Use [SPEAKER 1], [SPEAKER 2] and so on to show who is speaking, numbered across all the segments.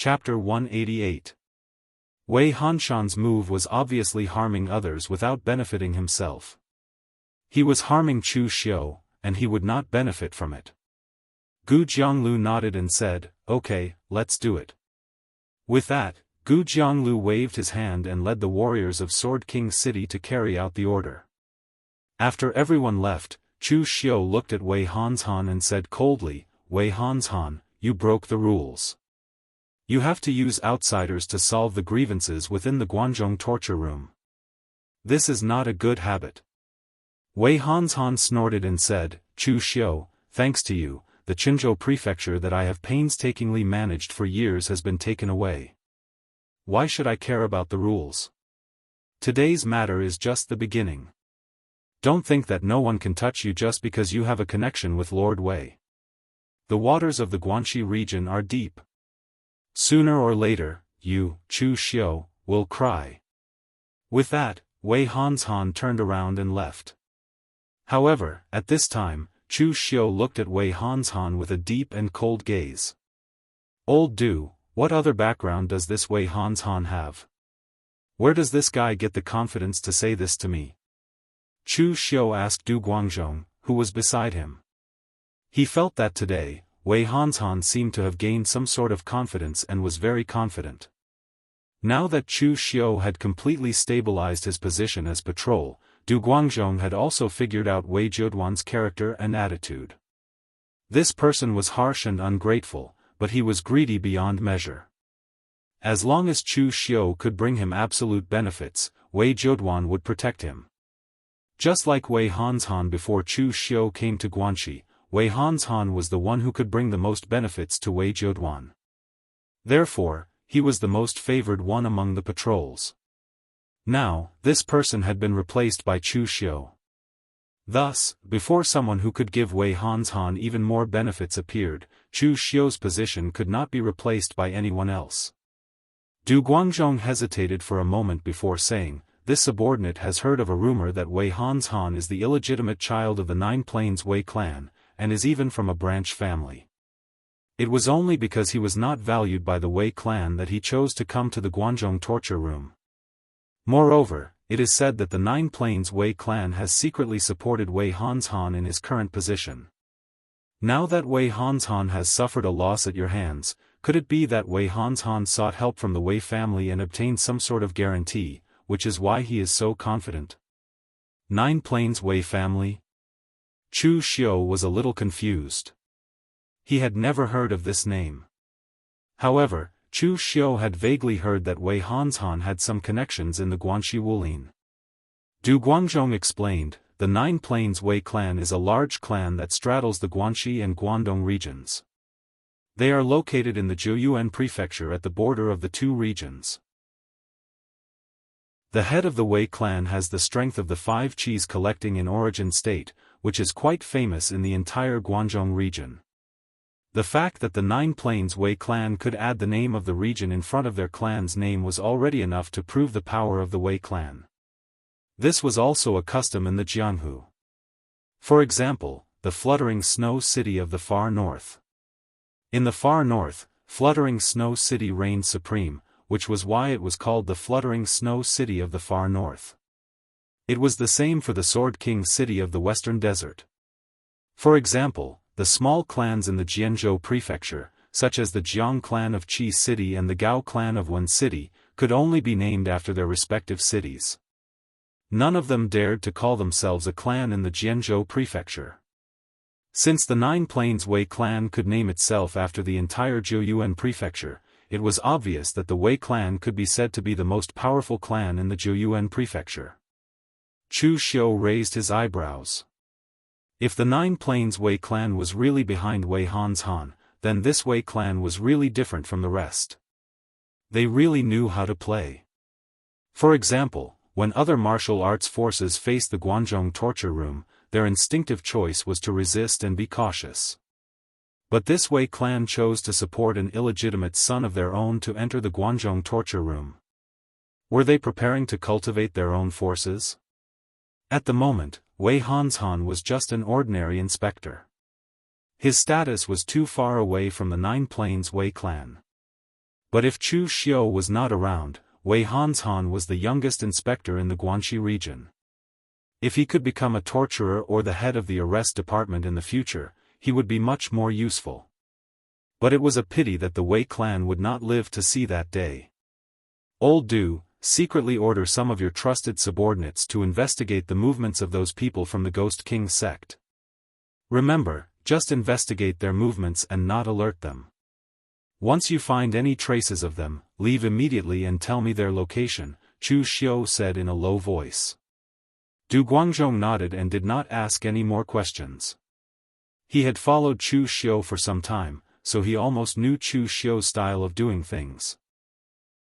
[SPEAKER 1] Chapter 188. Wei Hanshan's move was obviously harming others without benefiting himself. He was harming Chu Xiu, and he would not benefit from it. Gu Jianglu nodded and said, "Okay, let's do it." With that, Gu Jianglu waved his hand and led the warriors of Sword King City to carry out the order. After everyone left, Chu Xiu looked at Wei Hanshan and said coldly, "Wei Hanshan, you broke the rules. You have to use outsiders to solve the grievances within the Guanzhong torture room. This is not a good habit." Wei Hanshan snorted and said, "Chu Xiu, thanks to you, the Qinzhou prefecture that I have painstakingly managed for years has been taken away. Why should I care about the rules? Today's matter is just the beginning. Don't think that no one can touch you just because you have a connection with Lord Wei. The waters of the Guanxi region are deep. Sooner or later, you, Chu Xiu, will cry." With that, Wei Hanshan turned around and left. However, at this time, Chu Xiu looked at Wei Hanshan with a deep and cold gaze. "Old Du, what other background does this Wei Hanshan have? Where does this guy get the confidence to say this to me?" Chu Xiu asked Du Guangzhong, who was beside him. He felt that today, Wei Hanshan seemed to have gained some sort of confidence and was very confident. Now that Chu Xiu had completely stabilized his position as patrol, Du Guangzhong had also figured out Wei Zheduan's character and attitude. This person was harsh and ungrateful, but he was greedy beyond measure. As long as Chu Xiu could bring him absolute benefits, Wei Zheduan would protect him. Just like Wei Hanshan before Chu Xiu came to Guanxi, Wei Hanshan was the one who could bring the most benefits to Wei Zheduan. Therefore, he was the most favored one among the patrols. Now, this person had been replaced by Chu Xiu. Thus, before someone who could give Wei Hanshan even more benefits appeared, Chu Xiu's position could not be replaced by anyone else. Du Guangzhong hesitated for a moment before saying, "This subordinate has heard of a rumor that Wei Hanshan is the illegitimate child of the Nine Plains Wei clan, and is even from a branch family. It was only because he was not valued by the Wei clan that he chose to come to the Guanzhong torture room. Moreover, it is said that the Nine Plains Wei clan has secretly supported Wei Hanshan in his current position. Now that Wei Hanshan has suffered a loss at your hands, could it be that Wei Hanshan sought help from the Wei family and obtained some sort of guarantee, which is why he is so confident?" Nine Plains Wei family? Chu Xiu was a little confused. He had never heard of this name. However, Chu Xiu had vaguely heard that Wei Hanshan had some connections in the Guanxi Wulin. Du Guangzhong explained, "The Nine Plains Wei clan is a large clan that straddles the Guanxi and Guangdong regions. They are located in the Jianghu prefecture at the border of the two regions. The head of the Wei clan has the strength of the 5 cheese collecting in origin state, which is quite famous in the entire Guangdong region. The fact that the Nine Plains Wei clan could add the name of the region in front of their clan's name was already enough to prove the power of the Wei clan. This was also a custom in the Jianghu. For example, the fluttering snow city of the far north. In the far north, fluttering snow city reigned supreme, which was why it was called the fluttering snow city of the far north. It was the same for the Sword King city of the western desert. For example, the small clans in the Jianghu prefecture, such as the Jiang clan of Qi City and the Gao clan of Wen City, could only be named after their respective cities. None of them dared to call themselves a clan in the Jianghu prefecture. Since the Nine Plains Wei clan could name itself after the entire Jiuyuan prefecture, it was obvious that the Wei clan could be said to be the most powerful clan in the Jiuyuan prefecture. Chu Xiu raised his eyebrows. If the Nine Plains Wei clan was really behind Wei Hanshan, then this Wei clan was really different from the rest. They really knew how to play. For example, when other martial arts forces faced the Guanzhong torture room, their instinctive choice was to resist and be cautious. But this Wei clan chose to support an illegitimate son of their own to enter the Guanzhong torture room. Were they preparing to cultivate their own forces? At the moment, Wei Hanshan was just an ordinary inspector. His status was too far away from the Nine Plains Wei clan. But if Chu Xiu was not around, Wei Hanshan was the youngest inspector in the Guanxi region. If he could become a torturer or the head of the arrest department in the future, he would be much more useful. But it was a pity that the Wei clan would not live to see that day. Old Du, secretly order some of your trusted subordinates to investigate the movements of those people from the Ghost King sect. Remember, just investigate their movements and not alert them. Once you find any traces of them, leave immediately and tell me their location, Chu Xiu said in a low voice. Du Guangzhong nodded and did not ask any more questions. He had followed Chu Xiu for some time, so he almost knew Chu Xiu's style of doing things.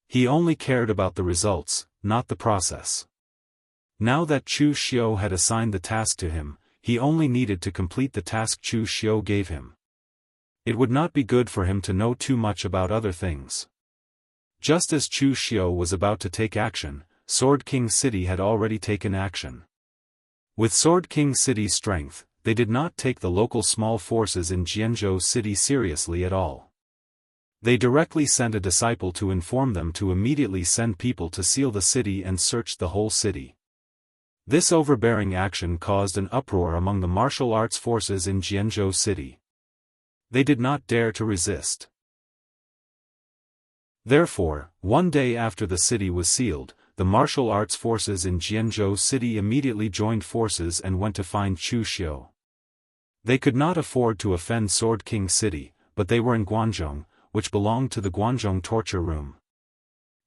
[SPEAKER 1] He only cared about the results, not the process. Now that Chu Xiu had assigned the task to him, he only needed to complete the task Chu Xiu gave him. It would not be good for him to know too much about other things. Just as Chu Xiu was about to take action, Sword King City had already taken action. With Sword King City's strength, they did not take the local small forces in Jianghu City seriously at all. They directly sent a disciple to inform them to immediately send people to seal the city and search the whole city. This overbearing action caused an uproar among the martial arts forces in Jianghu City. They did not dare to resist. Therefore, one day after the city was sealed, the martial arts forces in Jianghu City immediately joined forces and went to find Chu Xiu. They could not afford to offend Sword King City, but they were in Guangzhong, which belonged to the Guangzhong torture room.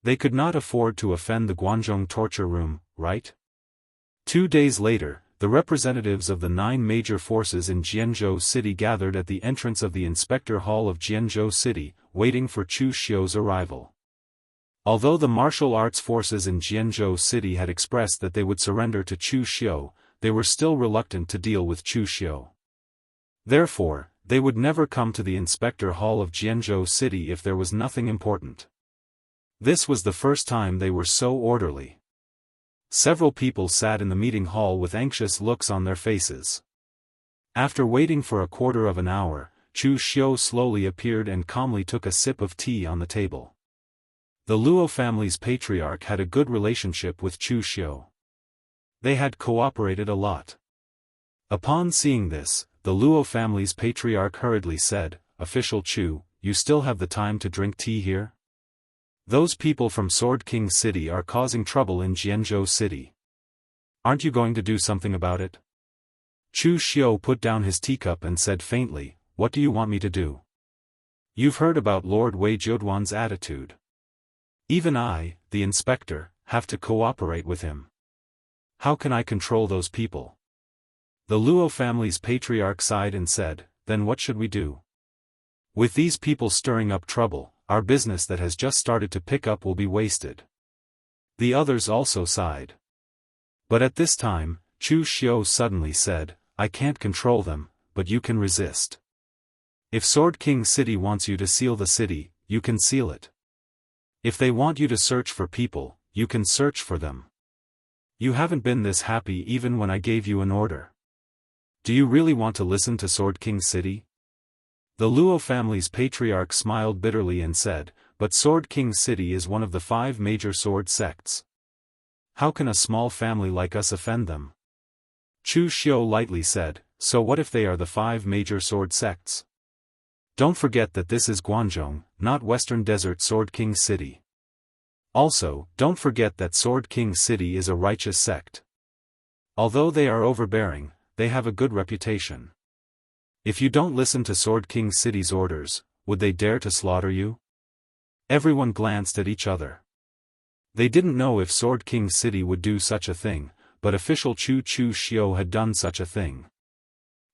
[SPEAKER 1] They could not afford to offend the Guangzhong torture room, right? 2 days later, the representatives of the 9 major forces in Jianghu City gathered at the entrance of the Inspector Hall of Jianghu City, waiting for Chu Xiu's arrival. Although the martial arts forces in Jianghu City had expressed that they would surrender to Chu Xiu, they were still reluctant to deal with Chu Xiu. Therefore, they would never come to the Inspector Hall of Jianghu City if there was nothing important. This was the first time they were so orderly. Several people sat in the meeting hall with anxious looks on their faces. After waiting for a quarter of an hour, Chu Xiu slowly appeared and calmly took a sip of tea on the table. The Luo family's patriarch had a good relationship with Chu Xiu. They had cooperated a lot. Upon seeing this, the Luo family's patriarch hurriedly said, "Official Chu, you still have the time to drink tea here? Those people from Sword King City are causing trouble in Jianghu City. Aren't you going to do something about it?" Chu Xiu put down his teacup and said faintly, "What do you want me to do? You've heard about Lord Wei Jiuduan's attitude. Even I, the inspector, have to cooperate with him. How can I control those people?" The Luo family's patriarch sighed and said, "Then what should we do? With these people stirring up trouble, our business that has just started to pick up will be wasted." The others also sighed. But at this time, Chu Xiu suddenly said, "I can't control them, but you can resist. If Sword King City wants you to seal the city, you can seal it. If they want you to search for people, you can search for them. You haven't been this happy even when I gave you an order. Do you really want to listen to Sword King City?" The Luo family's patriarch smiled bitterly and said, "But Sword King City is one of the 5 major sword sects. How can a small family like us offend them?" Chu Xiu lightly said, "So what if they are the 5 major sword sects? Don't forget that this is Guangzhong, not Western Desert Sword King City. Also, don't forget that Sword King City is a righteous sect. Although they are overbearing, they have a good reputation. If you don't listen to Sword King City's orders, would they dare to slaughter you?" Everyone glanced at each other. They didn't know if Sword King City would do such a thing, but official Chu Xiu had done such a thing.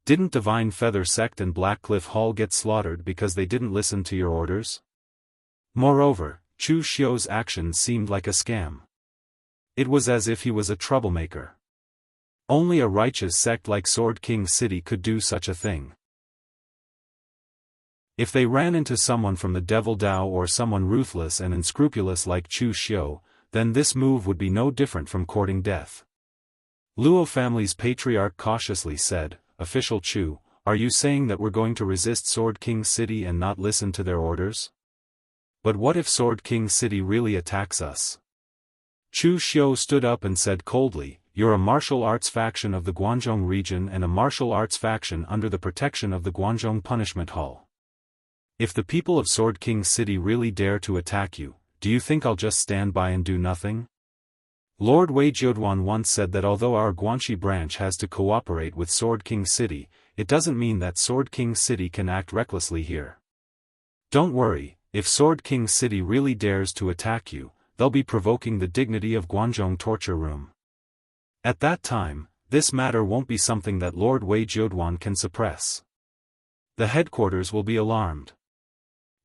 [SPEAKER 1] Didn't Divine Feather Sect and Blackcliff Hall get slaughtered because they didn't listen to your orders? Moreover, Chu Xiu's actions seemed like a scam. It was as if he was a troublemaker. Only a righteous sect like Sword King City could do such a thing. If they ran into someone from the Devil Dao or someone ruthless and unscrupulous like Chu Xiu, then this move would be no different from courting death. Luo family's patriarch cautiously said, "Official Chu, are you saying that we're going to resist Sword King City and not listen to their orders?" But what if Sword King City really attacks us? Chu Xiu stood up and said coldly, "You're a martial arts faction of the Guanzhong region and a martial arts faction under the protection of the Guanzhong Punishment Hall. If the people of Sword King City really dare to attack you, do you think I'll just stand by and do nothing?" Lord Wei Jiuduan once said that although our Guanxi branch has to cooperate with Sword King City, it doesn't mean that Sword King City can act recklessly here. Don't worry, if Sword King City really dares to attack you, they'll be provoking the dignity of Guanzhong torture room. At that time, this matter won't be something that Lord Wei Jiuduan can suppress. The headquarters will be alarmed.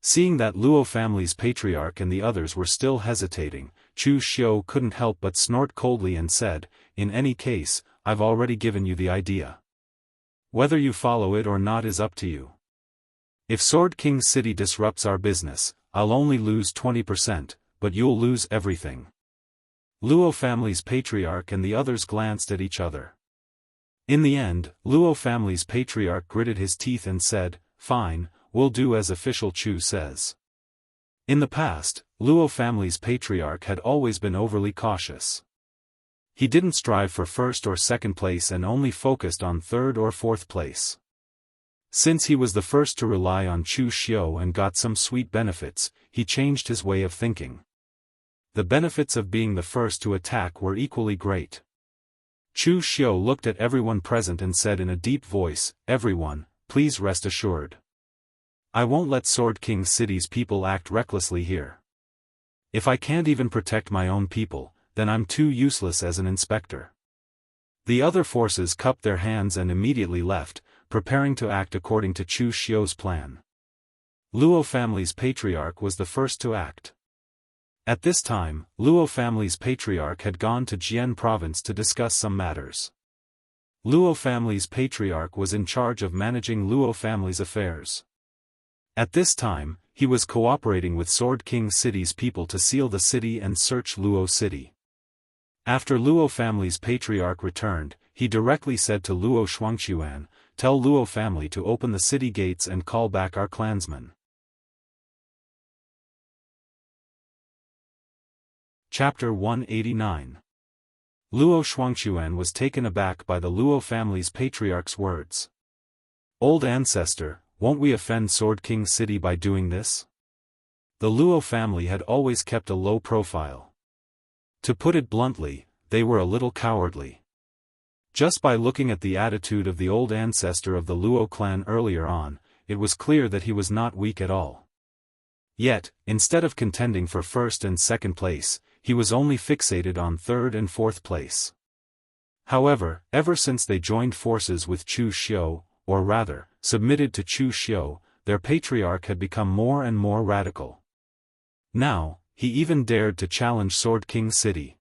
[SPEAKER 1] Seeing that Luo family's patriarch and the others were still hesitating, Chu Xiu couldn't help but snort coldly and said, "In any case, I've already given you the idea. Whether you follow it or not is up to you. If Sword King City disrupts our business, I'll only lose 20%, but you'll lose everything." Luo family's patriarch and the others glanced at each other. In the end, Luo family's patriarch gritted his teeth and said, "Fine, we'll do as official Chu says." In the past, Luo family's patriarch had always been overly cautious. He didn't strive for first or second place and only focused on third or fourth place. Since he was the first to rely on Chu Xiu and got some sweet benefits, he changed his way of thinking. The benefits of being the first to attack were equally great. Chu Xiu looked at everyone present and said in a deep voice, "Everyone, please rest assured. I won't let Sword King City's people act recklessly here. If I can't even protect my own people, then I'm too useless as an inspector." The other forces cupped their hands and immediately left, preparing to act according to Chu Xiu's plan. Luo family's patriarch was the first to act. At this time, Luo family's patriarch had gone to Jian province to discuss some matters. Luo family's patriarch was in charge of managing Luo family's affairs. At this time, he was cooperating with Sword King City's people to seal the city and search Luo City. After Luo family's patriarch returned, he directly said to Luo Shuangquan, "Tell Luo family to open the city gates and call back our clansmen." Chapter 189. Luo Shuangquan was taken aback by the Luo family's patriarch's words. "Old ancestor, won't we offend Sword King City by doing this?" The Luo family had always kept a low profile. To put it bluntly, they were a little cowardly. Just by looking at the attitude of the old ancestor of the Luo clan earlier on, it was clear that he was not weak at all. Yet, instead of contending for first and second place, he was only fixated on third and fourth place. However, ever since they joined forces with Chu Xiu, or rather, submitted to Chu Xiu, their patriarch had become more and more radical. Now, he even dared to challenge Sword King City.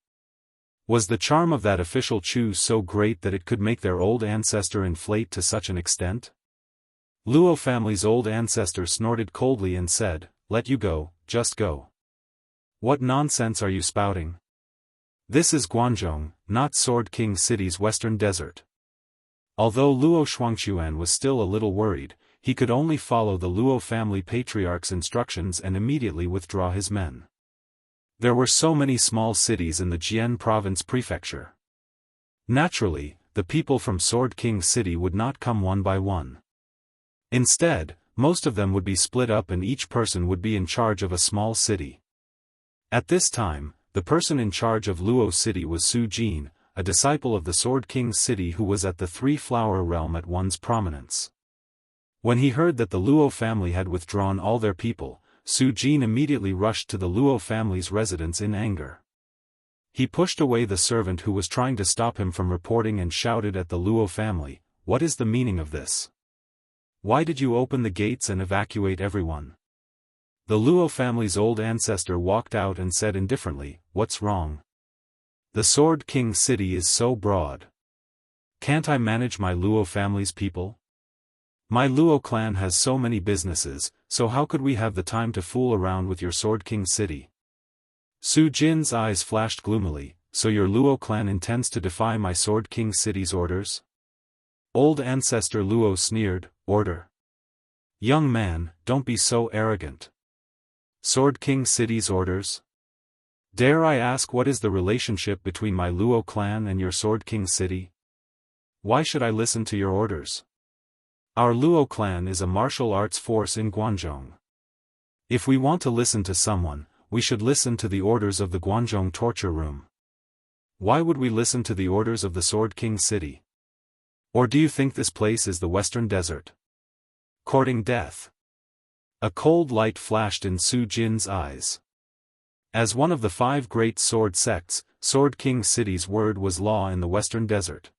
[SPEAKER 1] Was the charm of that official Chu so great that it could make their old ancestor inflate to such an extent? Luo family's old ancestor snorted coldly and said, "Let you go, just go. What nonsense are you spouting? This is Guanzhong, not Sword King City's western desert." Although Luo Shuangquan was still a little worried, he could only follow the Luo family patriarch's instructions and immediately withdraw his men. There were so many small cities in the Jian province prefecture. Naturally, the people from Sword King City would not come one by one. Instead, most of them would be split up and each person would be in charge of a small city. At this time, the person in charge of Luo City was Su Jin, a disciple of the Sword King City who was at the Three-Flower Realm at one's prominence. When he heard that the Luo family had withdrawn all their people, Su Jin immediately rushed to the Luo family's residence in anger. He pushed away the servant who was trying to stop him from reporting and shouted at the Luo family, "What is the meaning of this? Why did you open the gates and evacuate everyone?" The Luo family's old ancestor walked out and said indifferently, "What's wrong? The Sword King City is so broad. Can't I manage my Luo family's people? My Luo clan has so many businesses, so how could we have the time to fool around with your Sword King City?" Su Jin's eyes flashed gloomily, "So your Luo clan intends to defy my Sword King City's orders?" Old ancestor Luo sneered, "Order? Young man, don't be so arrogant. Sword King City's orders? Dare I ask, what is the relationship between my Luo clan and your Sword King City? Why should I listen to your orders? Our Luo clan is a martial arts force in Guangzhong. If we want to listen to someone, we should listen to the orders of the Guangzhong torture room. Why would we listen to the orders of the Sword King City? Or do you think this place is the Western Desert? Courting death. A cold light flashed in Su Jin's eyes. As one of the 5 great sword sects, Sword King City's word was law in the Western Desert.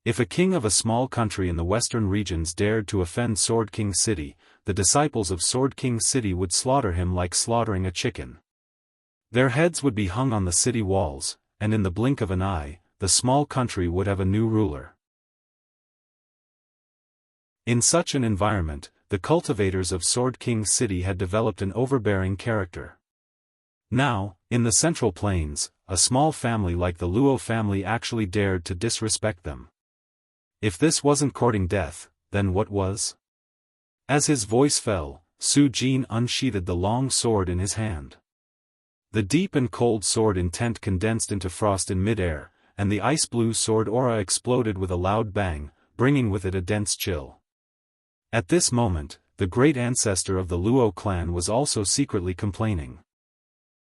[SPEAKER 1] If a king of a small country in the western regions dared to offend Sword King City, the disciples of Sword King City would slaughter him like slaughtering a chicken. Their heads would be hung on the city walls, and in the blink of an eye, the small country would have a new ruler. In such an environment, the cultivators of Sword King City had developed an overbearing character. Now, in the Central Plains, a small family like the Luo family actually dared to disrespect them. If this wasn't courting death, then what was? As his voice fell, Su Jin unsheathed the long sword in his hand. The deep and cold sword intent condensed into frost in mid-air, and the ice-blue sword aura exploded with a loud bang, bringing with it a dense chill. At this moment, the great ancestor of the Luo clan was also secretly complaining.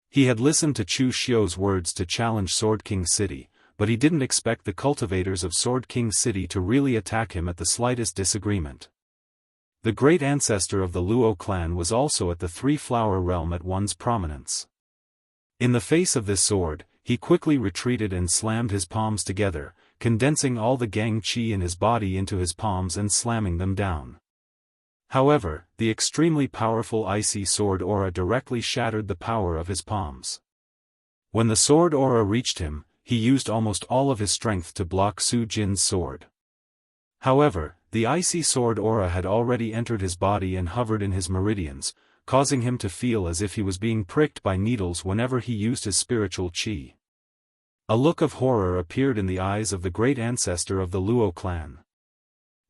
[SPEAKER 1] He had listened to Chu Xiu's words to challenge Sword King City, but he didn't expect the cultivators of Sword King City to really attack him at the slightest disagreement. The great ancestor of the Luo clan was also at the Three-Flower Realm at one's prominence. In the face of this sword, he quickly retreated and slammed his palms together, condensing all the Gang Qi in his body into his palms and slamming them down. However, the extremely powerful icy sword aura directly shattered the power of his palms. When the sword aura reached him, he used almost all of his strength to block Su Jin's sword. However, the icy sword aura had already entered his body and hovered in his meridians, causing him to feel as if he was being pricked by needles whenever he used his spiritual qi. A look of horror appeared in the eyes of the great ancestor of the Luo clan.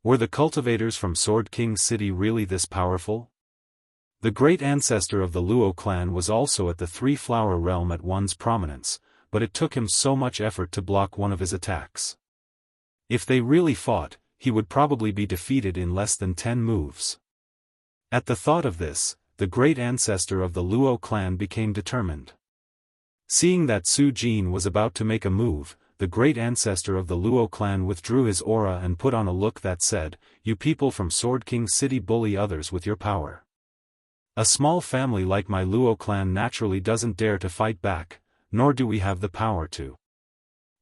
[SPEAKER 1] Were the cultivators from Sword King City really this powerful? The great ancestor of the Luo clan was also at the Three-Flower Realm at one's prominence, but it took him so much effort to block one of his attacks. If they really fought, he would probably be defeated in less than 10 moves. At the thought of this, the great ancestor of the Luo clan became determined. Seeing that Su Jin was about to make a move, the great ancestor of the Luo clan withdrew his aura and put on a look that said, "You people from Sword King City bully others with your power. A small family like my Luo clan naturally doesn't dare to fight back, nor do we have the power to.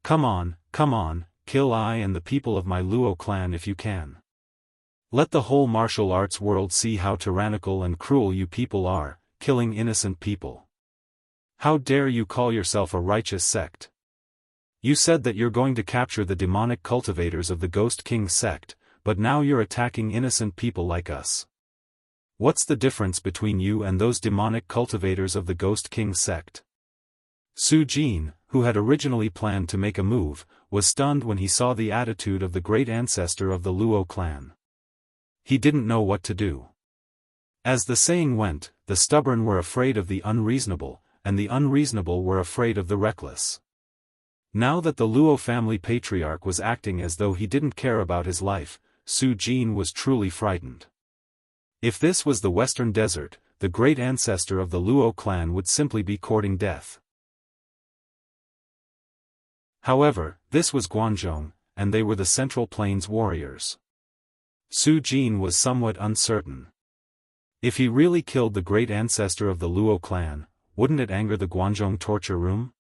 [SPEAKER 1] Come on, kill I and the people of my Luo clan if you can. Let the whole martial arts world see how tyrannical and cruel you people are, killing innocent people. How dare you call yourself a righteous sect? You said that you're going to capture the demonic cultivators of the Ghost King sect, but now you're attacking innocent people like us. What's the difference between you and those demonic cultivators of the Ghost King sect?" Su Jin, who had originally planned to make a move, was stunned when he saw the attitude of the great ancestor of the Luo clan. He didn't know what to do. As the saying went, the stubborn were afraid of the unreasonable, and the unreasonable were afraid of the reckless. Now that the Luo family patriarch was acting as though he didn't care about his life, Su Jin was truly frightened. If this was the Western Desert, the great ancestor of the Luo clan would simply be courting death. However, this was Guangzhong, and they were the Central Plains warriors. Su Jin was somewhat uncertain. If he really killed the great ancestor of the Luo clan, wouldn't it anger the Guangzhong torture room?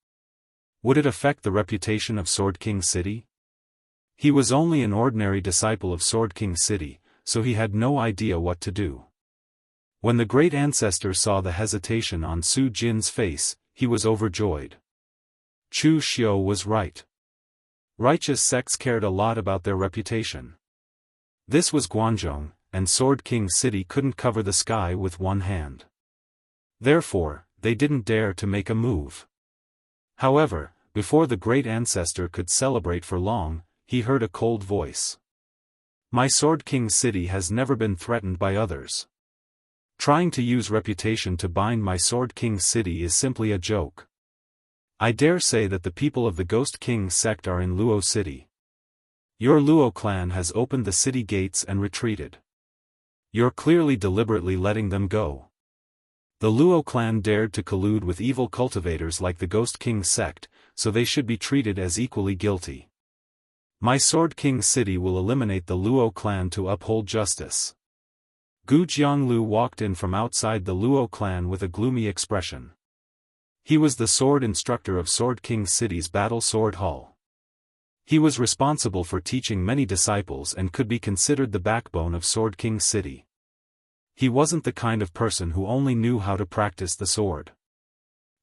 [SPEAKER 1] Would it affect the reputation of Sword King City? He was only an ordinary disciple of Sword King City, so he had no idea what to do. When the great ancestor saw the hesitation on Su Jin's face, he was overjoyed. Chu Xiu was right. Righteous sects cared a lot about their reputation. This was Guangzhong, and Sword King City couldn't cover the sky with one hand. Therefore, they didn't dare to make a move. However, before the great ancestor could celebrate for long, he heard a cold voice. "My Sword King City has never been threatened by others. Trying to use reputation to bind my Sword King's city is simply a joke. I dare say that the people of the Ghost King sect are in Luo City. Your Luo clan has opened the city gates and retreated. You're clearly deliberately letting them go. The Luo clan dared to collude with evil cultivators like the Ghost King sect, so they should be treated as equally guilty. My Sword King city will eliminate the Luo clan to uphold justice. Gu Jianglu walked in from outside the Luo clan with a gloomy expression. He was the sword instructor of Sword King City's Battle Sword Hall. He was responsible for teaching many disciples and could be considered the backbone of Sword King City. He wasn't the kind of person who only knew how to practice the sword.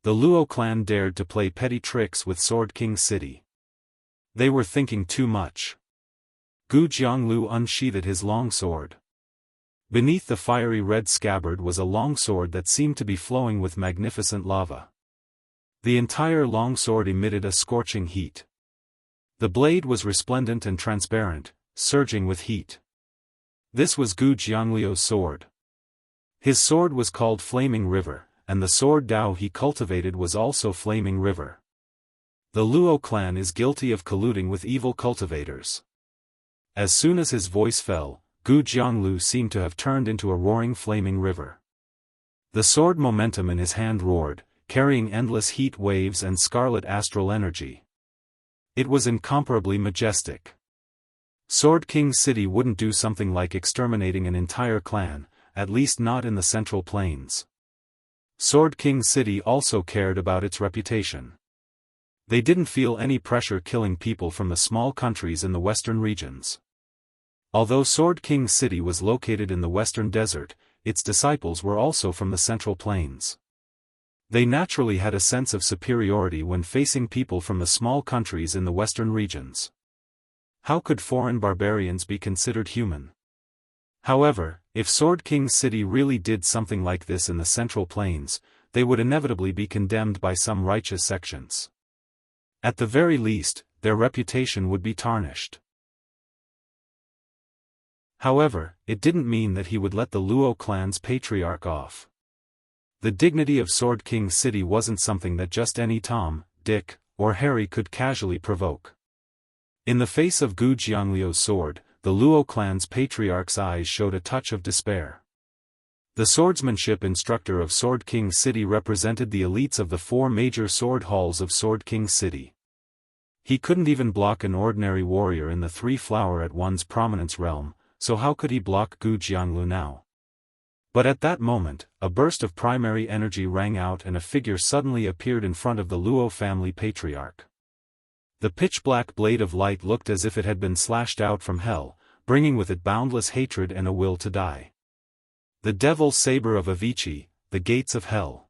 [SPEAKER 1] The Luo clan dared to play petty tricks with Sword King City. They were thinking too much. Gu Jianglu unsheathed his long sword. Beneath the fiery red scabbard was a long sword that seemed to be flowing with magnificent lava. The entire long sword emitted a scorching heat. The blade was resplendent and transparent, surging with heat. This was Gu Jiangliu's sword. His sword was called Flaming River, and the sword Dao he cultivated was also Flaming River. The Luo clan is guilty of colluding with evil cultivators. As soon as his voice fell, Gu Jianglu seemed to have turned into a roaring flaming river. The sword momentum in his hand roared, carrying endless heat waves and scarlet astral energy. It was incomparably majestic. Sword King City wouldn't do something like exterminating an entire clan, at least not in the Central Plains. Sword King City also cared about its reputation. They didn't feel any pressure killing people from the small countries in the western regions. Although Sword King City was located in the western desert, its disciples were also from the Central Plains. They naturally had a sense of superiority when facing people from the small countries in the western regions. How could foreign barbarians be considered human? However, if Sword King City really did something like this in the Central Plains, they would inevitably be condemned by some righteous sections. At the very least, their reputation would be tarnished. However, it didn't mean that he would let the Luo clan's patriarch off. The dignity of Sword King City wasn't something that just any Tom, Dick, or Harry could casually provoke. In the face of Gu Jiangliu's sword, the Luo clan's patriarch's eyes showed a touch of despair. The swordsmanship instructor of Sword King City represented the elites of the 4 major sword halls of Sword King City. He couldn't even block an ordinary warrior in the 3-flower-at-one's prominence realm, so how could he block Gu Jianglu now? But at that moment, a burst of primary energy rang out and a figure suddenly appeared in front of the Luo family patriarch. The pitch-black blade of light looked as if it had been slashed out from hell, bringing with it boundless hatred and a will to die. The devil saber of Avicii, the gates of hell.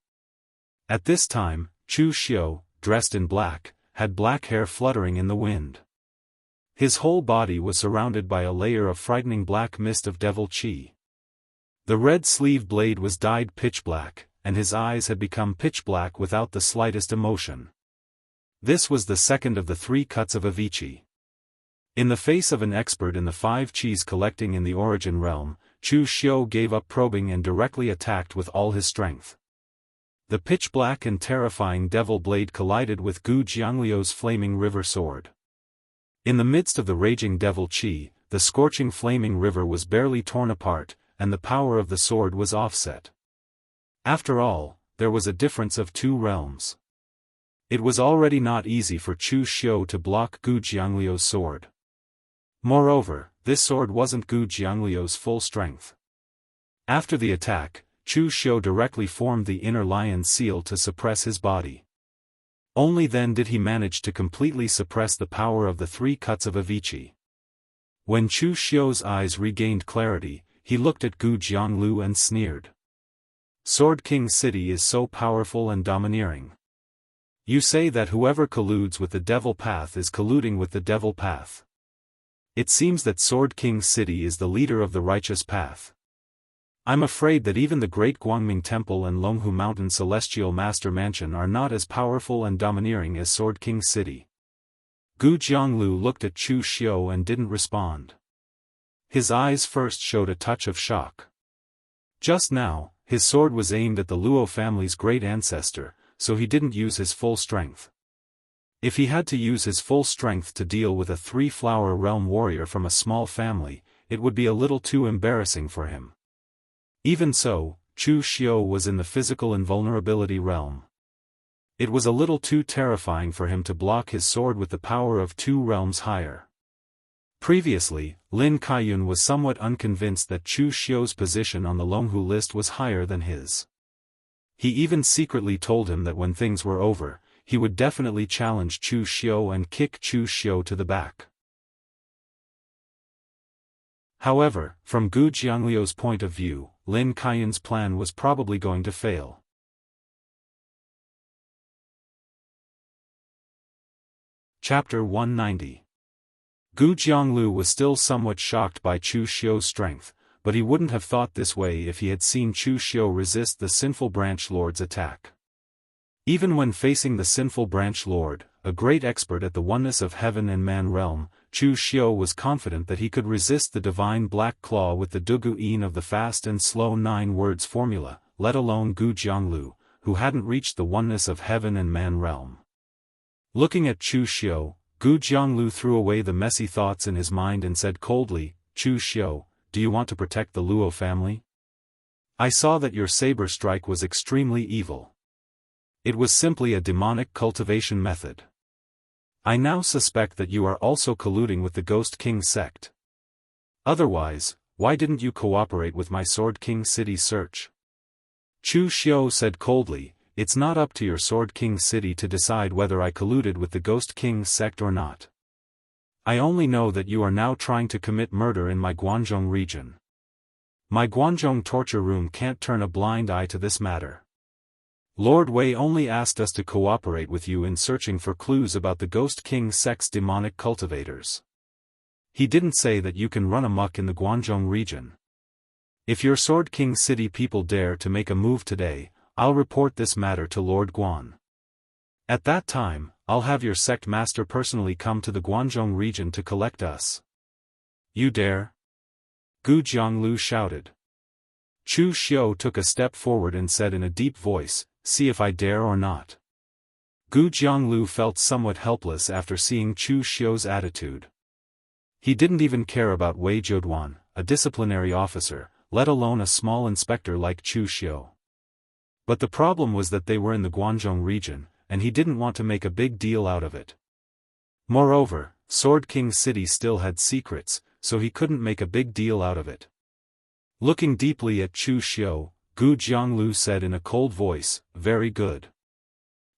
[SPEAKER 1] At this time, Chu Xiu, dressed in black, had black hair fluttering in the wind. His whole body was surrounded by a layer of frightening black mist of devil qi. The red sleeve blade was dyed pitch black, and his eyes had become pitch black without the slightest emotion. This was the second of the 3 cuts of Avicii. In the face of an expert in the 5 qis collecting in the origin realm, Chu Xiu gave up probing and directly attacked with all his strength. The pitch-black and terrifying devil blade collided with Gu Jiangliu's flaming river sword. In the midst of the raging devil qi, the scorching flaming river was barely torn apart, and the power of the sword was offset. After all, there was a difference of 2 realms. It was already not easy for Chu Xiu to block Gu Jiangliu's sword. Moreover, this sword wasn't Gu Jiangliu's full strength. After the attack, Chu Xiu directly formed the inner lion seal to suppress his body. Only then did he manage to completely suppress the power of the 3 cuts of Avicii. When Chu Xiu's eyes regained clarity, he looked at Gu Jianglu and sneered. Sword King City is so powerful and domineering. You say that whoever colludes with the devil path is colluding with the devil path. It seems that Sword King City is the leader of the righteous path. I'm afraid that even the Great Guangming Temple and Longhu Mountain Celestial Master Mansion are not as powerful and domineering as Sword King City. Gu Jianglu looked at Chu Xiu and didn't respond. His eyes first showed a touch of shock. Just now, his sword was aimed at the Luo family's great ancestor, so he didn't use his full strength. If he had to use his full strength to deal with a three-flower realm warrior from a small family, it would be a little too embarrassing for him. Even so, Chu Xiu was in the physical invulnerability realm. It was a little too terrifying for him to block his sword with the power of 2 realms higher. Previously, Lin Kaiyun was somewhat unconvinced that Chu Xiu's position on the Longhu list was higher than his. He even secretly told him that when things were over, he would definitely challenge Chu Xiu and kick Chu Xiu to the back. However, from Gu Jiangliu's point of view, Lin Kaiyun's plan was probably going to fail. Chapter 190. Gu Jianglu was still somewhat shocked by Chu Xiu's strength, but he wouldn't have thought this way if he had seen Chu Xiu resist the Sinful Branch Lord's attack. Even when facing the Sinful Branch Lord, a great expert at the oneness of heaven and man realm, Chu Xiu was confident that he could resist the divine Black Claw with the Dugu-in of the fast and slow 9 words formula, let alone Gu Jianglu, who hadn't reached the oneness of heaven and man realm. Looking at Chu Xiu, Gu Jianglu threw away the messy thoughts in his mind and said coldly, "Chu Xiu, do you want to protect the Luo family? I saw that your saber strike was extremely evil. It was simply a demonic cultivation method. I now suspect that you are also colluding with the Ghost King sect. Otherwise, why didn't you cooperate with my Sword King City search?" Chu Xiu said coldly, "It's not up to your Sword King City to decide whether I colluded with the Ghost King sect or not. I only know that you are now trying to commit murder in my Guanzhong region. My Guanzhong torture room can't turn a blind eye to this matter. Lord Wei only asked us to cooperate with you in searching for clues about the Ghost King sect's demonic cultivators. He didn't say that you can run amok in the Guanzhong region. If your Sword King City people dare to make a move today, I'll report this matter to Lord Guan. At that time, I'll have your sect master personally come to the Guanzhong region to collect us." "You dare?" Gu Jianglu shouted. Chu Xiu took a step forward and said in a deep voice, "See if I dare or not." Gu Jianglu felt somewhat helpless after seeing Chu Xiu's attitude. He didn't even care about Wei Zhouduan, a disciplinary officer, let alone a small inspector like Chu Xiu. But the problem was that they were in the Guanzhong region, and he didn't want to make a big deal out of it. Moreover, Sword King City still had secrets, so he couldn't make a big deal out of it. Looking deeply at Chu Xiu, Gu Jianglu said in a cold voice, "Very good.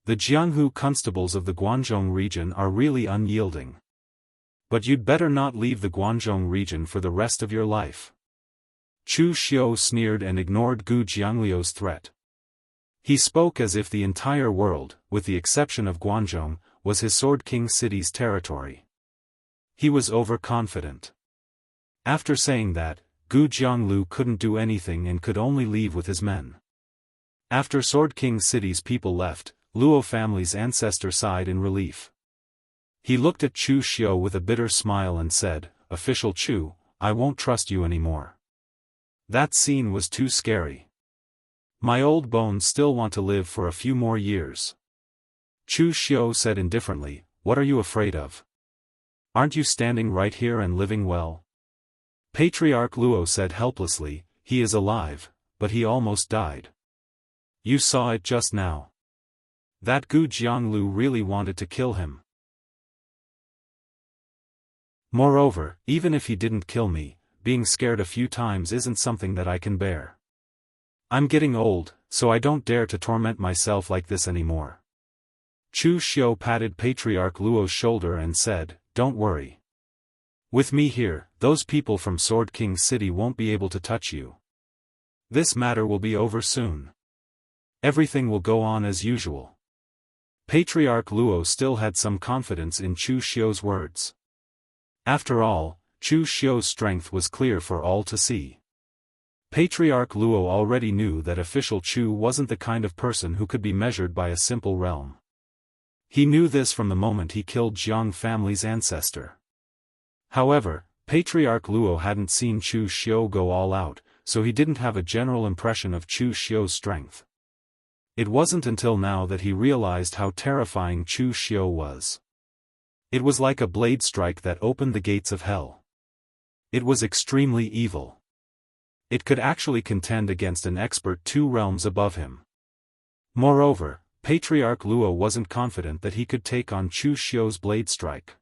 [SPEAKER 1] The Jianghu constables of the Guanzhong region are really unyielding. But you'd better not leave the Guanzhong region for the rest of your life." Chu Xiu sneered and ignored Gu Jiangliu's threat. He spoke as if the entire world, with the exception of Guanzhong, was his Sword King City's territory. He was overconfident. After saying that, Gu Jianglu couldn't do anything and could only leave with his men. After Sword King City's people left, Luo family's ancestor sighed in relief. He looked at Chu Xiu with a bitter smile and said, "Official Chu, I won't trust you anymore. That scene was too scary. My old bones still want to live for a few more years." Chu Xiu said indifferently, "What are you afraid of? Aren't you standing right here and living well?" Patriarch Luo said helplessly, "He is alive, but he almost died. You saw it just now. That Gu Jianglu really wanted to kill him. Moreover, even if he didn't kill me, being scared a few times isn't something that I can bear. I'm getting old, so I don't dare to torment myself like this anymore." Chu Xiu patted Patriarch Luo's shoulder and said, "Don't worry. With me here, those people from Sword King City won't be able to touch you. This matter will be over soon. Everything will go on as usual." Patriarch Luo still had some confidence in Chu Xiu's words. After all, Chu Xiu's strength was clear for all to see. Patriarch Luo already knew that official Chu wasn't the kind of person who could be measured by a simple realm. He knew this from the moment he killed Jiang family's ancestor. However, Patriarch Luo hadn't seen Chu Xiu go all out, so he didn't have a general impression of Chu Xiu's strength. It wasn't until now that he realized how terrifying Chu Xiu was. It was like a blade strike that opened the gates of hell. It was extremely evil. It could actually contend against an expert 2 realms above him. Moreover, Patriarch Luo wasn't confident that he could take on Chu Xiu's blade strike.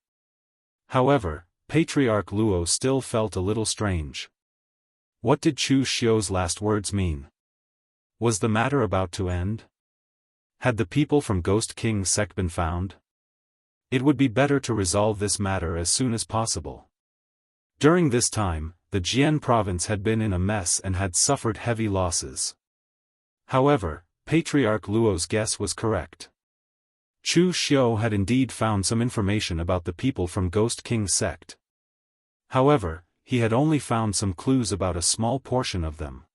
[SPEAKER 1] However, Patriarch Luo still felt a little strange. What did Chu Xiu's last words mean? Was the matter about to end? Had the people from Ghost King's sect been found? It would be better to resolve this matter as soon as possible. During this time, the Jian province had been in a mess and had suffered heavy losses. However, Patriarch Luo's guess was correct. Chu Xiu had indeed found some information about the people from Ghost King's sect. However, he had only found some clues about a small portion of them.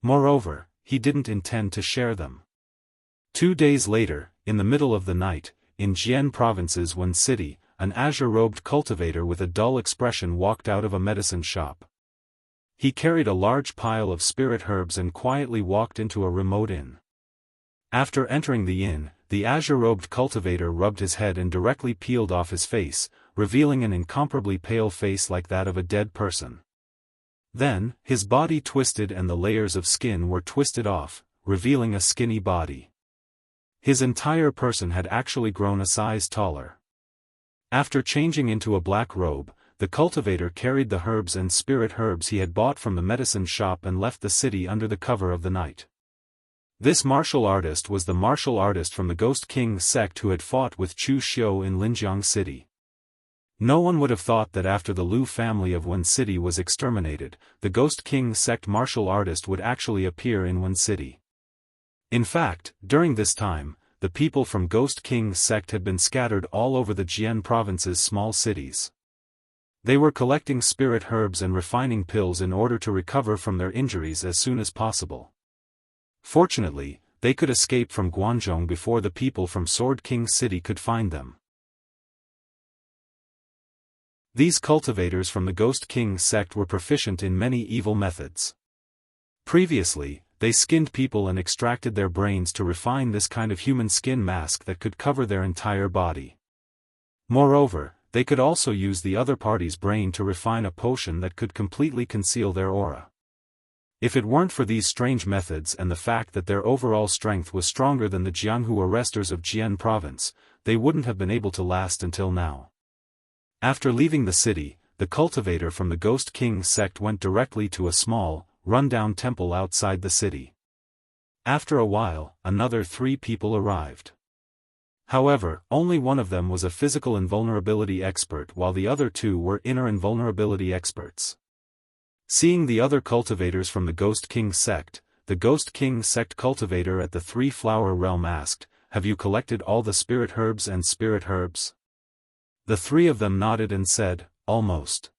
[SPEAKER 1] Moreover, he didn't intend to share them. 2 days later, in the middle of the night, in Jian province's Wen city, an azure-robed cultivator with a dull expression walked out of a medicine shop. He carried a large pile of spirit herbs and quietly walked into a remote inn. After entering the inn, the azure-robed cultivator rubbed his head and directly peeled off his face, revealing an incomparably pale face like that of a dead person. Then, his body twisted and the layers of skin were twisted off, revealing a skinny body. His entire person had actually grown a size taller. After changing into a black robe, the cultivator carried the herbs and spirit herbs he had bought from the medicine shop and left the city under the cover of the night. This martial artist was the martial artist from the Ghost King's sect who had fought with Chu Xiu in Linjiang City. No one would have thought that after the Lu family of Wen City was exterminated, the Ghost King's sect martial artist would actually appear in Wen City. In fact, during this time, the people from Ghost King's sect had been scattered all over the Jian province's small cities. They were collecting spirit herbs and refining pills in order to recover from their injuries as soon as possible. Fortunately, they could escape from Guanzhong before the people from Sword King City could find them. These cultivators from the Ghost King's sect were proficient in many evil methods. Previously, they skinned people and extracted their brains to refine this kind of human skin mask that could cover their entire body. Moreover, they could also use the other party's brain to refine a potion that could completely conceal their aura. If it weren't for these strange methods and the fact that their overall strength was stronger than the Jianghu arresters of Jian province, they wouldn't have been able to last until now. After leaving the city, the cultivator from the Ghost King's sect went directly to a small, run-down temple outside the city. After a while, another 3 people arrived. However, only one of them was a physical invulnerability expert while the other 2 were inner invulnerability experts. Seeing the other cultivators from the Ghost King's sect, the Ghost King's sect cultivator at the 3-flower realm asked, "Have you collected all the spirit herbs and spirit herbs?" The 3 of them nodded and said, "Almost.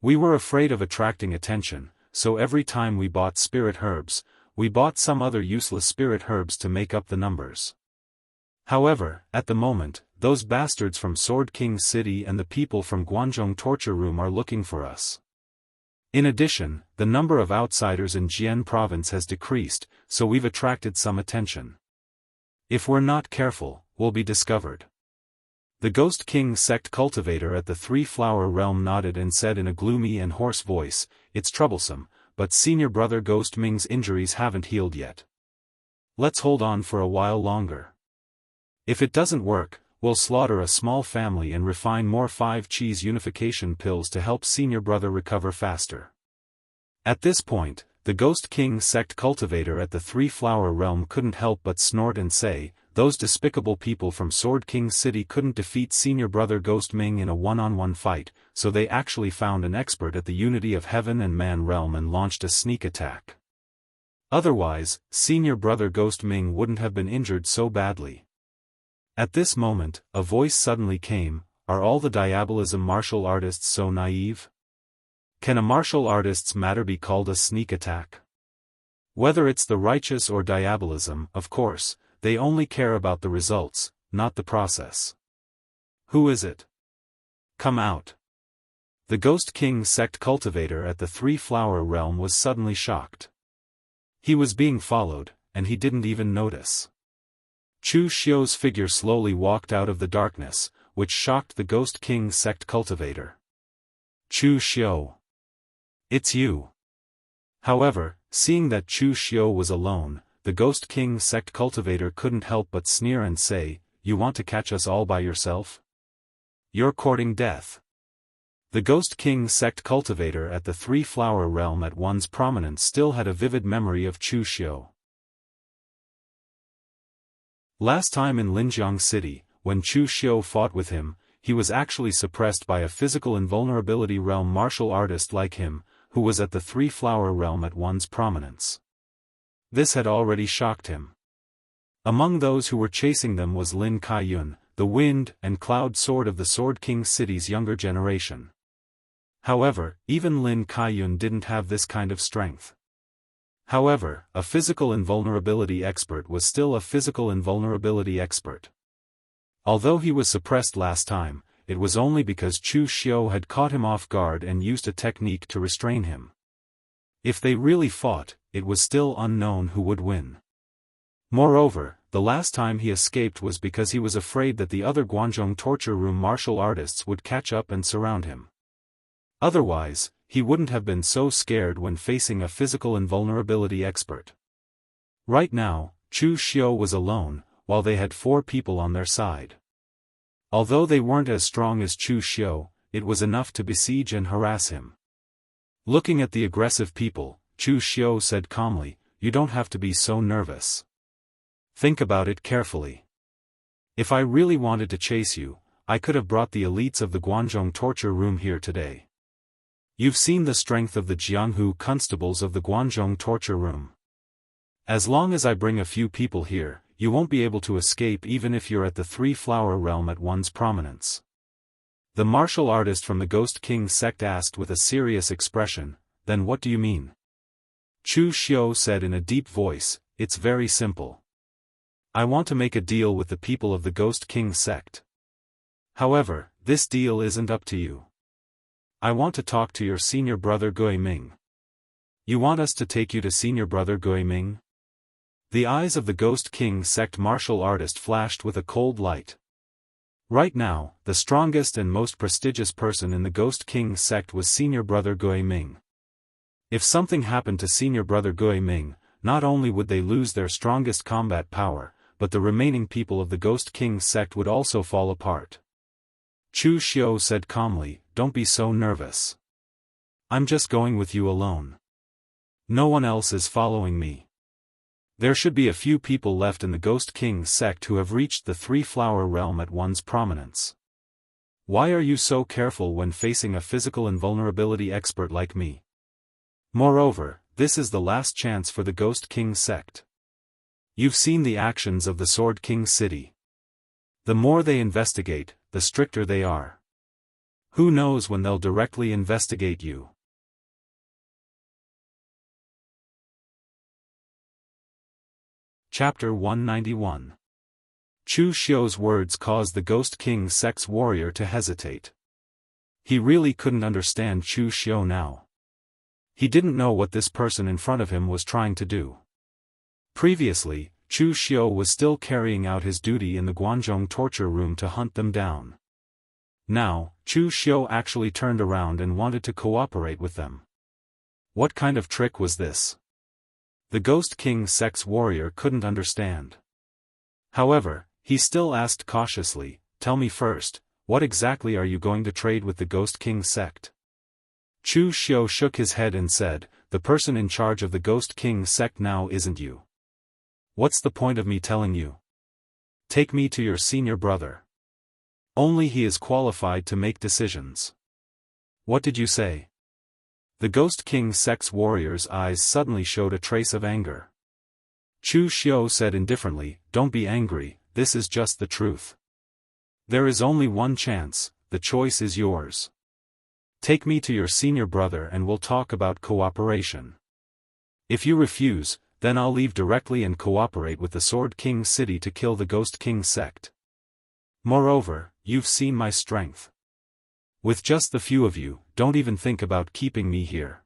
[SPEAKER 1] We were afraid of attracting attention, so every time we bought spirit herbs, we bought some other useless spirit herbs to make up the numbers. However, at the moment, those bastards from Sword King City and the people from Guanzhong torture room are looking for us. In addition, the number of outsiders in Jian province has decreased, so we've attracted some attention. If we're not careful, we'll be discovered." The Ghost King sect cultivator at the 3-flower realm nodded and said in a gloomy and hoarse voice, "It's troublesome, but senior brother Ghost Ming's injuries haven't healed yet. Let's hold on for a while longer. If it doesn't work, we'll slaughter a small family and refine more 5 cheese unification pills to help senior brother recover faster." At this point, the Ghost King sect cultivator at the 3-flower realm couldn't help but snort and say, "Those despicable people from Sword King City couldn't defeat senior brother Ghost Ming in a one-on-one fight, so they actually found an expert at the Unity of Heaven and Man realm and launched a sneak attack. Otherwise, senior brother Ghost Ming wouldn't have been injured so badly." At this moment, a voice suddenly came, "Are all the diabolism martial artists so naive? Can a martial artist's matter be called a sneak attack? Whether it's the righteous or diabolism, of course, they only care about the results, not the process. Who is it? Come out." The Ghost King sect cultivator at the Three-Flower Realm was suddenly shocked. He was being followed, and he didn't even notice. Chu Xiu's figure slowly walked out of the darkness, which shocked the Ghost King sect cultivator. Chu Xiu. It's you. However, seeing that Chu Xiu was alone, the Ghost King sect cultivator couldn't help but sneer and say, "You want to catch us all by yourself? You're courting death." The Ghost King sect cultivator at the Three-Flower Realm at one's prominence still had a vivid memory of Chu Xiu. Last time in Linjiang City, when Chu Xiu fought with him, he was actually suppressed by a physical invulnerability realm martial artist like him, who was at the Three-Flower Realm at one's prominence. This had already shocked him. Among those who were chasing them was Lin Kaiyun, the wind and cloud sword of the Sword King City's younger generation. However, even Lin Kaiyun didn't have this kind of strength. However, a physical invulnerability expert was still a physical invulnerability expert. Although he was suppressed last time, it was only because Chu Xiu had caught him off guard and used a technique to restrain him. If they really fought, it was still unknown who would win. Moreover, the last time he escaped was because he was afraid that the other Guanzhong torture room martial artists would catch up and surround him. Otherwise, he wouldn't have been so scared when facing a physical invulnerability expert. Right now, Chu Xiu was alone, while they had 4 people on their side. Although they weren't as strong as Chu Xiu, it was enough to besiege and harass him. Looking at the aggressive people, Chu Xiu said calmly, "You don't have to be so nervous. Think about it carefully. If I really wanted to chase you, I could have brought the elites of the Guanzhong torture room here today. You've seen the strength of the Jianghu constables of the Guanzhong torture room. As long as I bring a few people here, you won't be able to escape even if you're at the Three-Flower Realm at one's prominence." The martial artist from the Ghost King sect asked with a serious expression, "Then what do you mean?" Chu Xiu said in a deep voice, "It's very simple. I want to make a deal with the people of the Ghost King sect. However, this deal isn't up to you. I want to talk to your senior brother Gui Ming." "You want us to take you to senior brother Gui Ming?" The eyes of the Ghost King sect martial artist flashed with a cold light. Right now, the strongest and most prestigious person in the Ghost King sect was senior brother Gui Ming. If something happened to senior brother Gui Ming, not only would they lose their strongest combat power, but the remaining people of the Ghost King sect would also fall apart. Chu Xiu said calmly, "Don't be so nervous. I'm just going with you alone. No one else is following me. There should be a few people left in the Ghost King sect who have reached the Three-Flower Realm at one's prominence. Why are you so careful when facing a physical invulnerability expert like me? Moreover, this is the last chance for the Ghost King sect. You've seen the actions of the Sword King City. The more they investigate, the stricter they are. Who knows when they'll directly investigate you?" Chapter 191. Chu Xiu's words caused the Ghost King sect's warrior to hesitate. He really couldn't understand Chu Xiu now. He didn't know what this person in front of him was trying to do. Previously, Chu Xiu was still carrying out his duty in the Guanzhong torture room to hunt them down. Now, Chu Xiu actually turned around and wanted to cooperate with them. What kind of trick was this? The Ghost King sect's warrior couldn't understand. However, he still asked cautiously, "Tell me first, what exactly are you going to trade with the Ghost King sect?" Chu Xiu shook his head and said, "The person in charge of the Ghost King sect now isn't you. What's the point of me telling you? Take me to your senior brother. Only he is qualified to make decisions." "What did you say?" The Ghost King sect's warrior's eyes suddenly showed a trace of anger. Chu Xiu said indifferently, "Don't be angry, this is just the truth. There is only one chance, the choice is yours. Take me to your senior brother and we'll talk about cooperation. If you refuse, then I'll leave directly and cooperate with the Sword King City to kill the Ghost King sect. Moreover, you've seen my strength. With just the few of you, don't even think about keeping me here.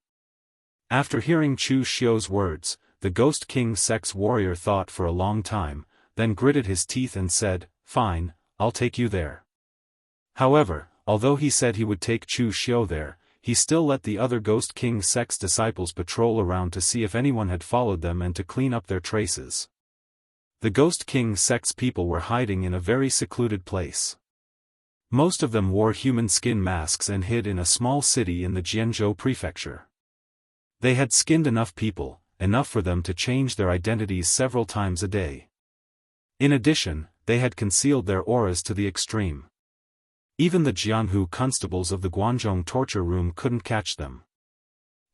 [SPEAKER 1] After hearing Chu Xiu's words, the Ghost King sect's warrior thought for a long time, then gritted his teeth and said, "Fine, I'll take you there." However, although he said he would take Chu Xiu there, he still let the other Ghost King sect's disciples patrol around to see if anyone had followed them and to clean up their traces. The Ghost King sect's people were hiding in a very secluded place. Most of them wore human skin masks and hid in a small city in the Jianghu prefecture. They had skinned enough people, enough for them to change their identities several times a day. In addition, they had concealed their auras to the extreme. Even the Jianghu constables of the Guangzhong torture room couldn't catch them.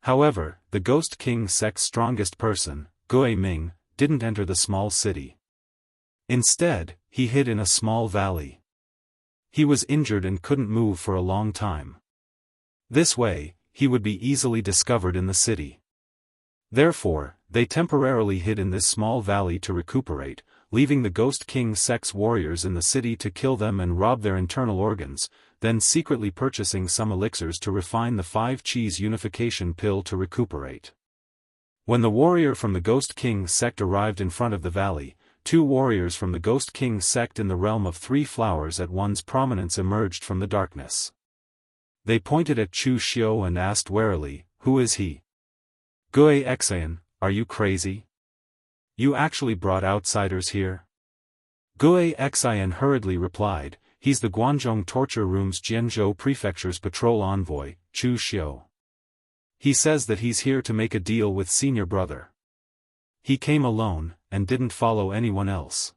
[SPEAKER 1] However, the Ghost King sect's strongest person, Gui Ming, didn't enter the small city. Instead, he hid in a small valley. He was injured and couldn't move for a long time. This way, he would be easily discovered in the city. Therefore, they temporarily hid in this small valley to recuperate, leaving the Ghost King sect's warriors in the city to kill them and rob their internal organs, then secretly purchasing some elixirs to refine the 5-cheese unification pill to recuperate. When the warrior from the Ghost King sect arrived in front of the valley, 2 warriors from the Ghost King sect in the realm of 3 flowers at one's prominence emerged from the darkness. They pointed at Chu Xiu and asked warily, "Who is he?" "Gui Xian, are you crazy? You actually brought outsiders here?" Gui Xian hurriedly replied, "He's the Guangzhong torture room's Jianghu prefecture's patrol envoy, Chu Xiu. He says that he's here to make a deal with senior brother. He came alone, and didn't follow anyone else."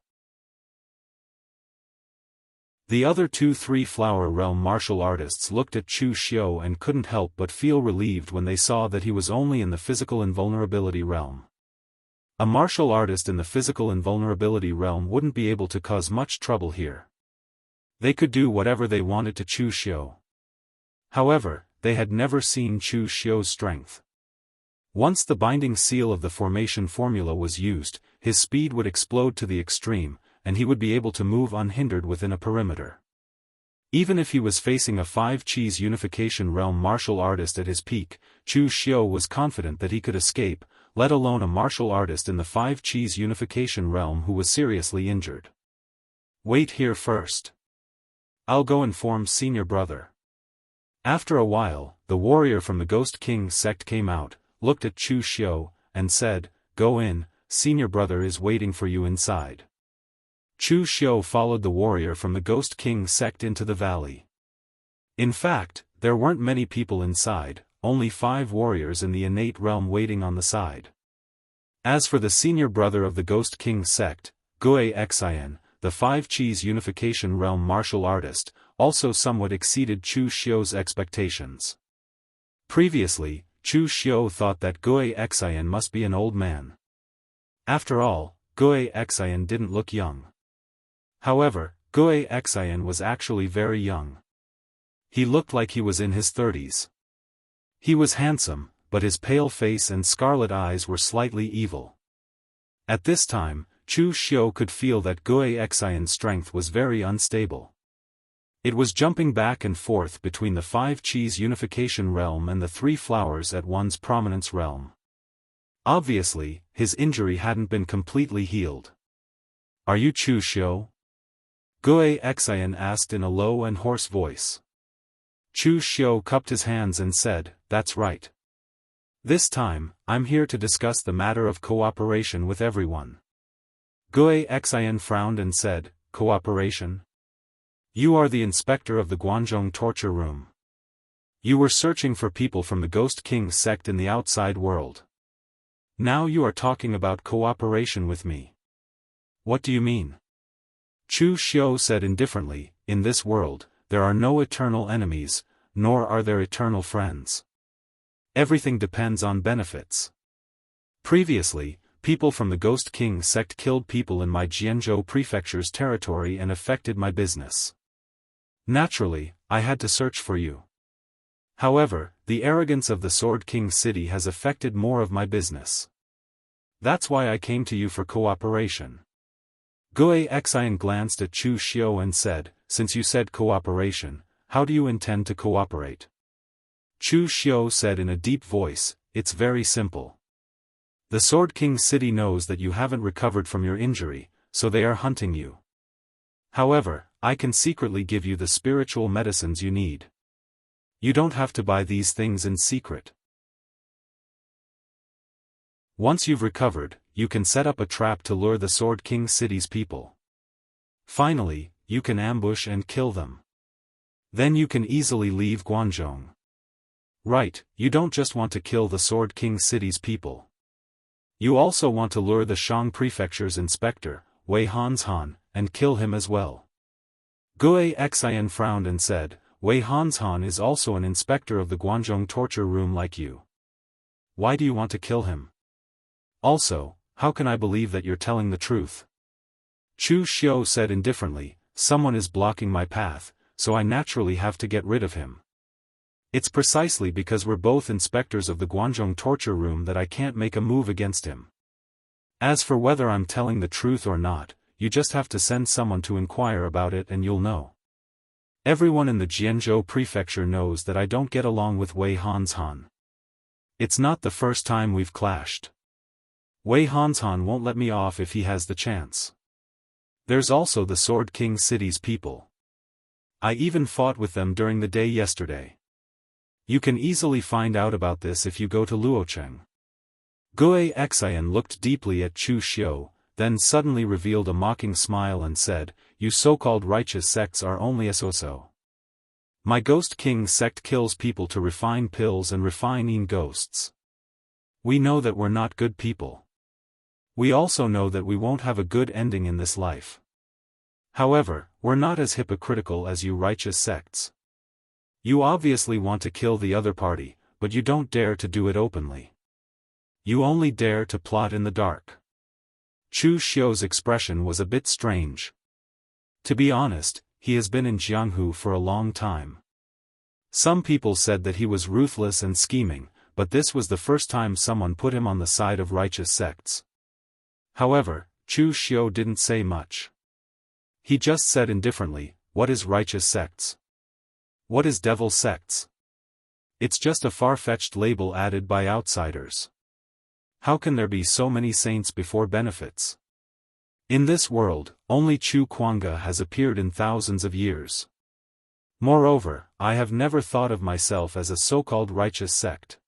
[SPEAKER 1] The other 2 3-flower realm martial artists looked at Chu Xiu and couldn't help but feel relieved when they saw that he was only in the physical invulnerability realm. A martial artist in the physical invulnerability realm wouldn't be able to cause much trouble here. They could do whatever they wanted to Chu Xiu. However, they had never seen Chu Xiu's strength. Once the binding seal of the formation formula was used, his speed would explode to the extreme, and he would be able to move unhindered within a perimeter. Even if he was facing a 5-cheese unification realm martial artist at his peak, Chu Xiu was confident that he could escape, let alone a martial artist in the 5-cheese unification realm who was seriously injured. "Wait here first. I'll go inform senior brother." After a while, the warrior from the Ghost King sect came out, looked at Chu Xiu, and said, "Go in, senior brother is waiting for you inside." Chu Xiu followed the warrior from the Ghost King sect into the valley. In fact, there weren't many people inside, only 5 warriors in the innate realm waiting on the side. As for the senior brother of the Ghost King sect, Gui Xian, the 5-cheese unification realm martial artist, also somewhat exceeded Chu Xiu's expectations. Previously, Chu Xiu thought that Gui Xian must be an old man. After all, Gui Xian didn't look young. However, Gui Xian was actually very young. He looked like he was in his 30s. He was handsome, but his pale face and scarlet eyes were slightly evil. At this time, Chu Xiu could feel that Gui Xian's strength was very unstable. It was jumping back and forth between the 5-cheese unification realm and the 3 flowers at one's prominence realm. Obviously, his injury hadn't been completely healed. "Are you Chu Xiu?" Gui Xian asked in a low and hoarse voice. Chu Xiu cupped his hands and said, "That's right. This time, I'm here to discuss the matter of cooperation with everyone." Gui Xian frowned and said, "Cooperation? You are the inspector of the Guangzhong torture room. You were searching for people from the Ghost King sect in the outside world. Now you are talking about cooperation with me. What do you mean?" Chu Xiu said indifferently, "In this world, there are no eternal enemies, nor are there eternal friends. Everything depends on benefits. Previously, people from the Ghost King sect killed people in my Jianghu prefecture's territory and affected my business. Naturally, I had to search for you. However, the arrogance of the Sword King city has affected more of my business. That's why I came to you for cooperation." Gui Xian glanced at Chu Xiu and said, "Since you said cooperation, how do you intend to cooperate? Chu Xiu said in a deep voice, it's very simple. The Sword King City knows that you haven't recovered from your injury, so they are hunting you. However, I can secretly give you the spiritual medicines you need. You don't have to buy these things in secret. Once you've recovered, you can set up a trap to lure the Sword King City's people. Finally, you can ambush and kill them. Then you can easily leave Guangzhong. Right, you don't just want to kill the Sword King City's people. You also want to lure the Shang Prefecture's inspector, Wei Hanshan, and kill him as well. Gui Xian frowned and said, Wei Hanshan is also an inspector of the Guangzhong torture room like you. Why do you want to kill him? Also, how can I believe that you're telling the truth? Chu Xiu said indifferently, someone is blocking my path, so I naturally have to get rid of him. It's precisely because we're both inspectors of the Guangzhong torture room that I can't make a move against him. As for whether I'm telling the truth or not, you just have to send someone to inquire about it and you'll know. Everyone in the Jianghu prefecture knows that I don't get along with Wei Hanshan. It's not the first time we've clashed. Wei Hanshan won't let me off if he has the chance. There's also the Sword King City's people. I even fought with them during the day yesterday. You can easily find out about this if you go to Luocheng. Gui Xian looked deeply at Chu Xiu, then suddenly revealed a mocking smile and said, you so-called righteous sects are only a so-so. My Ghost King sect kills people to refine pills and refine ghosts. We know that we're not good people. We also know that we won't have a good ending in this life. However, we're not as hypocritical as you righteous sects. You obviously want to kill the other party, but you don't dare to do it openly. You only dare to plot in the dark. Chu Xiu's expression was a bit strange. To be honest, he has been in Jianghu for a long time. Some people said that he was ruthless and scheming, but this was the first time someone put him on the side of righteous sects. However, Chu Xiu didn't say much. He just said indifferently, what is righteous sects? What is devil sects? It's just a far-fetched label added by outsiders. How can there be so many saints before benefits? In this world, only Chu Kuanga has appeared in thousands of years. Moreover, I have never thought of myself as a so-called righteous sect.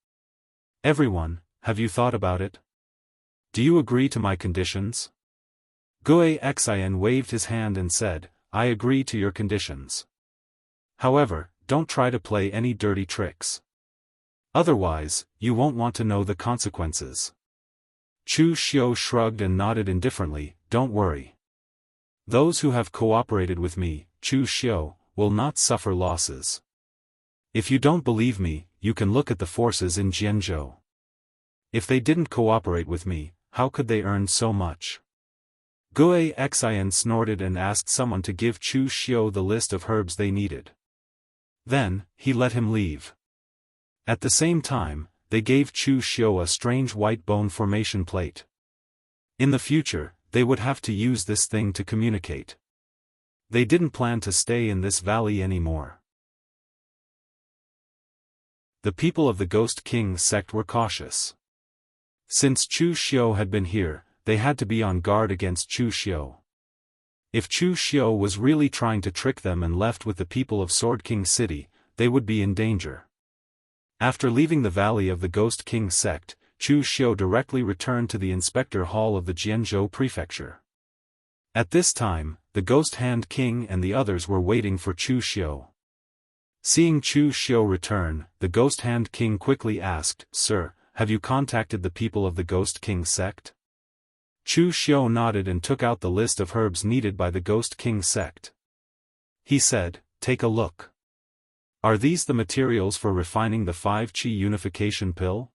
[SPEAKER 1] Everyone, have you thought about it? Do you agree to my conditions? Gui Xian waved his hand and said, I agree to your conditions. However, don't try to play any dirty tricks. Otherwise, you won't want to know the consequences. Chu Xiu shrugged and nodded indifferently, don't worry. Those who have cooperated with me, Chu Xiu, will not suffer losses. If you don't believe me, you can look at the forces in Jianghu. If they didn't cooperate with me, how could they earn so much? Gui Xian snorted and asked someone to give Chu Xiu the list of herbs they needed. Then, he let him leave. At the same time, they gave Chu Xiu a strange white bone formation plate. In the future, they would have to use this thing to communicate. They didn't plan to stay in this valley anymore. The people of the Ghost King sect were cautious. Since Chu Xiu had been here, they had to be on guard against Chu Xiu. If Chu Xiu was really trying to trick them and left with the people of Sword King City, they would be in danger. After leaving the valley of the Ghost King sect, Chu Xiu directly returned to the inspector hall of the Jianghu prefecture. At this time, the Ghost Hand King and the others were waiting for Chu Xiu. Seeing Chu Xiu return, the Ghost Hand King quickly asked, Sir, have you contacted the people of the Ghost King sect? Chu Xiu nodded and took out the list of herbs needed by the Ghost King sect. He said, take a look. Are these the materials for refining the 5-Qi unification pill?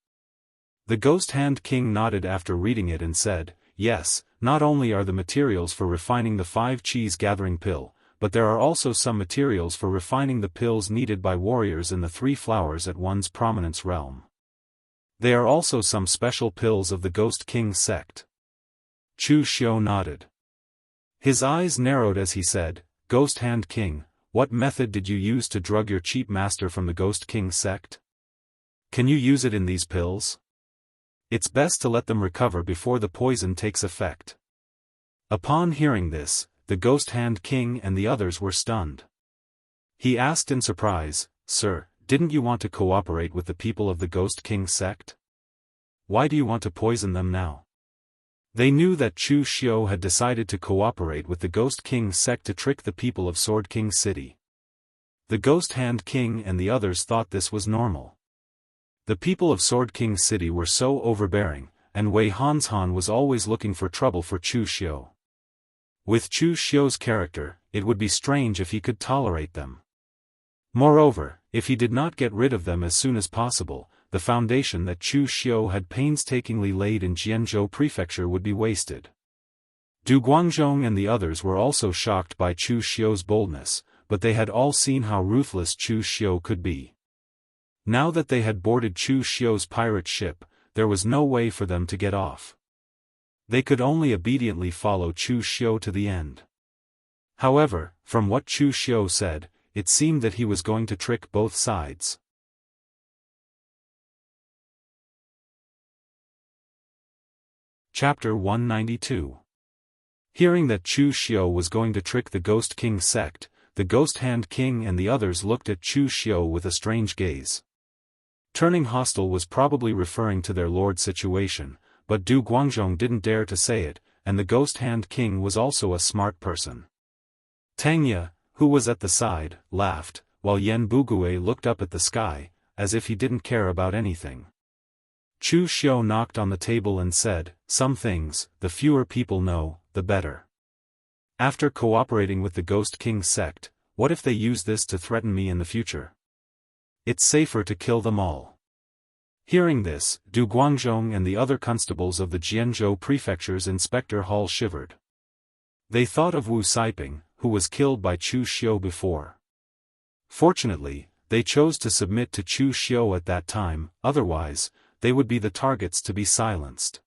[SPEAKER 1] The Ghost Hand King nodded after reading it and said, yes, not only are the materials for refining the 5-Qis gathering pill, but there are also some materials for refining the pills needed by warriors in the 3 flowers at one's prominence realm. There are also some special pills of the Ghost King sect. Chu Xiu nodded. His eyes narrowed as he said, Ghost Hand King, what method did you use to drug your cheap master from the Ghost King sect? Can you use it in these pills? It's best to let them recover before the poison takes effect. Upon hearing this, the Ghost Hand King and the others were stunned. He asked in surprise, "Sir, didn't you want to cooperate with the people of the Ghost King sect? Why do you want to poison them now?" They knew that Chu Xiu had decided to cooperate with the Ghost King sect to trick the people of Sword King City. The Ghost Hand King and the others thought this was normal. The people of Sword King City were so overbearing, and Wei Hanshan was always looking for trouble for Chu Xiu. With Chu Xiu's character, it would be strange if he could tolerate them. Moreover, if he did not get rid of them as soon as possible, the foundation that Chu Xiu had painstakingly laid in Jianghu Prefecture would be wasted. Du Guangzhong and the others were also shocked by Chu Xiu's boldness, but they had all seen how ruthless Chu Xiu could be. Now that they had boarded Chu Xiu's pirate ship, there was no way for them to get off. They could only obediently follow Chu Xiu to the end. However, from what Chu Xiu said, it seemed that he was going to trick both sides. Chapter 192. Hearing that Chu Xiu was going to trick the Ghost King sect, the Ghost Hand King and the others looked at Chu Xiu with a strange gaze. Turning hostile was probably referring to their lord's situation, but Du Guangzhong didn't dare to say it, and the Ghost Hand King was also a smart person. Tangya, who was at the side, laughed, while Yen Bugui looked up at the sky, as if he didn't care about anything. Chu Xiu knocked on the table and said, "Some things, the fewer people know, the better. After cooperating with the Ghost King sect, what if they use this to threaten me in the future? It's safer to kill them all." Hearing this, Du Guangzhong and the other constables of the Jianghu Prefecture's Inspector Hall shivered. They thought of Wu Saiping, who was killed by Chu Xiu before. Fortunately, they chose to submit to Chu Xiu at that time, otherwise, they would be the targets to be silenced.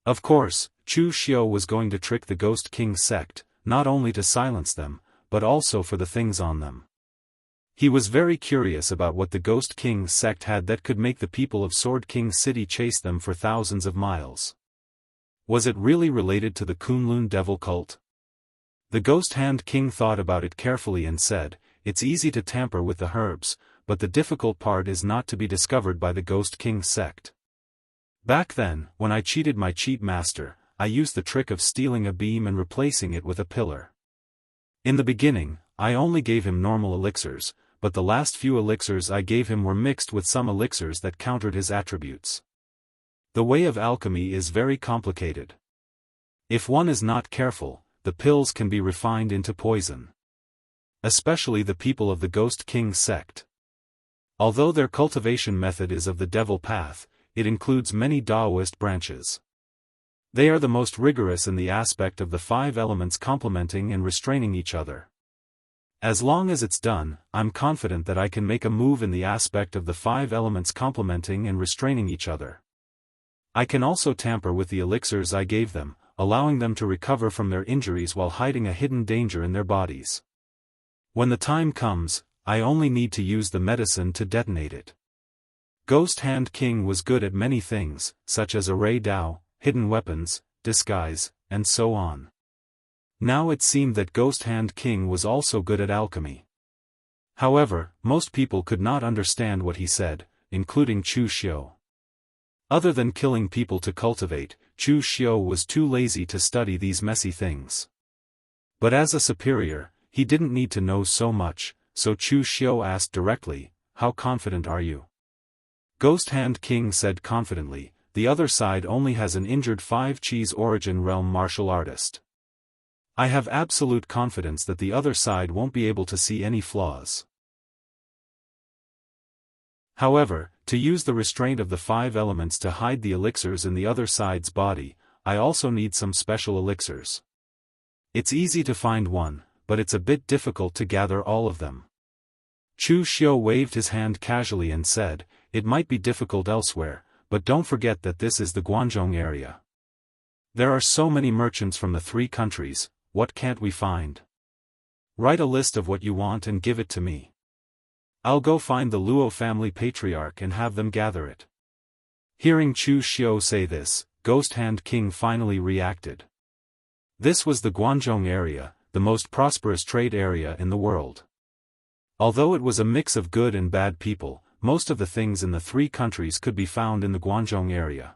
[SPEAKER 1] Of course, Chu Xiu was going to trick the Ghost King sect, not only to silence them, but also for the things on them. He was very curious about what the Ghost King sect had that could make the people of Sword King City chase them for thousands of miles. Was it really related to the Kunlun devil cult? The Ghost Hand King thought about it carefully and said, "It's easy to tamper with the herbs, but the difficult part is not to be discovered by the Ghost King sect. Back then, when I cheated my cheat master, I used the trick of stealing a beam and replacing it with a pillar. In the beginning, I only gave him normal elixirs, but the last few elixirs I gave him were mixed with some elixirs that countered his attributes. The way of alchemy is very complicated. If one is not careful, the pills can be refined into poison. Especially the people of the Ghost King sect. Although their cultivation method is of the devil path, it includes many Daoist branches. They are the most rigorous in the aspect of the 5 elements complementing and restraining each other. As long as it's done, I'm confident that I can make a move in the aspect of the 5 elements complementing and restraining each other. I can also tamper with the elixirs I gave them, allowing them to recover from their injuries while hiding a hidden danger in their bodies. When the time comes, I only need to use the medicine to detonate it." Ghost Hand King was good at many things, such as array Dao, hidden weapons, disguise, and so on. Now it seemed that Ghost Hand King was also good at alchemy. However, most people could not understand what he said, including Chu Xiu. Other than killing people to cultivate, Chu Xiu was too lazy to study these messy things. But as a superior, he didn't need to know so much, so Chu Xiu asked directly, "How confident are you?" Ghost Hand King said confidently, "The other side only has an injured 5-cheese origin realm martial artist. I have absolute confidence that the other side won't be able to see any flaws. However, to use the restraint of the 5 elements to hide the elixirs in the other side's body, I also need some special elixirs. It's easy to find one, but it's a bit difficult to gather all of them." Chu Xiu waved his hand casually and said, "It might be difficult elsewhere, but don't forget that this is the Guangzhong area. There are so many merchants from the 3 countries, what can't we find?" Write a list of what you want and give it to me. I'll go find the Luo family patriarch and have them gather it. Hearing Chu Xiu say this, Ghost Hand King finally reacted. This was the Guanzhong area, the most prosperous trade area in the world. Although it was a mix of good and bad people, most of the things in the three countries could be found in the Guanzhong area.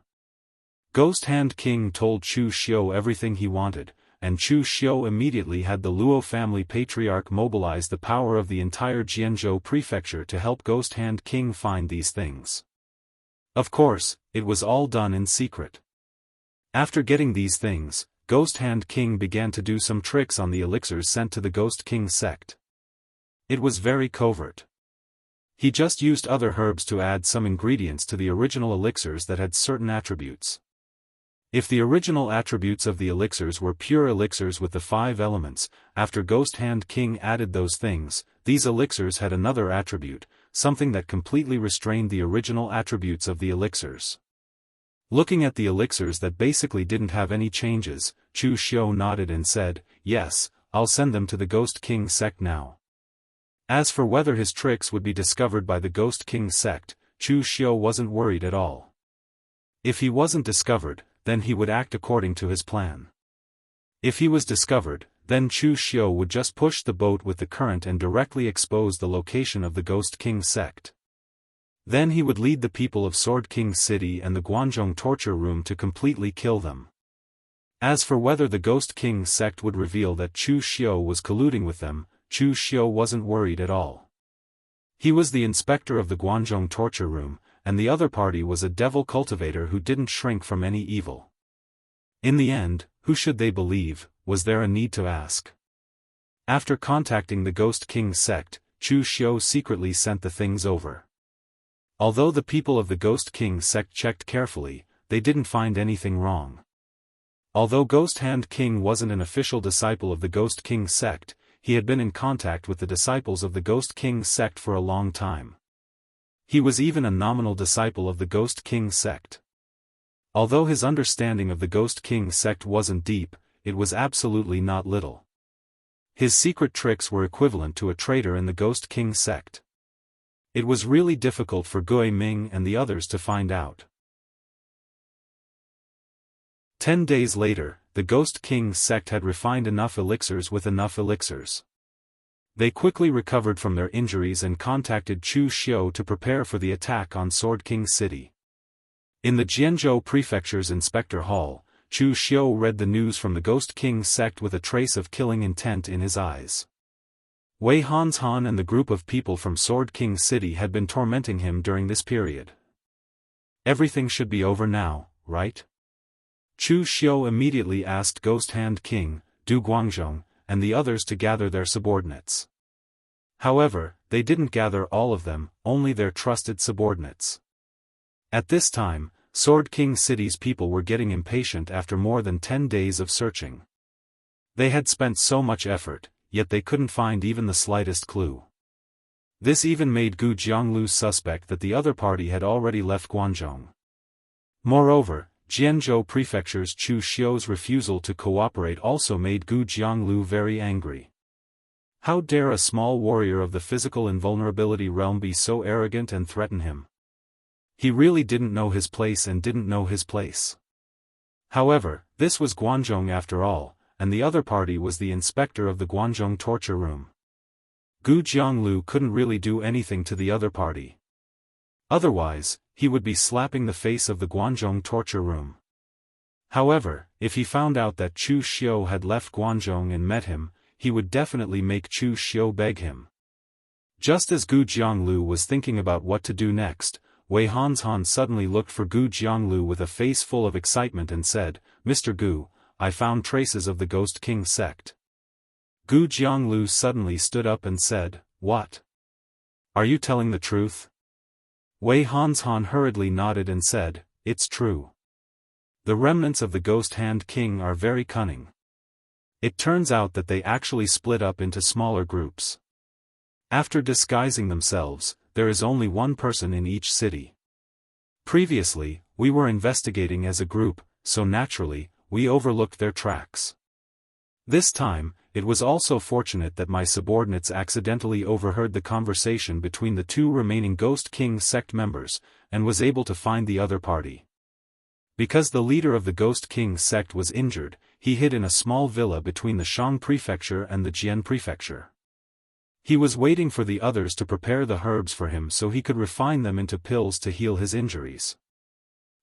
[SPEAKER 1] Ghost Hand King told Chu Xiu everything he wanted, and Chu Xiu immediately had the Luo family patriarch mobilize the power of the entire Jianghu prefecture to help Ghost Hand King find these things. Of course, it was all done in secret. After getting these things, Ghost Hand King began to do some tricks on the elixirs sent to the Ghost King sect. It was very covert. He just used other herbs to add some ingredients to the original elixirs that had certain attributes. If the original attributes of the elixirs were pure elixirs with the 5 elements, after Ghost Hand King added those things, these elixirs had another attribute, something that completely restrained the original attributes of the elixirs. Looking at the elixirs that basically didn't have any changes, Chu Xiu nodded and said, "Yes, I'll send them to the Ghost King sect now." As for whether his tricks would be discovered by the Ghost King sect, Chu Xiu wasn't worried at all. If he wasn't discovered, then he would act according to his plan. If he was discovered, then Chu Xiu would just push the boat with the current and directly expose the location of the Ghost King sect. Then he would lead the people of Sword King City and the Guanzhong torture room to completely kill them. As for whether the Ghost King sect would reveal that Chu Xiu was colluding with them, Chu Xiu wasn't worried at all. He was the inspector of the Guanzhong torture room, and the other party was a devil cultivator who didn't shrink from any evil. In the end, who should they believe, was there a need to ask? After contacting the Ghost King sect, Chu Xiu secretly sent the things over. Although the people of the Ghost King sect checked carefully, they didn't find anything wrong. Although Ghost Hand King wasn't an official disciple of the Ghost King sect, he had been in contact with the disciples of the Ghost King sect for a long time. He was even a nominal disciple of the Ghost King sect. Although his understanding of the Ghost King sect wasn't deep, it was absolutely not little. His secret tricks were equivalent to a traitor in the Ghost King sect. It was really difficult for Gui Ming and the others to find out. 10 days later, the Ghost King sect had refined enough elixirs with enough elixirs. They quickly recovered from their injuries and contacted Chu Xiu to prepare for the attack on Sword King City. In the Jianghu Prefecture's Inspector Hall, Chu Xiu read the news from the Ghost King sect with a trace of killing intent in his eyes. Wei Hanshan and the group of people from Sword King City had been tormenting him during this period. Everything should be over now, right? Chu Xiu immediately asked Ghost Hand King, Du Guangzhong, and the others to gather their subordinates. However, they didn't gather all of them, only their trusted subordinates. At this time, Sword King City's people were getting impatient after more than 10 days of searching. They had spent so much effort, yet they couldn't find even the slightest clue. This even made Gu Jianglu suspect that the other party had already left Guanzhong. Moreover, Jianghu Prefecture's Chu Xiu's refusal to cooperate also made Gu Jianglu very angry. How dare a small warrior of the physical invulnerability realm be so arrogant and threaten him? He really didn't know his place and didn't know his place. However, this was Guanzhong after all, and the other party was the inspector of the Guanzhong torture room. Gu Jianglu couldn't really do anything to the other party. Otherwise, he would be slapping the face of the Guanzhong torture room. However, if he found out that Chu Xiu had left Guanzhong and met him, he would definitely make Chu Xiu beg him. Just as Gu Jianglu was thinking about what to do next, Wei Hanshan suddenly looked for Gu Jianglu with a face full of excitement and said, "Mr. Gu, I found traces of the Ghost King sect." Gu Jianglu suddenly stood up and said, "What? Are you telling the truth?" Wei Hanshan hurriedly nodded and said, "It's true. The remnants of the Ghost Hand King are very cunning. It turns out that they actually split up into smaller groups. After disguising themselves, there is only one person in each city. Previously, we were investigating as a group, so naturally, we overlooked their tracks. This time, it was also fortunate that my subordinates accidentally overheard the conversation between the two remaining Ghost King sect members, and was able to find the other party. Because the leader of the Ghost King sect was injured, he hid in a small villa between the Shang prefecture and the Jian prefecture. He was waiting for the others to prepare the herbs for him so he could refine them into pills to heal his injuries.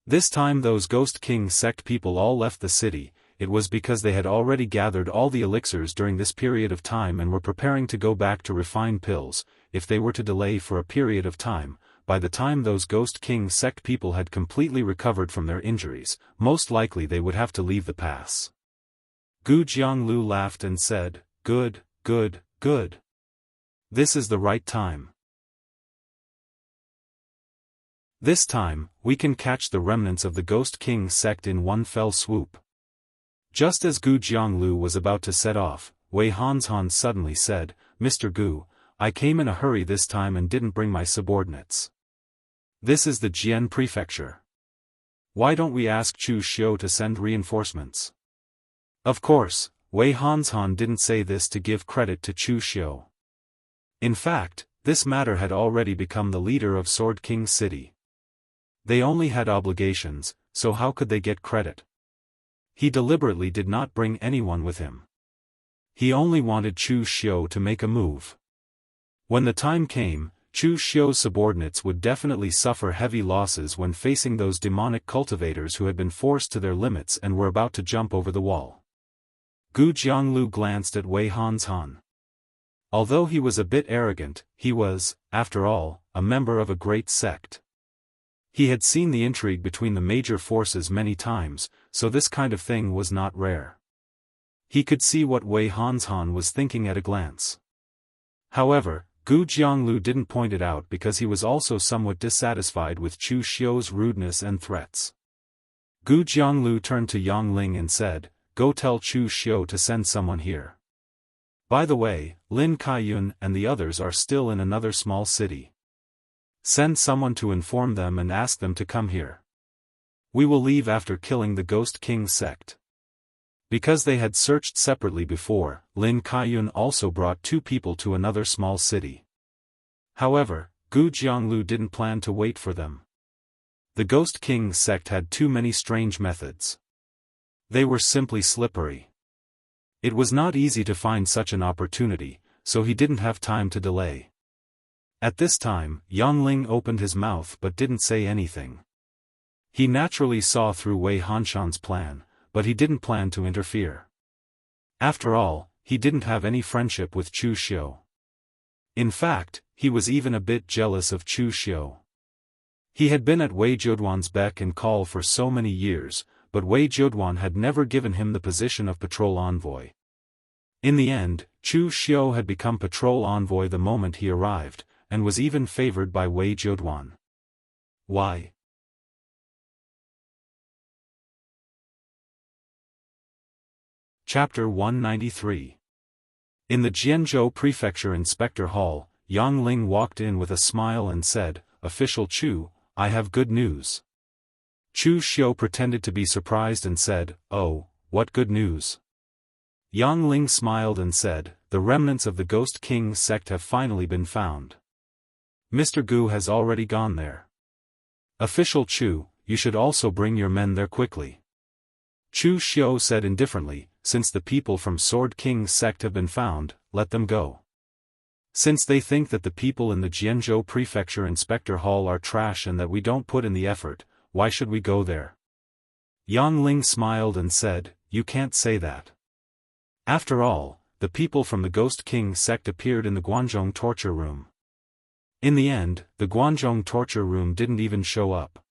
[SPEAKER 1] This time those Ghost King sect people all left the city. It was because they had already gathered all the elixirs during this period of time and were preparing to go back to refine pills. If they were to delay for a period of time, by the time those Ghost King sect people had completely recovered from their injuries, most likely they would have to leave the pass. Gu Jianglu laughed and said, "Good, good, good. This is the right time. This time, we can catch the remnants of the Ghost King sect in one fell swoop." Just as Gu Jianglu was about to set off, Wei Hanzhan suddenly said, "Mr. Gu, I came in a hurry this time and didn't bring my subordinates. This is the Jian prefecture. Why don't we ask Chu Xiu to send reinforcements?" Of course, Wei Hanzhan didn't say this to give credit to Chu Xiu. In fact, this matter had already become the leader of Sword King City. They only had obligations, so how could they get credit? He deliberately did not bring anyone with him. He only wanted Chu Xiu to make a move. When the time came, Chu Xiu's subordinates would definitely suffer heavy losses when facing those demonic cultivators who had been forced to their limits and were about to jump over the wall. Gu Jianglu glanced at Wei Hanzhan. Although he was a bit arrogant, he was, after all, a member of a great sect. He had seen the intrigue between the major forces many times, so this kind of thing was not rare. He could see what Wei Hanzhan was thinking at a glance. However, Gu Jianglu didn't point it out because he was also somewhat dissatisfied with Chu Xiu's rudeness and threats. Gu Jianglu turned to Yang Ling and said, "Go tell Chu Xiu to send someone here. By the way, Lin Kaiyun and the others are still in another small city. Send someone to inform them and ask them to come here. We will leave after killing the Ghost King sect." Because they had searched separately before, Lin Kaiyun also brought two people to another small city. However, Gu Jianglu didn't plan to wait for them. The Ghost King sect had too many strange methods. They were simply slippery. It was not easy to find such an opportunity, so he didn't have time to delay. At this time, Yang Ling opened his mouth but didn't say anything. He naturally saw through Wei Hanzhan's plan, but he didn't plan to interfere. After all, he didn't have any friendship with Chu Xiu. In fact, he was even a bit jealous of Chu Xiu. He had been at Wei Zheduan's beck and call for so many years, but Wei Zheduan had never given him the position of patrol envoy. In the end, Chu Xiu had become patrol envoy the moment he arrived, and was even favored by Wei Zheduan. Why? Chapter 193. In the Jianzhou Prefecture Inspector Hall, Yang Ling walked in with a smile and said, "Official Chu, I have good news." Chu Xiu pretended to be surprised and said, "Oh, what good news?" Yang Ling smiled and said, "The remnants of the Ghost King sect have finally been found. Mr. Gu has already gone there. Official Chu, you should also bring your men there quickly." Chu Xiu said indifferently, "Since the people from Sword King sect have been found, let them go. Since they think that the people in the Jianzhou Prefecture Inspector Hall are trash and that we don't put in the effort, why should we go there?" Yang Ling smiled and said, "You can't say that. After all, the people from the Ghost King sect appeared in the Guanzhong torture room. In the end, the Guanzhong torture room didn't even show up.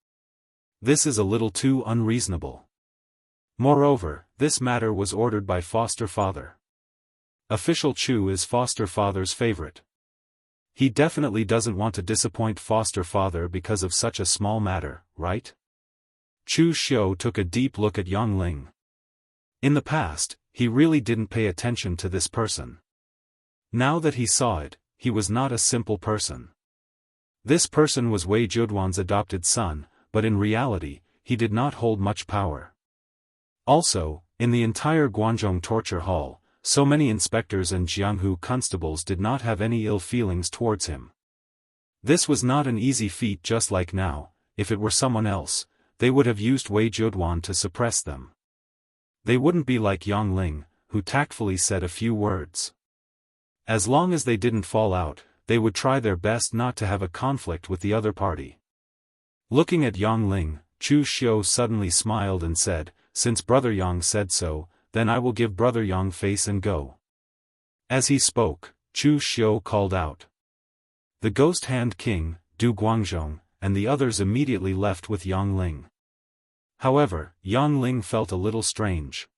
[SPEAKER 1] This is a little too unreasonable. Moreover, this matter was ordered by Foster Father. Official Chu is Foster Father's favorite. He definitely doesn't want to disappoint Foster Father because of such a small matter, right?" Chu Xiu took a deep look at Yang Ling. In the past, he really didn't pay attention to this person. Now that he saw it, he was not a simple person. This person was Wei Zheduan's adopted son, but in reality, he did not hold much power. Also, in the entire Guanzhong torture hall, so many inspectors and Jianghu constables did not have any ill feelings towards him. This was not an easy feat, just like now. If it were someone else, they would have used Wei Juoduan to suppress them. They wouldn't be like Yang Ling, who tactfully said a few words. As long as they didn't fall out, they would try their best not to have a conflict with the other party. Looking at Yang Ling, Chu Xiu suddenly smiled and said, "Since Brother Yang said so, then I will give Brother Yang face and go." As he spoke, Chu Xiu called out. The Ghost Hand King, Du Guangzhong, and the others immediately left with Yang Ling. However, Yang Ling felt a little strange.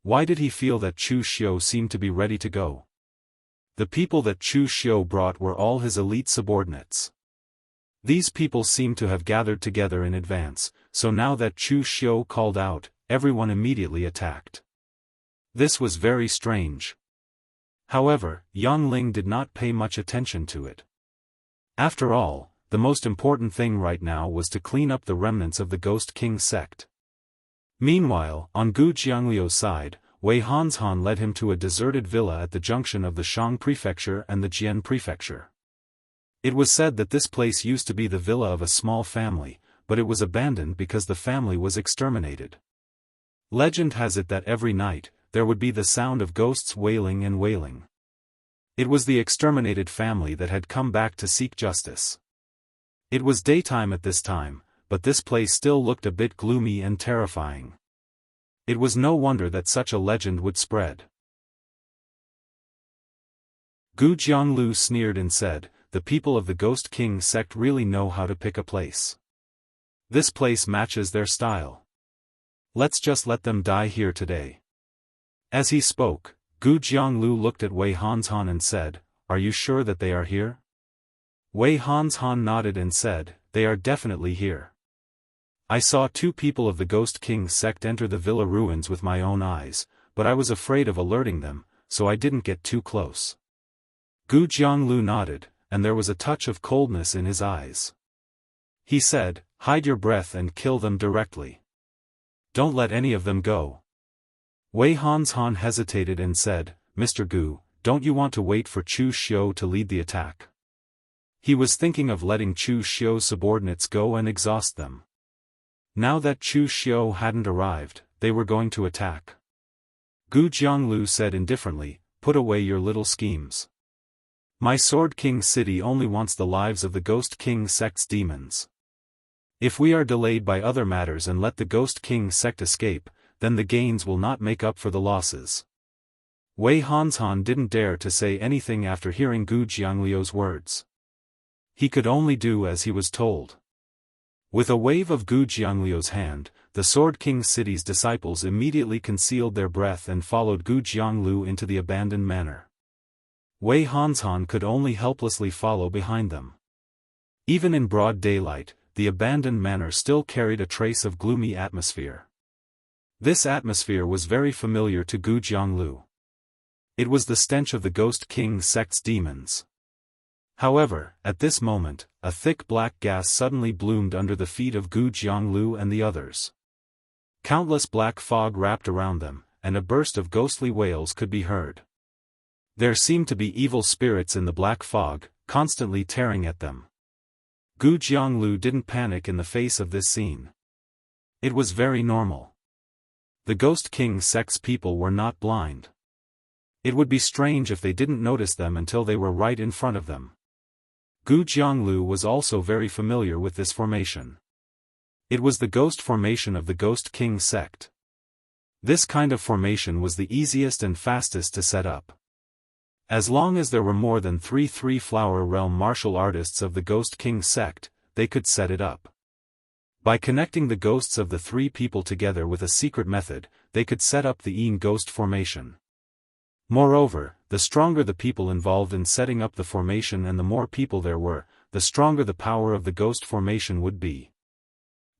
[SPEAKER 1] Why did he feel that Chu Xiu seemed to be ready to go? The people that Chu Xiu brought were all his elite subordinates. These people seemed to have gathered together in advance, so now that Chu Xiu called out, everyone immediately attacked. This was very strange. However, Yang Ling did not pay much attention to it. After all, the most important thing right now was to clean up the remnants of the Ghost King sect. Meanwhile, on Gu Jiangliu's side, Wei Hanshan led him to a deserted villa at the junction of the Shang Prefecture and the Jian Prefecture. It was said that this place used to be the villa of a small family, but it was abandoned because the family was exterminated. Legend has it that every night, there would be the sound of ghosts wailing and wailing. It was the exterminated family that had come back to seek justice. It was daytime at this time, but this place still looked a bit gloomy and terrifying. It was no wonder that such a legend would spread. Gu Jianglu sneered and said, "The people of the Ghost King sect really know how to pick a place. This place matches their style. Let's just let them die here today." As he spoke, Gu Jianglu looked at Wei Hanshan and said, "Are you sure that they are here?" Wei Hanshan nodded and said, "They are definitely here. I saw 2 people of the Ghost King sect enter the villa ruins with my own eyes, but I was afraid of alerting them, so I didn't get too close." Gu Jianglu nodded, and there was a touch of coldness in his eyes. He said, "Hide your breath and kill them directly. Don't let any of them go." Wei Hanshan hesitated and said, "Mr. Gu, don't you want to wait for Chu Xiu to lead the attack?" He was thinking of letting Chu Xiu's subordinates go and exhaust them. Now that Chu Xiu hadn't arrived, they were going to attack. Gu Jianglu said indifferently, "Put away your little schemes. My Sword King city only wants the lives of the Ghost King sect's demons. If we are delayed by other matters and let the Ghost King sect escape, then the gains will not make up for the losses." Wei Hanshan didn't dare to say anything after hearing Gu Jiangliu's words. He could only do as he was told. With a wave of Gu Jiangliu's hand, the Sword King city's disciples immediately concealed their breath and followed Gu Jianglu into the abandoned manor. Wei Hanshan could only helplessly follow behind them. Even in broad daylight, the abandoned manor still carried a trace of gloomy atmosphere. This atmosphere was very familiar to Gu Jianglu. It was the stench of the Ghost King sect's demons. However, at this moment, a thick black gas suddenly bloomed under the feet of Gu Jianglu and the others. Countless black fog wrapped around them, and a burst of ghostly wails could be heard. There seemed to be evil spirits in the black fog, constantly tearing at them. Gu Jianglu didn't panic in the face of this scene. It was very normal. The Ghost King sect's people were not blind. It would be strange if they didn't notice them until they were right in front of them. Gu Jianglu was also very familiar with this formation. It was the ghost formation of the Ghost King sect. This kind of formation was the easiest and fastest to set up. As long as there were more than 3 Flower Realm martial artists of the Ghost King sect, they could set it up. By connecting the ghosts of the 3 people together with a secret method, they could set up the Yin ghost formation. Moreover, the stronger the people involved in setting up the formation and the more people there were, the stronger the power of the ghost formation would be.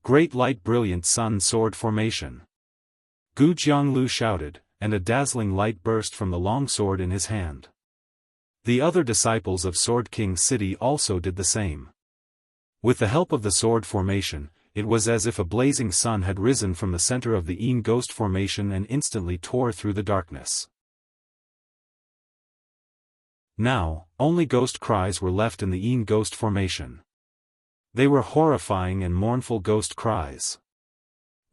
[SPEAKER 1] Great Light Brilliant Sun Sword Formation. Gu Jianglu shouted, and a dazzling light burst from the long sword in his hand. The other disciples of Sword King City also did the same. With the help of the sword formation, it was as if a blazing sun had risen from the center of the Yin ghost formation and instantly tore through the darkness. Now, only ghost cries were left in the Yin ghost formation. They were horrifying and mournful ghost cries.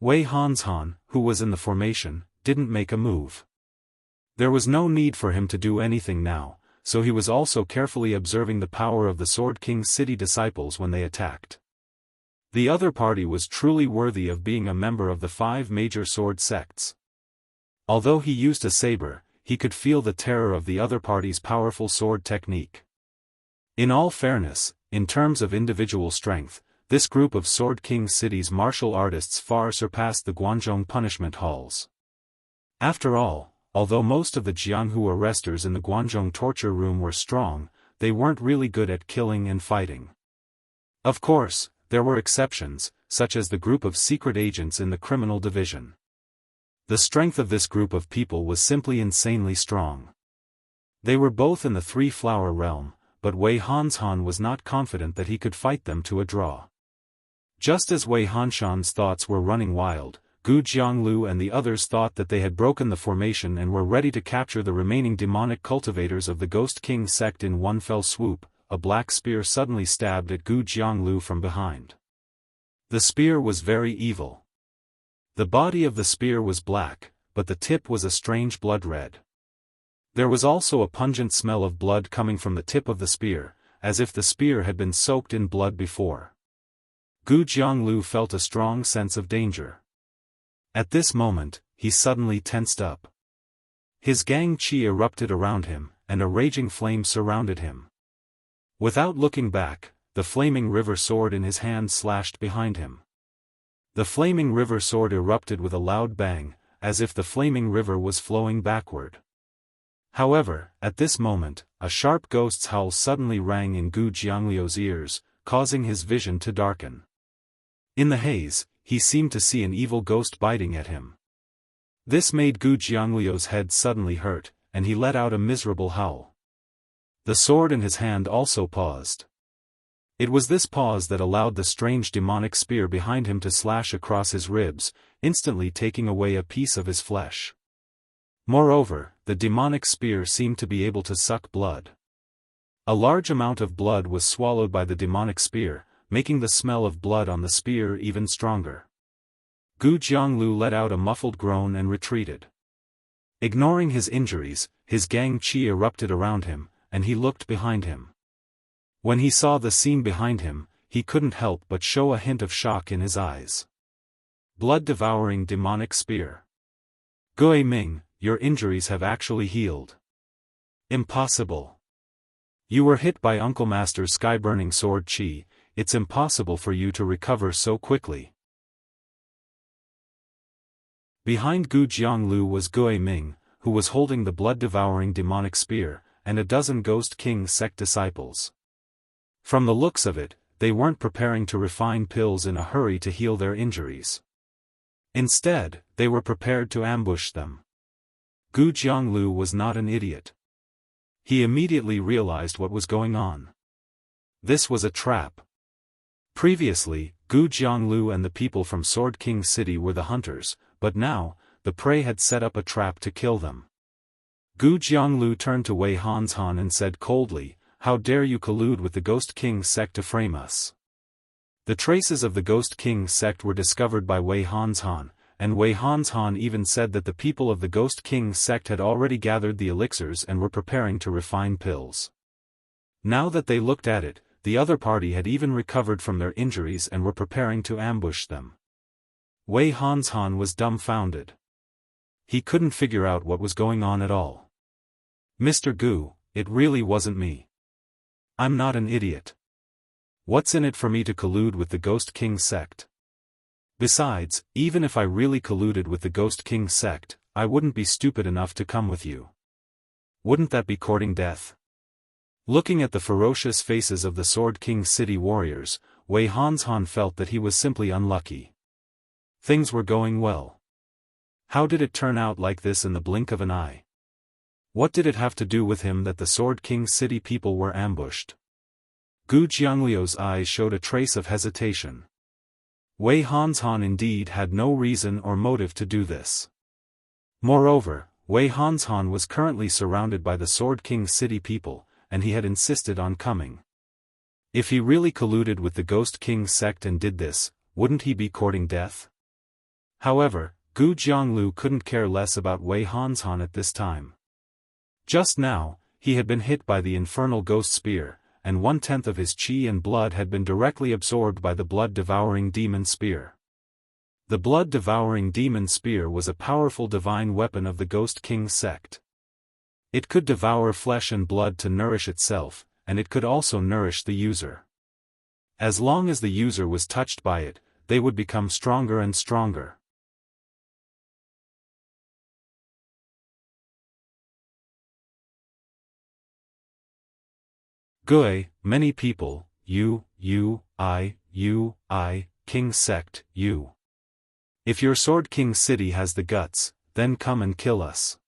[SPEAKER 1] Wei Hanshan, who was in the formation, didn't make a move. There was no need for him to do anything now, so he was also carefully observing the power of the Sword King's city disciples when they attacked. The other party was truly worthy of being a member of the 5 major sword sects. Although he used a saber, he could feel the terror of the other party's powerful sword technique. In all fairness, in terms of individual strength, this group of Sword King City's martial artists far surpassed the Guanzhong punishment halls. After all, although most of the Jianghu arresters in the Guanzhong torture room were strong, they weren't really good at killing and fighting. Of course, there were exceptions, such as the group of secret agents in the criminal division. The strength of this group of people was simply insanely strong. They were both in the 3-flower realm, but Wei Hanshan was not confident that he could fight them to a draw. Just as Wei Hanshan's thoughts were running wild, Gu Jianglu and the others thought that they had broken the formation and were ready to capture the remaining demonic cultivators of the Ghost King sect in one fell swoop. A black spear suddenly stabbed at Gu Jianglu from behind. The spear was very evil. The body of the spear was black, but the tip was a strange blood red. There was also a pungent smell of blood coming from the tip of the spear, as if the spear had been soaked in blood before. Gu Jianglu felt a strong sense of danger. At this moment, he suddenly tensed up. His gang qi erupted around him, and a raging flame surrounded him. Without looking back, the flaming river sword in his hand slashed behind him. The flaming river sword erupted with a loud bang, as if the flaming river was flowing backward. However, at this moment, a sharp ghost's howl suddenly rang in Gu Jiangliu's ears, causing his vision to darken. In the haze, he seemed to see an evil ghost biting at him. This made Gu Jiangliu's head suddenly hurt, and he let out a miserable howl. The sword in his hand also paused. It was this pause that allowed the strange demonic spear behind him to slash across his ribs, instantly taking away a piece of his flesh. Moreover, the demonic spear seemed to be able to suck blood. A large amount of blood was swallowed by the demonic spear, making the smell of blood on the spear even stronger. Gu Jianglu let out a muffled groan and retreated. Ignoring his injuries, his gang qi erupted around him, and he looked behind him. When he saw the scene behind him, he couldn't help but show a hint of shock in his eyes. Blood-devouring demonic spear. Gui Ming, your injuries have actually healed. Impossible. You were hit by Uncle Master's sky-burning sword qi, it's impossible for you to recover so quickly. Behind Gu Jianglu was Gui Ming, who was holding the blood-devouring demonic spear, and a dozen Ghost King sect disciples. From the looks of it, they weren't preparing to refine pills in a hurry to heal their injuries. Instead, they were prepared to ambush them. Gu Jianglu was not an idiot. He immediately realized what was going on. This was a trap. Previously, Gu Jianglu and the people from Sword King City were the hunters, but now, the prey had set up a trap to kill them. Gu Jianglu turned to Wei Hanshan and said coldly, "How dare you collude with the Ghost King sect to frame us?" The traces of the Ghost King sect were discovered by Wei Hanshan, and Wei Hanshan even said that the people of the Ghost King sect had already gathered the elixirs and were preparing to refine pills. Now that they looked at it, the other party had even recovered from their injuries and were preparing to ambush them. Wei Hanshan was dumbfounded. He couldn't figure out what was going on at all. "Mr. Gu, it really wasn't me. I'm not an idiot. What's in it for me to collude with the Ghost King sect? Besides, even if I really colluded with the Ghost King sect, I wouldn't be stupid enough to come with you. Wouldn't that be courting death?" Looking at the ferocious faces of the Sword King City warriors, Wei Hanshan felt that he was simply unlucky. Things were going well. How did it turn out like this in the blink of an eye? What did it have to do with him that the Sword King City people were ambushed? Gu Jiangliu's eyes showed a trace of hesitation. Wei Hanshan indeed had no reason or motive to do this. Moreover, Wei Hanshan was currently surrounded by the Sword King City people, and he had insisted on coming. If he really colluded with the Ghost King sect and did this, wouldn't he be courting death? However, Gu Jianglu couldn't care less about Wei Hanshan at this time. Just now, he had been hit by the infernal ghost spear, and 1/10 of his qi and blood had been directly absorbed by the blood-devouring demon spear. The blood-devouring demon spear was a powerful divine weapon of the Ghost King sect. It could devour flesh and blood to nourish itself, and it could also nourish the user. As long as the user was touched by it, they would become stronger and stronger. Gui, many people, I, King sect, If your Sword King city has the guts, then come and kill us.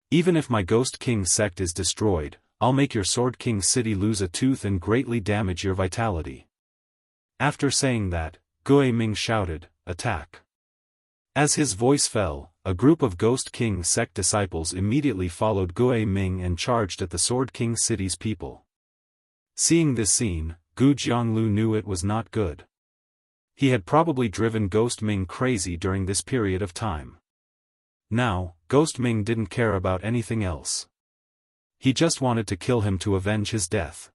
[SPEAKER 1] Even if my Ghost King sect is destroyed, I'll make your Sword King city lose a tooth and greatly damage your vitality. After saying that, Gui Ming shouted, "Attack!" As his voice fell, a group of Ghost King sect disciples immediately followed Gui Ming and charged at the Sword King city's people. Seeing this scene, Gu Jianglu knew it was not good. He had probably driven Ghost Ming crazy during this period of time. Now, Ghost Ming didn't care about anything else. He just wanted to kill him to avenge his death.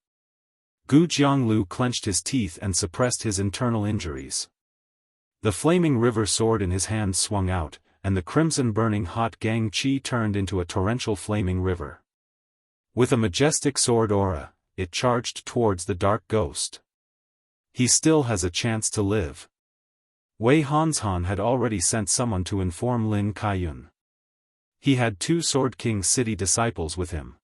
[SPEAKER 1] Gu Jianglu clenched his teeth and suppressed his internal injuries. The flaming river sword in his hand swung out, and the crimson burning hot gang qi turned into a torrential flaming river. With a majestic sword aura, it charged towards the dark ghost. He still has a chance to live. Wei Hanshan had already sent someone to inform Lin Kaiyun. He had 2 Sword King city disciples with him.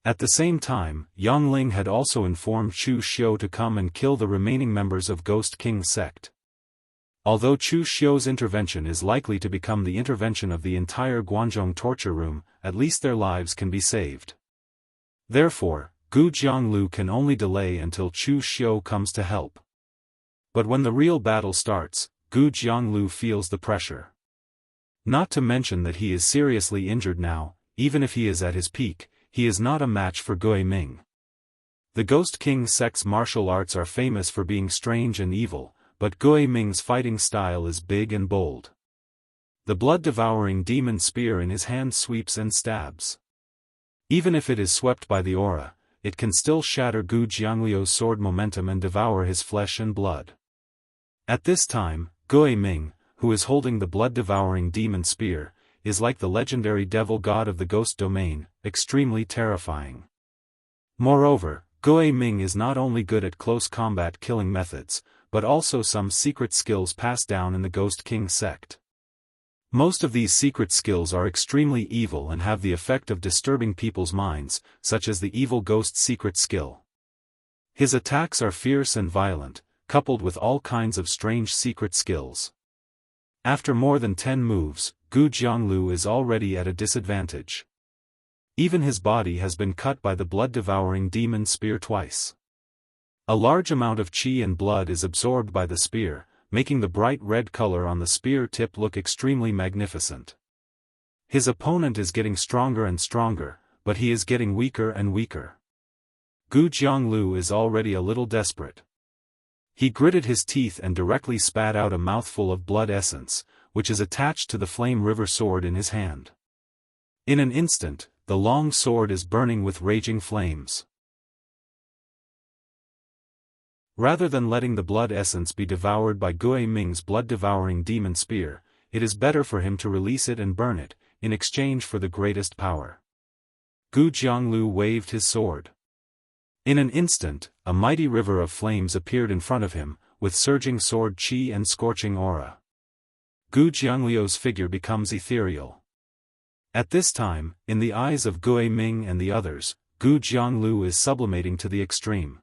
[SPEAKER 1] At the same time, Yang Ling had also informed Chu Xiu to come and kill the remaining members of Ghost King sect. Although Chu Xiu's intervention is likely to become the intervention of the entire Guanzhong torture room, at least their lives can be saved. Therefore, Gu Jianglu can only delay until Chu Xiu comes to help. But when the real battle starts, Gu Jianglu feels the pressure. Not to mention that he is seriously injured now. Even if he is at his peak, he is not a match for Gui Ming. The Ghost King sect's martial arts are famous for being strange and evil, but Gui Ming's fighting style is big and bold. The blood-devouring demon spear in his hand sweeps and stabs. Even if it is swept by the aura, it can still shatter Gu Jianglu's sword momentum and devour his flesh and blood. At this time, Gui Ming, who is holding the blood-devouring demon spear, is like the legendary devil god of the ghost domain, extremely terrifying. Moreover, Gui Ming is not only good at close combat killing methods, but also some secret skills passed down in the Ghost King sect. Most of these secret skills are extremely evil and have the effect of disturbing people's minds, such as the evil ghost secret skill. His attacks are fierce and violent, coupled with all kinds of strange secret skills. After more than 10 moves, Gu Jianglu is already at a disadvantage. Even his body has been cut by the blood-devouring demon spear twice. A large amount of qi and blood is absorbed by the spear, making the bright red color on the spear tip look extremely magnificent. His opponent is getting stronger and stronger, but he is getting weaker and weaker. Gu Jianglu is already a little desperate. He gritted his teeth and directly spat out a mouthful of blood essence, which is attached to the flame river sword in his hand. In an instant, the long sword is burning with raging flames. Rather than letting the blood essence be devoured by Gui Ming's blood-devouring demon spear, it is better for him to release it and burn it, in exchange for the greatest power. Gu Jianglu waved his sword. In an instant, a mighty river of flames appeared in front of him, with surging sword qi and scorching aura. Gu Jianglu's figure becomes ethereal. At this time, in the eyes of Gui Ming and the others, Gu Jianglu is sublimating to the extreme.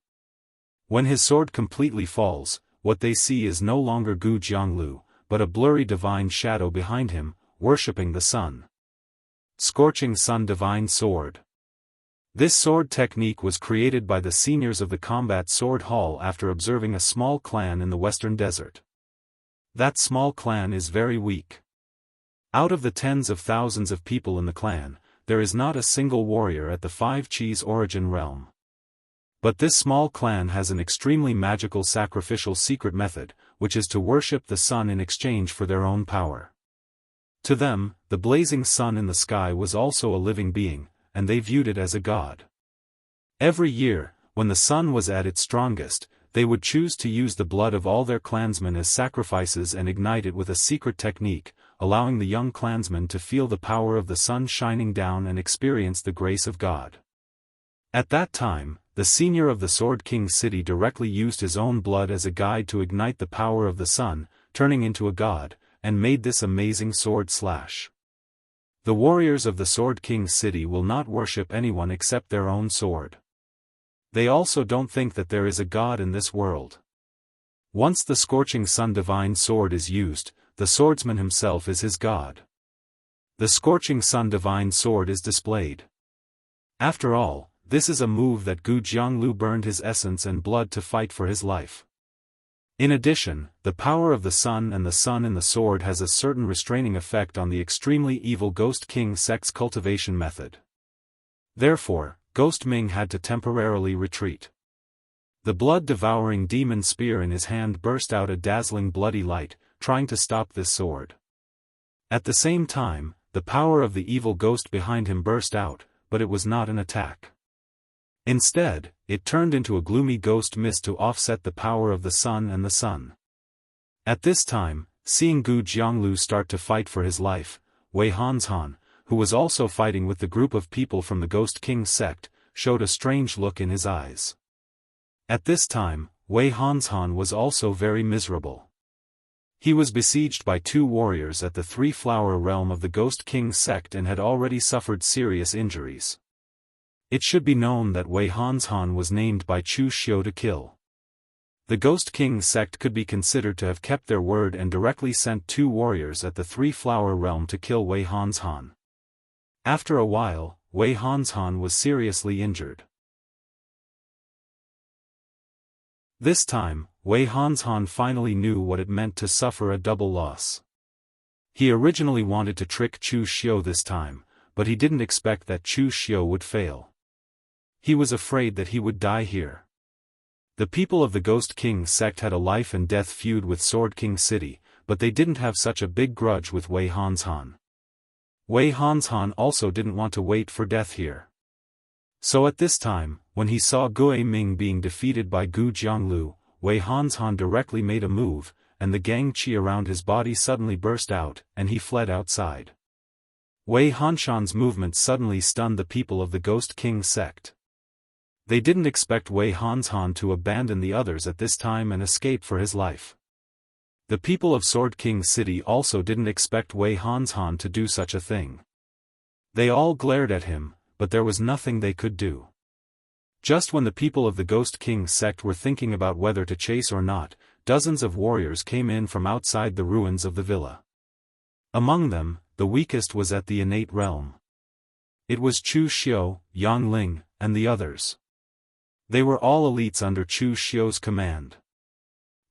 [SPEAKER 1] When his sword completely falls, what they see is no longer Gu Jianglu, but a blurry divine shadow behind him, worshipping the sun. Scorching Sun Divine Sword. This sword technique was created by the seniors of the Combat Sword Hall after observing a small clan in the Western Desert. That small clan is very weak. Out of the tens of thousands of people in the clan, there is not a single warrior at the Five Chi's origin realm. But this small clan has an extremely magical sacrificial secret method, which is to worship the sun in exchange for their own power. To them, the blazing sun in the sky was also a living being, and they viewed it as a god. Every year, when the sun was at its strongest, they would choose to use the blood of all their clansmen as sacrifices and ignite it with a secret technique, allowing the young clansmen to feel the power of the sun shining down and experience the grace of God. At that time, the senior of the Sword King's city directly used his own blood as a guide to ignite the power of the sun, turning into a god, and made this amazing sword slash. The warriors of the Sword King's city will not worship anyone except their own sword. They also don't think that there is a god in this world. Once the scorching sun divine sword is used, the swordsman himself is his god. The scorching sun divine sword is displayed. After all, this is a move that Gu Jianglu burned his essence and blood to fight for his life. In addition, the power of the sun and the sun in the sword has a certain restraining effect on the extremely evil Ghost King sect's cultivation method. Therefore, Ghost Ming had to temporarily retreat. The blood-devouring demon spear in his hand burst out a dazzling bloody light, trying to stop this sword. At the same time, the power of the evil ghost behind him burst out, but it was not an attack. Instead, it turned into a gloomy ghost mist to offset the power of the sun and the sun. At this time, seeing Gu Jianglu start to fight for his life, Wei Hanshan, who was also fighting with the group of people from the Ghost King sect, showed a strange look in his eyes. At this time, Wei Hanshan was also very miserable. He was besieged by two warriors at the Three-Flower realm of the Ghost King sect and had already suffered serious injuries. It should be known that Wei Hanshan was named by Chu Xiu to kill. The Ghost King sect could be considered to have kept their word and directly sent two warriors at the Three-Flower realm to kill Wei Hanshan. After a while, Wei Hanshan was seriously injured. This time, Wei Hanshan finally knew what it meant to suffer a double loss. He originally wanted to trick Chu Xiu this time, but he didn't expect that Chu Xiu would fail. He was afraid that he would die here. The people of the Ghost King sect had a life and death feud with Sword King City, but they didn't have such a big grudge with Wei Hanshan. Wei Hanshan also didn't want to wait for death here. So at this time, when he saw Gue Ming being defeated by Gu Jianglu, Wei Hanshan directly made a move, and the gang qi around his body suddenly burst out, and he fled outside. Wei Hanshan's movement suddenly stunned the people of the Ghost King sect. They didn't expect Wei Hanshan to abandon the others at this time and escape for his life. The people of Sword King City also didn't expect Wei Hanshan to do such a thing. They all glared at him, but there was nothing they could do. Just when the people of the Ghost King sect were thinking about whether to chase or not, dozens of warriors came in from outside the ruins of the villa. Among them, the weakest was at the innate realm. It was Chu Xiu, Yang Ling, and the others. They were all elites under Chu Xiu's command.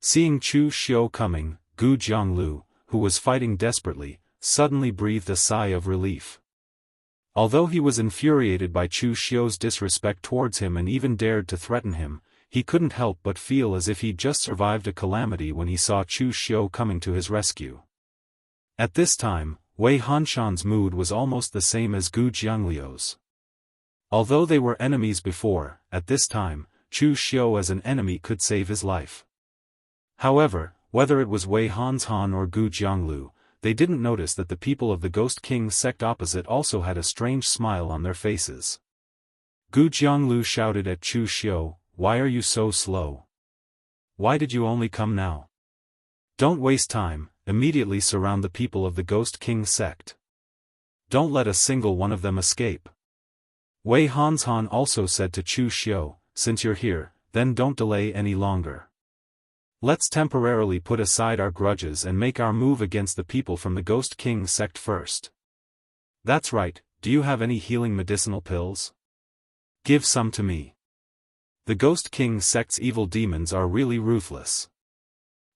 [SPEAKER 1] Seeing Chu Xiu coming, Gu Jianglu, who was fighting desperately, suddenly breathed a sigh of relief. Although he was infuriated by Chu Xiu's disrespect towards him and even dared to threaten him, he couldn't help but feel as if he'd just survived a calamity when he saw Chu Xiu coming to his rescue. At this time, Wei Hanshan's mood was almost the same as Gu Jiangliu's. Although they were enemies before, at this time, Chu Xiu as an enemy could save his life. However, whether it was Wei Hanshan or Gu Jianglu, they didn't notice that the people of the Ghost King sect opposite also had a strange smile on their faces. Gu Jianglu shouted at Chu Xiu, "Why are you so slow? Why did you only come now? Don't waste time, immediately surround the people of the Ghost King sect. Don't let a single one of them escape." Wei Hanshan also said to Chu Xiu, "Since you're here, then don't delay any longer. Let's temporarily put aside our grudges and make our move against the people from the Ghost King sect first. That's right, do you have any healing medicinal pills? Give some to me. The Ghost King sect's evil demons are really ruthless."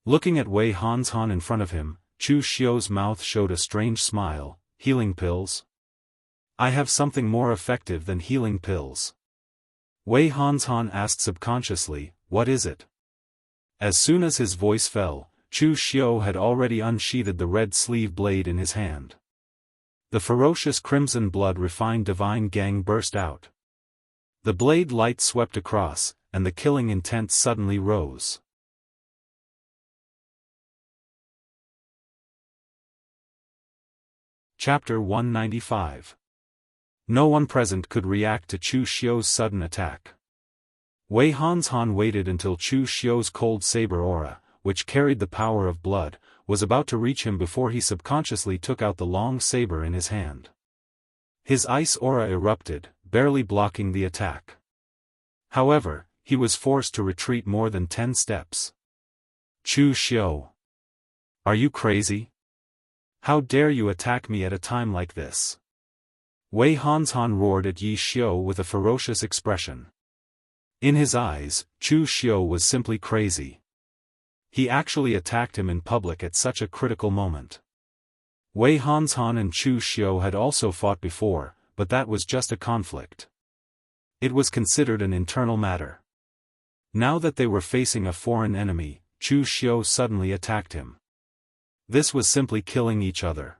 [SPEAKER 1] Looking at Wei Hanshan in front of him, Chu Xiu's mouth showed a strange smile. "Healing pills? I have something more effective than healing pills. Wei Hanshan asked subconsciously, what is it? As soon as his voice fell, Chu Xiu had already unsheathed the red sleeve blade in his hand. The ferocious crimson blood-refined divine gang burst out. The blade light swept across, and the killing intent suddenly rose. Chapter 195. No one present could react to Chu Xiu's sudden attack. Wei Hanshan waited until Chu Xiu's cold saber aura, which carried the power of blood, was about to reach him before he subconsciously took out the long saber in his hand. His ice aura erupted, barely blocking the attack. However, he was forced to retreat more than 10 steps. Chu Xiu. Are you crazy? How dare you attack me at a time like this? Wei Hanshan roared at Yi Xiu with a ferocious expression. In his eyes, Chu Xiu was simply crazy. He actually attacked him in public at such a critical moment. Wei Hanshan and Chu Xiu had also fought before, but that was just a conflict. It was considered an internal matter. Now that they were facing a foreign enemy, Chu Xiu suddenly attacked him. This was simply killing each other.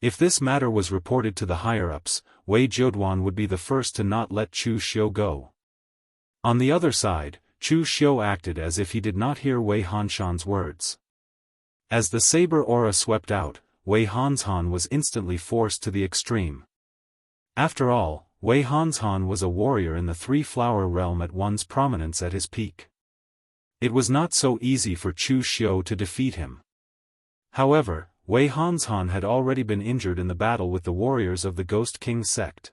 [SPEAKER 1] If this matter was reported to the higher-ups, Wei Jiuduan would be the first to not let Chu Xiu go. On the other side, Chu Xiu acted as if he did not hear Wei Hanshan's words. As the saber aura swept out, Wei Hanshan was instantly forced to the extreme. After all, Wei Hanshan was a warrior in the three-flower realm at one's prominence at his peak. It was not so easy for Chu Xiu to defeat him. However, Wei Hanshan had already been injured in the battle with the warriors of the Ghost King sect.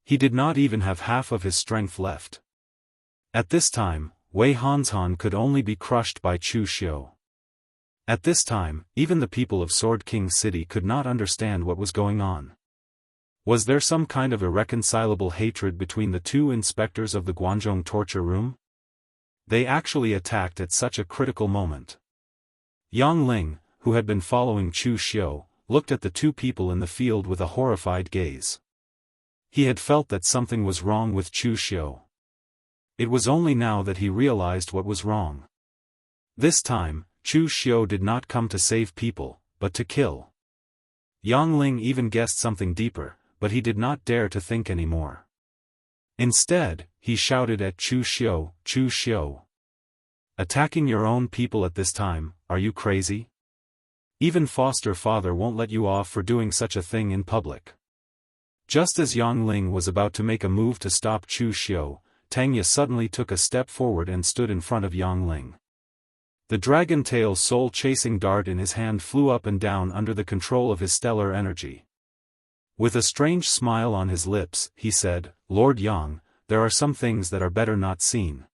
[SPEAKER 1] He did not even have half of his strength left. At this time, Wei Hanshan could only be crushed by Chu Xiu. At this time, even the people of Sword King City could not understand what was going on. Was there some kind of irreconcilable hatred between the two inspectors of the Guanzhong torture room? They actually attacked at such a critical moment. Yang Ling, who had been following Chu Xiu, looked at the two people in the field with a horrified gaze. He had felt that something was wrong with Chu Xiu. It was only now that he realized what was wrong. This time, Chu Xiu did not come to save people, but to kill. Yang Ling even guessed something deeper, but he did not dare to think anymore. Instead, he shouted at Chu Xiu, "Chu Xiu! Attacking your own people at this time, are you crazy? Even foster father won't let you off for doing such a thing in public." Just as Yang Ling was about to make a move to stop Chu Xiu, Tangya suddenly took a step forward and stood in front of Yang Ling. The dragon-tail soul-chasing dart in his hand flew up and down under the control of his stellar energy. With a strange smile on his lips, he said, "Lord Yang, there are some things that are better not seen.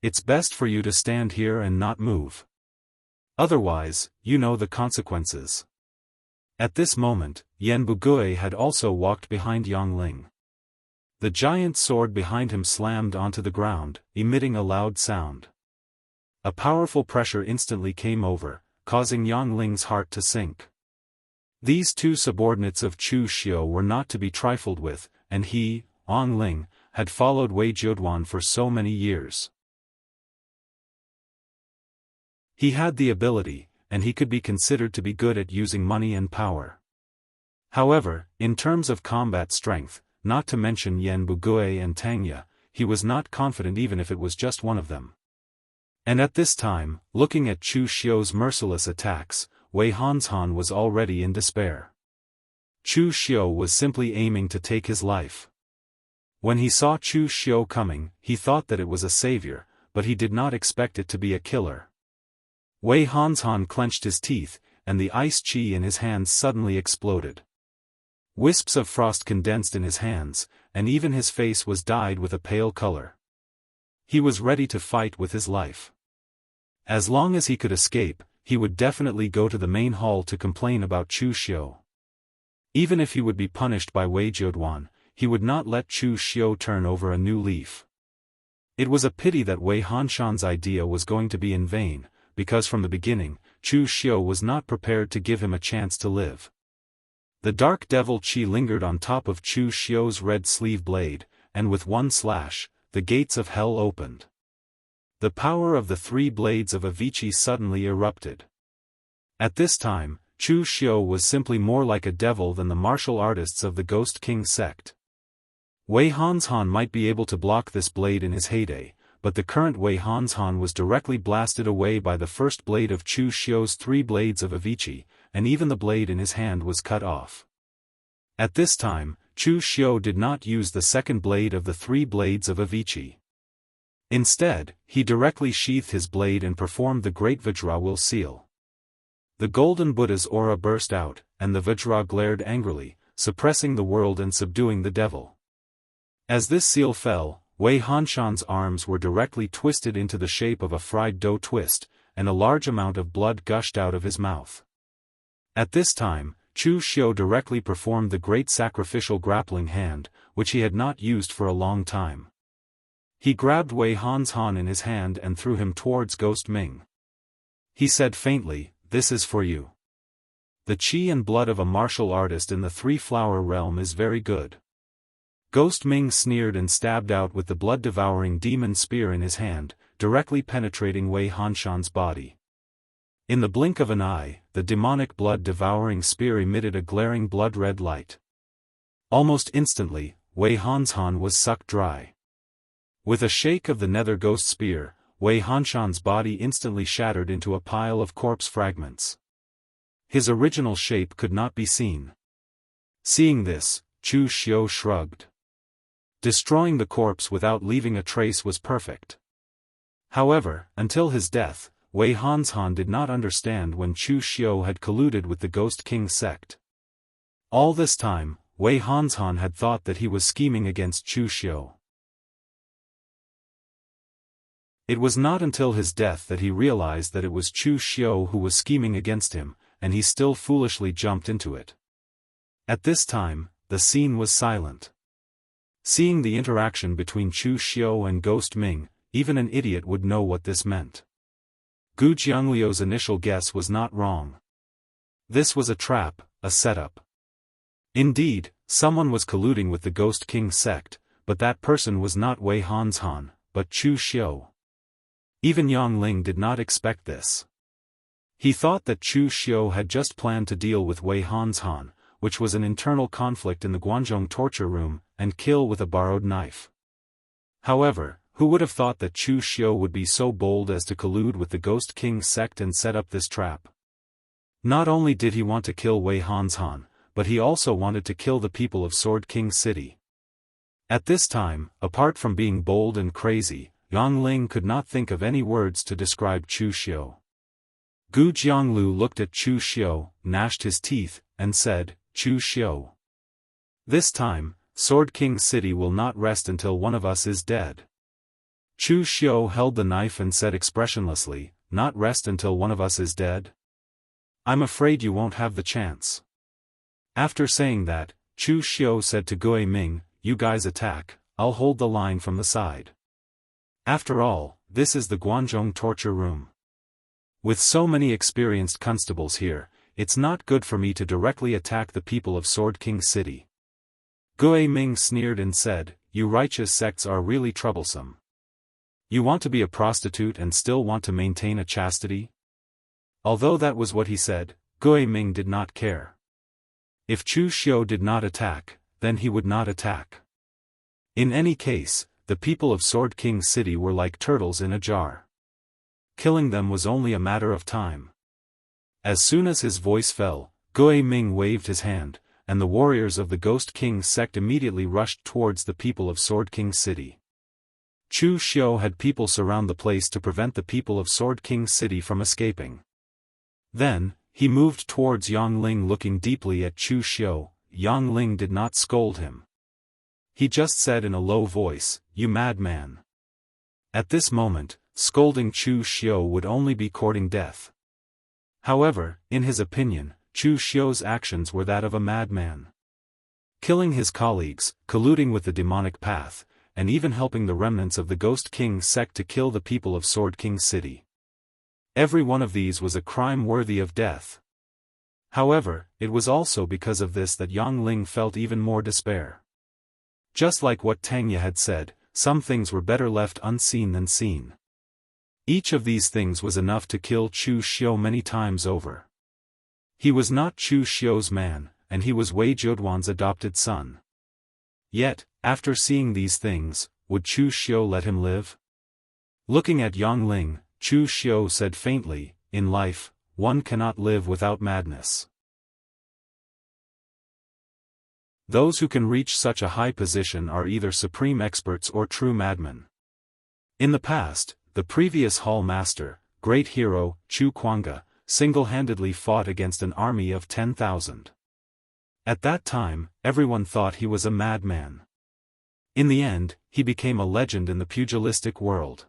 [SPEAKER 1] It's best for you to stand here and not move. Otherwise, you know the consequences." At this moment, Yan Bugui had also walked behind Yang Ling. The giant sword behind him slammed onto the ground, emitting a loud sound. A powerful pressure instantly came over, causing Yang Ling's heart to sink. These two subordinates of Chu Xiu were not to be trifled with, and he, Yang Ling, had followed Wei Jiuduan for so many years. He had the ability, and he could be considered to be good at using money and power. However, in terms of combat strength, not to mention Yan Bugui and Tangya, he was not confident even if it was just one of them. And at this time, looking at Chu Xiu's merciless attacks, Wei Hanshan was already in despair. Chu Xiu was simply aiming to take his life. When he saw Chu Xiu coming, he thought that it was a savior, but he did not expect it to be a killer. Wei Hanshan clenched his teeth, and the ice chi in his hands suddenly exploded. Wisps of frost condensed in his hands, and even his face was dyed with a pale color. He was ready to fight with his life. As long as he could escape, he would definitely go to the main hall to complain about Chu Xiu. Even if he would be punished by Wei Jiuduan, he would not let Chu Xiu turn over a new leaf. It was a pity that Wei Hanshan's idea was going to be in vain, because from the beginning, Chu Xiu was not prepared to give him a chance to live. The dark devil Qi lingered on top of Chu Xiu's red sleeve blade, and with one slash, the gates of hell opened. The power of the three blades of Avicii suddenly erupted. At this time, Chu Xiu was simply more like a devil than the martial artists of the Ghost King sect. Wei Hanshan might be able to block this blade in his heyday, but the current Wei Hanshan was directly blasted away by the first blade of Chu Xiu's three blades of Avicii, and even the blade in his hand was cut off. At this time, Chu Xiu did not use the second blade of the three blades of Avicii. Instead, he directly sheathed his blade and performed the great Vajra seal. The golden Buddha's aura burst out, and the Vajra glared angrily, suppressing the world and subduing the devil. As this seal fell, Wei Hanshan's arms were directly twisted into the shape of a fried dough twist, and a large amount of blood gushed out of his mouth. At this time, Chu Xiu directly performed the great sacrificial grappling hand, which he had not used for a long time. He grabbed Wei Hanshan in his hand and threw him towards Ghost Ming. He said faintly, "This is for you. The qi and blood of a martial artist in the three-flower realm is very good." Ghost Ming sneered and stabbed out with the blood-devouring demon spear in his hand, directly penetrating Wei Hanshan's body. In the blink of an eye, the demonic blood-devouring spear emitted a glaring blood-red light. Almost instantly, Wei Hanshan was sucked dry. With a shake of the nether ghost spear, Wei Hanshan's body instantly shattered into a pile of corpse fragments. His original shape could not be seen. Seeing this, Chu Xiu shrugged. Destroying the corpse without leaving a trace was perfect. However, until his death, Wei Hanshan did not understand when Chu Xiu had colluded with the Ghost King sect. All this time, Wei Hanshan had thought that he was scheming against Chu Xiu. It was not until his death that he realized that it was Chu Xiu who was scheming against him, and he still foolishly jumped into it. At this time, the scene was silent. Seeing the interaction between Chu Xiu and Ghost Ming, even an idiot would know what this meant. Gu Jiangliu's initial guess was not wrong. This was a trap, a setup. Indeed, someone was colluding with the Ghost King sect, but that person was not Wei Hanshan, but Chu Xiu. Even Yang Ling did not expect this. He thought that Chu Xiu had just planned to deal with Wei Hanshan, which was an internal conflict in the Guanzhong torture room, and kill with a borrowed knife. However, who would have thought that Chu Xiu would be so bold as to collude with the Ghost King sect and set up this trap? Not only did he want to kill Wei Hanshan, but he also wanted to kill the people of Sword King City. At this time, apart from being bold and crazy, Yang Ling could not think of any words to describe Chu Xiu. Gu Jianglu looked at Chu Xiu, gnashed his teeth, and said, "Chu Xiu. This time, Sword King City will not rest until one of us is dead." Chu Xiu held the knife and said expressionlessly, "Not rest until one of us is dead? I'm afraid you won't have the chance." After saying that, Chu Xiu said to Gui Ming, "You guys attack, I'll hold the line from the side. After all, this is the Guanzhong torture room. With so many experienced constables here, it's not good for me to directly attack the people of Sword King City." Gui Ming sneered and said, "You righteous sects are really troublesome. You want to be a prostitute and still want to maintain a chastity?" Although that was what he said, Gui Ming did not care. If Chu Xiu did not attack, then he would not attack. In any case, the people of Sword King City were like turtles in a jar. Killing them was only a matter of time. As soon as his voice fell, Gui Ming waved his hand, and the warriors of the Ghost King sect immediately rushed towards the people of Sword King City. Chu Xiu had people surround the place to prevent the people of Sword King City from escaping. Then, he moved towards Yang Ling looking deeply at Chu Xiu. Yang Ling did not scold him. He just said in a low voice, "You madman." At this moment, scolding Chu Xiu would only be courting death. However, in his opinion, Chu Xiu's actions were that of a madman. Killing his colleagues, colluding with the demonic path, and even helping the remnants of the Ghost King sect to kill the people of Sword King City. Every one of these was a crime worthy of death. However, it was also because of this that Yang Ling felt even more despair. Just like what Tangya had said, some things were better left unseen than seen. Each of these things was enough to kill Chu Xiu many times over. He was not Chu Xiu's man, and he was Wei Jiuduan's adopted son. Yet, after seeing these things, would Chu Xiu let him live? Looking at Yang Ling, Chu Xiu said faintly, "In life, one cannot live without madness." Those who can reach such a high position are either supreme experts or true madmen. In the past, the previous Hall Master, great hero, Chu Kuanga, single-handedly fought against an army of 10,000. At that time, everyone thought he was a madman. In the end, he became a legend in the pugilistic world.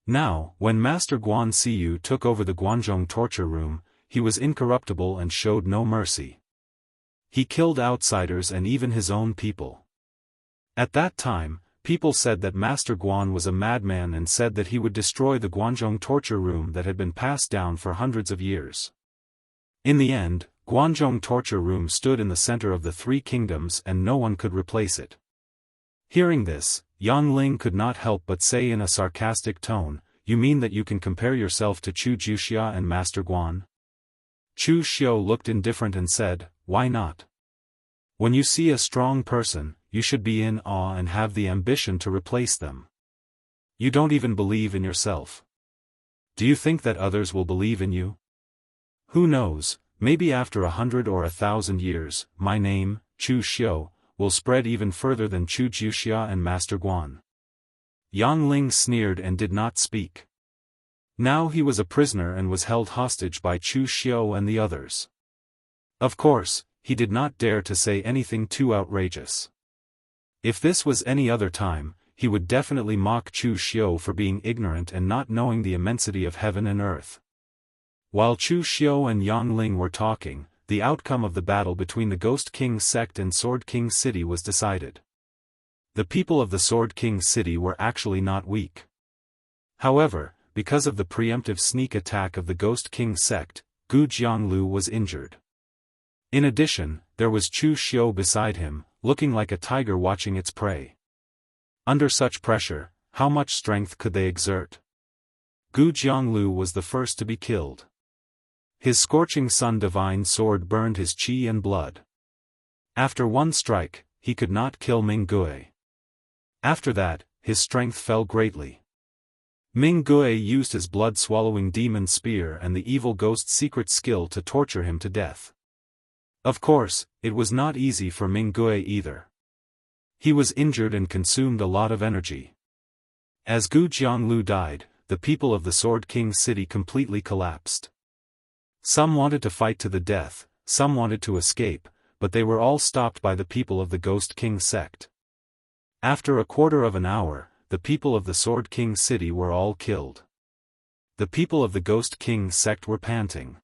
[SPEAKER 1] Now, when Master Guan Siyu took over the Guanzhong torture room, he was incorruptible and showed no mercy. He killed outsiders and even his own people. At that time, people said that Master Guan was a madman and said that he would destroy the Guanzhong torture room that had been passed down for hundreds of years. In the end, Guanzhong torture room stood in the center of the three kingdoms and no one could replace it. Hearing this, Yang Ling could not help but say in a sarcastic tone, "You mean that you can compare yourself to Chu Jiuxia and Master Guan?" Chu Xiu looked indifferent and said, "Why not? When you see a strong person, you should be in awe and have the ambition to replace them. You don't even believe in yourself. Do you think that others will believe in you? Who knows, maybe after 100 or 1,000 years, my name, Chu Xiu, will spread even further than Chu Jiuxia and Master Guan." Yang Ling sneered and did not speak. Now he was a prisoner and was held hostage by Chu Xiu and the others. Of course, he did not dare to say anything too outrageous. If this was any other time, he would definitely mock Chu Xiu for being ignorant and not knowing the immensity of heaven and earth. While Chu Xiu and Yang Ling were talking, the outcome of the battle between the Ghost King sect and Sword King City was decided. The people of the Sword King City were actually not weak. However, because of the preemptive sneak attack of the Ghost King sect, Gu Jianglu was injured. In addition, there was Chu Xiu beside him, looking like a tiger watching its prey. Under such pressure, how much strength could they exert? Gu Jianglu was the first to be killed. His scorching sun divine sword burned his qi and blood. After one strike, he could not kill Ming Gui. After that, his strength fell greatly. Ming Gui used his blood-swallowing demon spear and the evil ghost's secret skill to torture him to death. Of course, it was not easy for Ming Gui either. He was injured and consumed a lot of energy. As Gu Jianglu died, the people of the Sword King City completely collapsed. Some wanted to fight to the death, some wanted to escape, but they were all stopped by the people of the Ghost King sect. After a quarter of an hour, the people of the Sword King City were all killed. The people of the Ghost King sect were panting.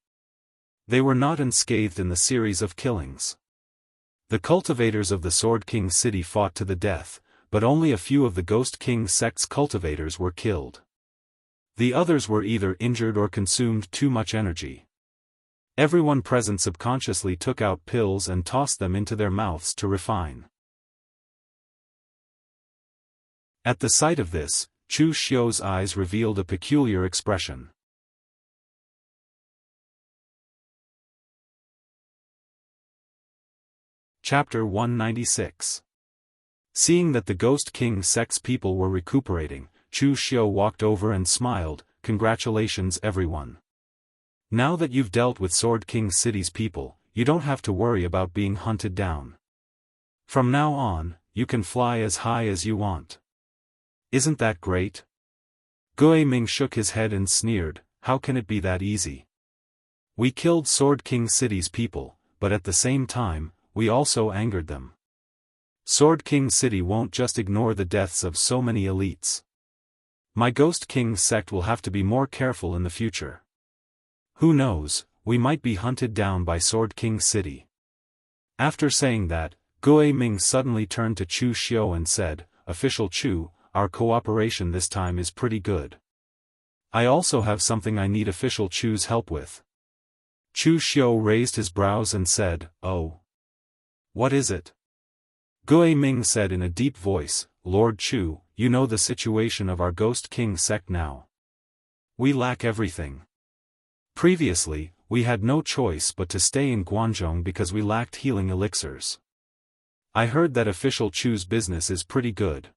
[SPEAKER 1] They were not unscathed in the series of killings. The cultivators of the Sword King City fought to the death, but only a few of the Ghost King sect's cultivators were killed. The others were either injured or consumed too much energy. Everyone present subconsciously took out pills and tossed them into their mouths to refine. At the sight of this, Chu Xiu's eyes revealed a peculiar expression. Chapter 196. Seeing that the Ghost King sect's people were recuperating, Chu Xiu walked over and smiled, "Congratulations everyone. Now that you've dealt with Sword King City's people, you don't have to worry about being hunted down. From now on, you can fly as high as you want. Isn't that great?" Gui Ming shook his head and sneered, "How can it be that easy? We killed Sword King City's people, but at the same time, we also angered them. Sword King City won't just ignore the deaths of so many elites. My Ghost King sect will have to be more careful in the future. Who knows, we might be hunted down by Sword King City." After saying that, Gui Ming suddenly turned to Chu Xiu and said, "Official Chu, our cooperation this time is pretty good. I also have something I need Official Chu's help with." Chu Xiu raised his brows and said, "Oh. What is it?" Gui Ming said in a deep voice, "Lord Chu, you know the situation of our Ghost King sect now. We lack everything. Previously, we had no choice but to stay in Guangzhong because we lacked healing elixirs. I heard that official Chu's business is pretty good.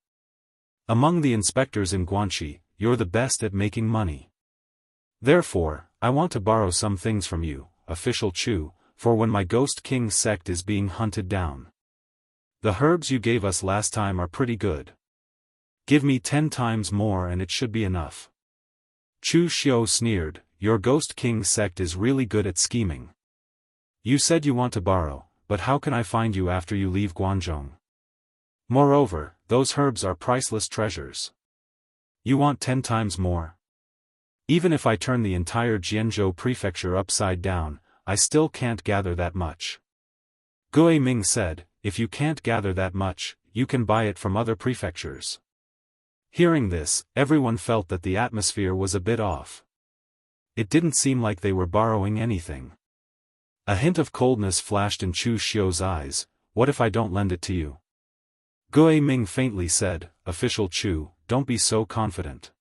[SPEAKER 1] Among the inspectors in Guanxi, you're the best at making money. Therefore, I want to borrow some things from you, official Chu, for when my Ghost King sect is being hunted down. The herbs you gave us last time are pretty good. Give me 10 times more and it should be enough." Chu Xiu sneered, "Your Ghost King sect is really good at scheming. You said you want to borrow, but how can I find you after you leave Guangzhong? Moreover, those herbs are priceless treasures. You want 10 times more? Even if I turn the entire Jianghu prefecture upside down, I still can't gather that much." Gui Ming said, "If you can't gather that much, you can buy it from other prefectures." Hearing this, everyone felt that the atmosphere was a bit off. It didn't seem like they were borrowing anything. A hint of coldness flashed in Chu Xiu's eyes. "What if I don't lend it to you?" Gui Ming faintly said, "Official Chu, don't be so confident.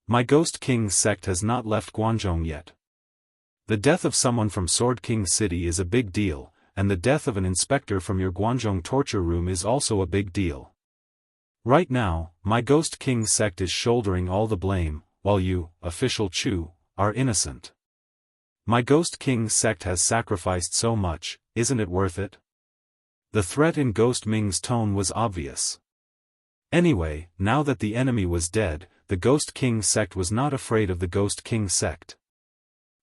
[SPEAKER 1] My Ghost King sect has not left Guangzhong yet. The death of someone from Sword King City is a big deal, and the death of an inspector from your Guangzhong torture room is also a big deal. Right now, my Ghost King sect is shouldering all the blame, while you, official Chu, are innocent. My Ghost King sect has sacrificed so much, isn't it worth it?" The threat in Ghost Ming's tone was obvious. Anyway, now that the enemy was dead, the Ghost King sect was not afraid of the Ghost King sect.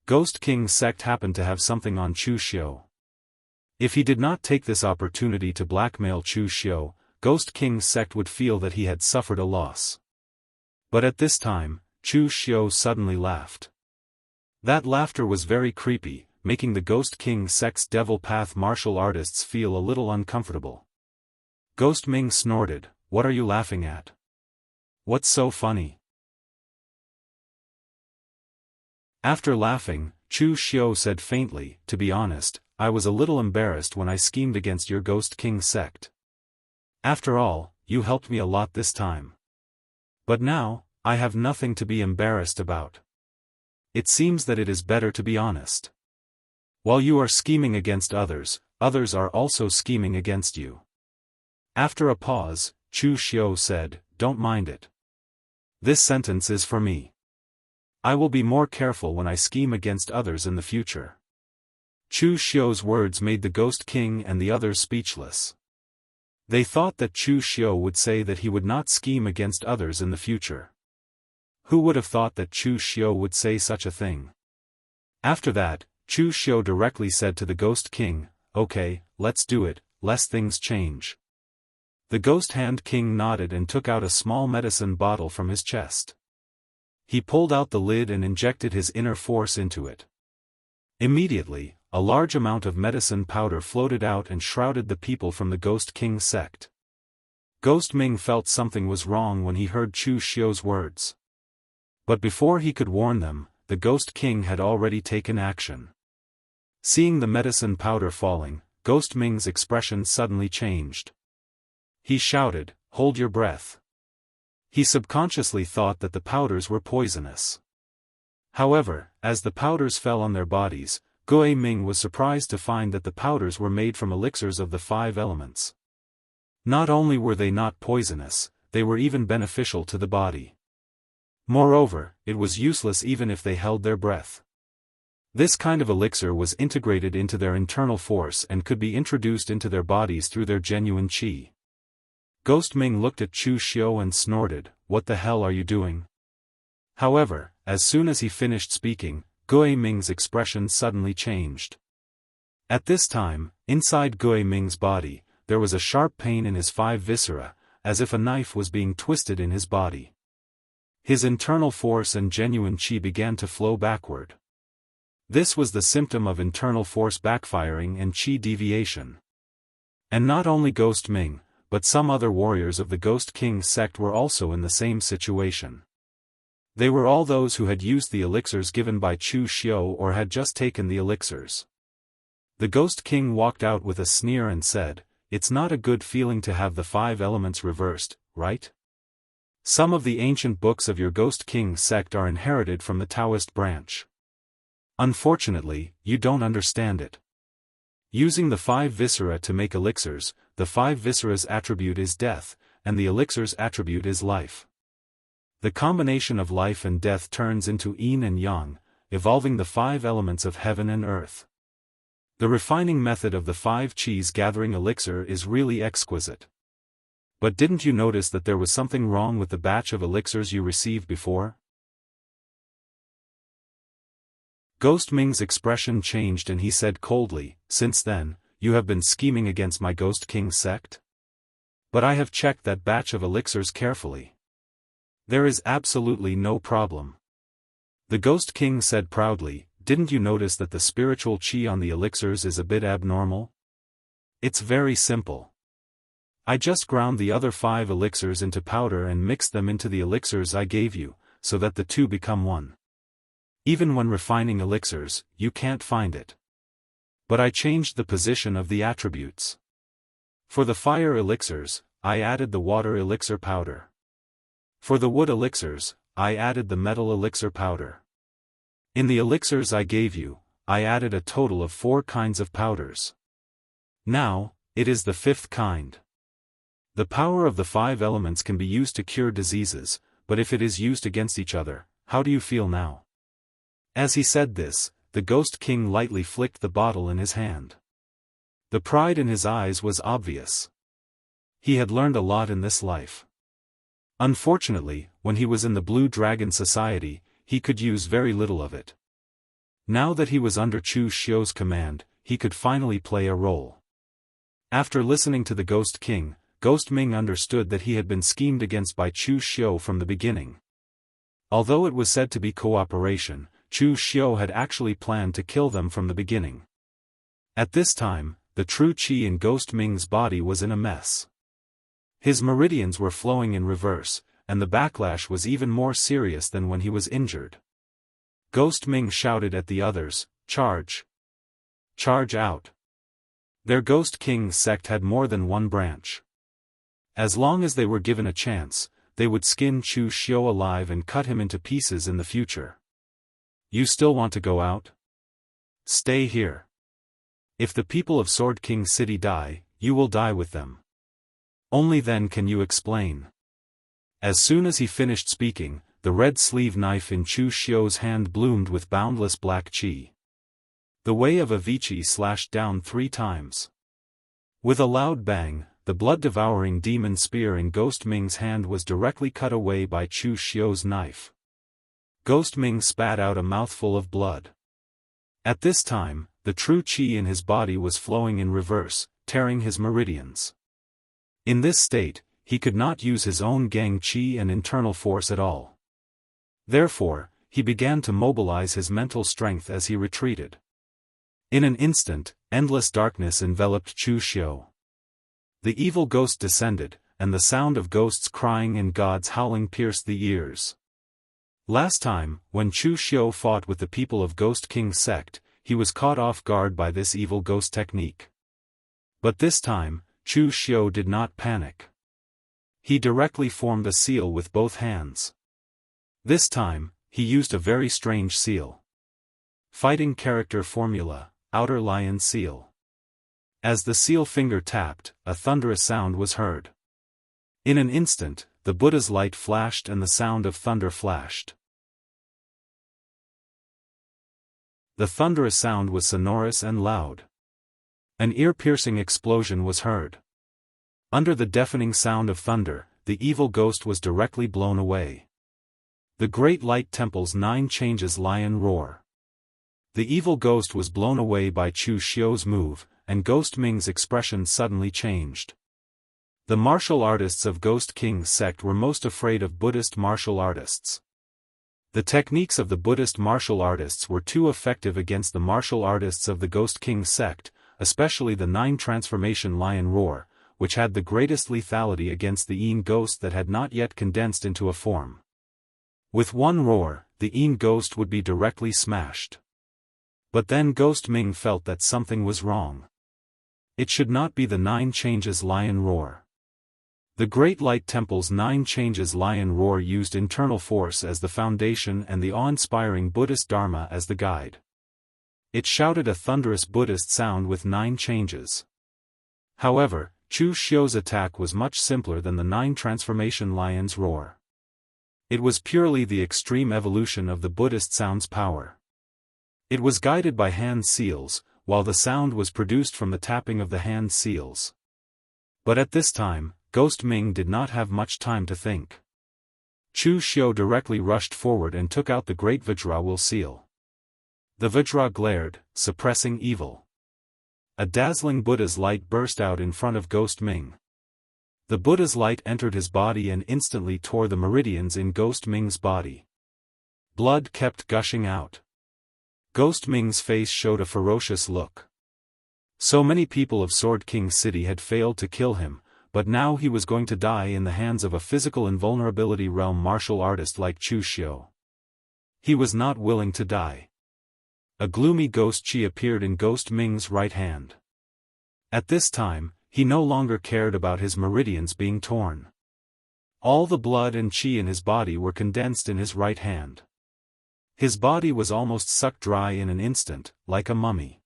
[SPEAKER 1] Ghost King sect happened to have something on Chu Xiu. If he did not take this opportunity to blackmail Chu Xiu, Ghost King sect would feel that he had suffered a loss. But at this time, Chu Xiu suddenly laughed. That laughter was very creepy, making the Ghost King sect's Devil Path martial artists feel a little uncomfortable. Ghost Ming snorted, "What are you laughing at? What's so funny?" After laughing, Chu Xiu said faintly, "To be honest, I was a little embarrassed when I schemed against your Ghost King sect. After all, you helped me a lot this time. But now, I have nothing to be embarrassed about. It seems that it is better to be honest. While you are scheming against others, others are also scheming against you." After a pause, Chu Xiu said, "Don't mind it. This sentence is for me. I will be more careful when I scheme against others in the future." Chu Xiu's words made the Ghost King and the others speechless. They thought that Chu Xiu would say that he would not scheme against others in the future. Who would have thought that Chu Xiu would say such a thing? After that, Chu Xiu directly said to the Ghost King, "Okay, let's do it, lest things change." The Ghost Hand King nodded and took out a small medicine bottle from his chest. He pulled out the lid and injected his inner force into it. Immediately, a large amount of medicine powder floated out and shrouded the people from the Ghost King sect. Ghost Ming felt something was wrong when he heard Chu Xiu's words. But before he could warn them, the Ghost King had already taken action. Seeing the medicine powder falling, Ghost Ming's expression suddenly changed. He shouted, "Hold your breath." He subconsciously thought that the powders were poisonous. However, as the powders fell on their bodies, Gui Ming was surprised to find that the powders were made from elixirs of the 5 elements. Not only were they not poisonous, they were even beneficial to the body. Moreover, it was useless even if they held their breath. This kind of elixir was integrated into their internal force and could be introduced into their bodies through their genuine qi. Ghost Ming looked at Chu Xiu and snorted, "What the hell are you doing?" However, as soon as he finished speaking, Gui Ming's expression suddenly changed. At this time, inside Gui Ming's body, there was a sharp pain in his 5 viscera, as if a knife was being twisted in his body. His internal force and genuine qi began to flow backward. This was the symptom of internal force backfiring and qi deviation. And not only Ghost Ming, but some other warriors of the Ghost King sect were also in the same situation. They were all those who had used the elixirs given by Chu Xiu or had just taken the elixirs. The Ghost King walked out with a sneer and said, "It's not a good feeling to have the 5 elements reversed, right? Some of the ancient books of your Ghost King sect are inherited from the Daoist branch. Unfortunately, you don't understand it. Using the 5 viscera to make elixirs, the 5 viscera's attribute is death, and the elixir's attribute is life. The combination of life and death turns into yin and yang, evolving the 5 elements of heaven and earth. The refining method of the 5 cheese gathering elixir is really exquisite. But didn't you notice that there was something wrong with the batch of elixirs you received before?" Ghost Ming's expression changed and he said coldly, "Since then, you have been scheming against my Ghost King sect? But I have checked that batch of elixirs carefully. There is absolutely no problem." The Ghost King said proudly, "Didn't you notice that the spiritual chi on the elixirs is a bit abnormal? It's very simple. I just ground the other 5 elixirs into powder and mixed them into the elixirs I gave you, so that the 2 become 1. Even when refining elixirs, you can't find it. But I changed the position of the attributes. For the fire elixirs, I added the water elixir powder. For the wood elixirs, I added the metal elixir powder. In the elixirs I gave you, I added a total of 4 kinds of powders. Now, it is the 5th kind. The power of the 5 elements can be used to cure diseases, but if it is used against each other, how do you feel now?" As he said this, the Ghost King lightly flicked the bottle in his hand. The pride in his eyes was obvious. He had learned a lot in this life. Unfortunately, when he was in the Blue Dragon Society, he could use very little of it. Now that he was under Chu Xiu's command, he could finally play a role. After listening to the Ghost King, Ghost Ming understood that he had been schemed against by Chu Xiu from the beginning. Although it was said to be cooperation, Chu Xiu had actually planned to kill them from the beginning. At this time, the true qi in Ghost Ming's body was in a mess. His meridians were flowing in reverse, and the backlash was even more serious than when he was injured. Ghost Ming shouted at the others, "Charge! Charge out!" Their Ghost King sect had more than 1 branch. As long as they were given a chance, they would skin Chu Xiu alive and cut him into pieces in the future. "You still want to go out? Stay here. If the people of Sword King City die, you will die with them. Only then can you explain." As soon as he finished speaking, the red sleeve knife in Chu Xiu's hand bloomed with boundless black qi. The way of Avicii slashed down 3 times. With a loud bang, the blood-devouring demon spear in Ghost Ming's hand was directly cut away by Chu Xiu's knife. Ghost Ming spat out a mouthful of blood. At this time, the true qi in his body was flowing in reverse, tearing his meridians. In this state, he could not use his own gang qi and internal force at all. Therefore, he began to mobilize his mental strength as he retreated. In an instant, endless darkness enveloped Chu Xiu. The evil ghost descended, and the sound of ghosts crying and gods howling pierced the ears. Last time, when Chu Xiu fought with the people of Ghost King's sect, he was caught off guard by this evil ghost technique. But this time, Chu Xiu did not panic. He directly formed a seal with both hands. This time, he used a very strange seal. Fighting character formula, Outer Lion Seal. As the seal finger tapped, a thunderous sound was heard. In an instant, the Buddha's light flashed and the sound of thunder flashed. The thunderous sound was sonorous and loud. An ear-piercing explosion was heard. Under the deafening sound of thunder, the evil ghost was directly blown away. The Great Light Temple's 9 changes lion roar. The evil ghost was blown away by Chu Xiu's move, and Ghost Ming's expression suddenly changed. The martial artists of Ghost King's sect were most afraid of Buddhist martial artists. The techniques of the Buddhist martial artists were too effective against the martial artists of the Ghost King sect, especially the 9 transformation lion roar, which had the greatest lethality against the Yin ghost that had not yet condensed into a form. With one roar, the ghost would be directly smashed. But then Ghost Ming felt that something was wrong. It should not be the 9 changes lion roar. The Great Light Temple's 9 changes lion roar used internal force as the foundation and the awe-inspiring Buddhist Dharma as the guide. It shouted a thunderous Buddhist sound with 9 changes. However, Chu Xiu's attack was much simpler than the 9 transformation lion's roar. It was purely the extreme evolution of the Buddhist sound's power. It was guided by hand seals, while the sound was produced from the tapping of the hand seals. But at this time, Ghost Ming did not have much time to think. Chu Xiu directly rushed forward and took out the great Vajra seal. The Vajra glared, suppressing evil. A dazzling Buddha's light burst out in front of Ghost Ming. The Buddha's light entered his body and instantly tore the meridians in Ghost Ming's body. Blood kept gushing out. Ghost Ming's face showed a ferocious look. So many people of Sword King City had failed to kill him, but now he was going to die in the hands of a physical invulnerability realm martial artist like Chu Xiu. He was not willing to die. A gloomy ghost chi appeared in Ghost Ming's right hand. At this time, he no longer cared about his meridians being torn. All the blood and chi in his body were condensed in his right hand. His body was almost sucked dry in an instant, like a mummy.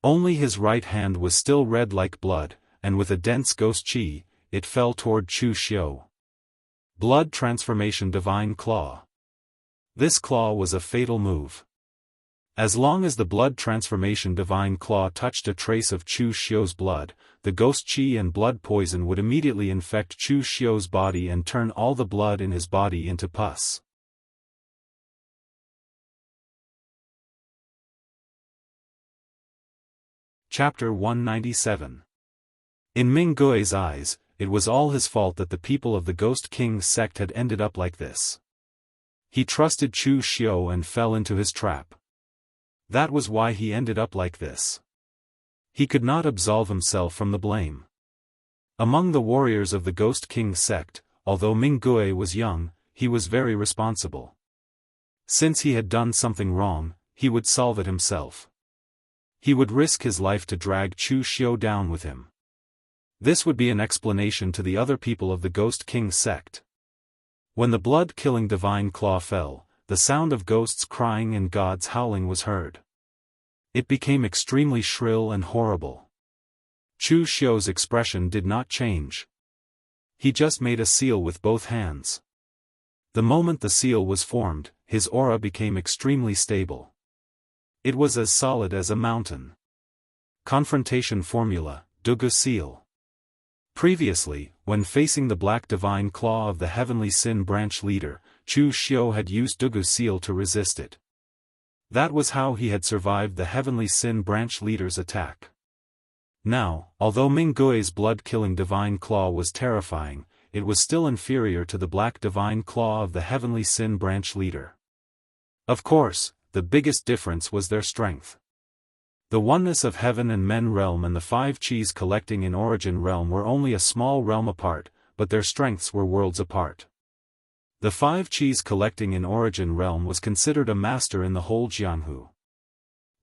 [SPEAKER 1] Only his right hand was still red like blood, and with a dense ghost chi, it fell toward Chu Xiu. Blood transformation divine claw. This claw was a fatal move. As long as the blood transformation divine claw touched a trace of Chu Xiu's blood, the ghost chi and blood poison would immediately infect Chu Xiu's body and turn all the blood in his body into pus. Chapter 197. In Ming Gui's eyes, it was all his fault that the people of the Ghost King's sect had ended up like this. He trusted Chu Xiu and fell into his trap. That was why he ended up like this. He could not absolve himself from the blame. Among the warriors of the Ghost King's sect, although Ming Gui was young, he was very responsible. Since he had done something wrong, he would solve it himself. He would risk his life to drag Chu Xiu down with him. This would be an explanation to the other people of the Ghost King's sect. When the blood-killing divine claw fell, the sound of ghosts crying and gods howling was heard. It became extremely shrill and horrible. Chu Xiu's expression did not change. He just made a seal with both hands. The moment the seal was formed, his aura became extremely stable. It was as solid as a mountain. Confrontation formula, Dugu seal. Previously, when facing the black divine claw of the heavenly sin branch leader, Chu Xiu had used Dugu seal to resist it. That was how he had survived the heavenly sin branch leader's attack. Now, although Ming Gui's blood-killing divine claw was terrifying, it was still inferior to the black divine claw of the heavenly sin branch leader. Of course, the biggest difference was their strength. The oneness of heaven and men realm and the 5 chis collecting in origin realm were only a small realm apart, but their strengths were worlds apart. The 5 chis collecting in origin realm was considered a master in the whole Jianghu.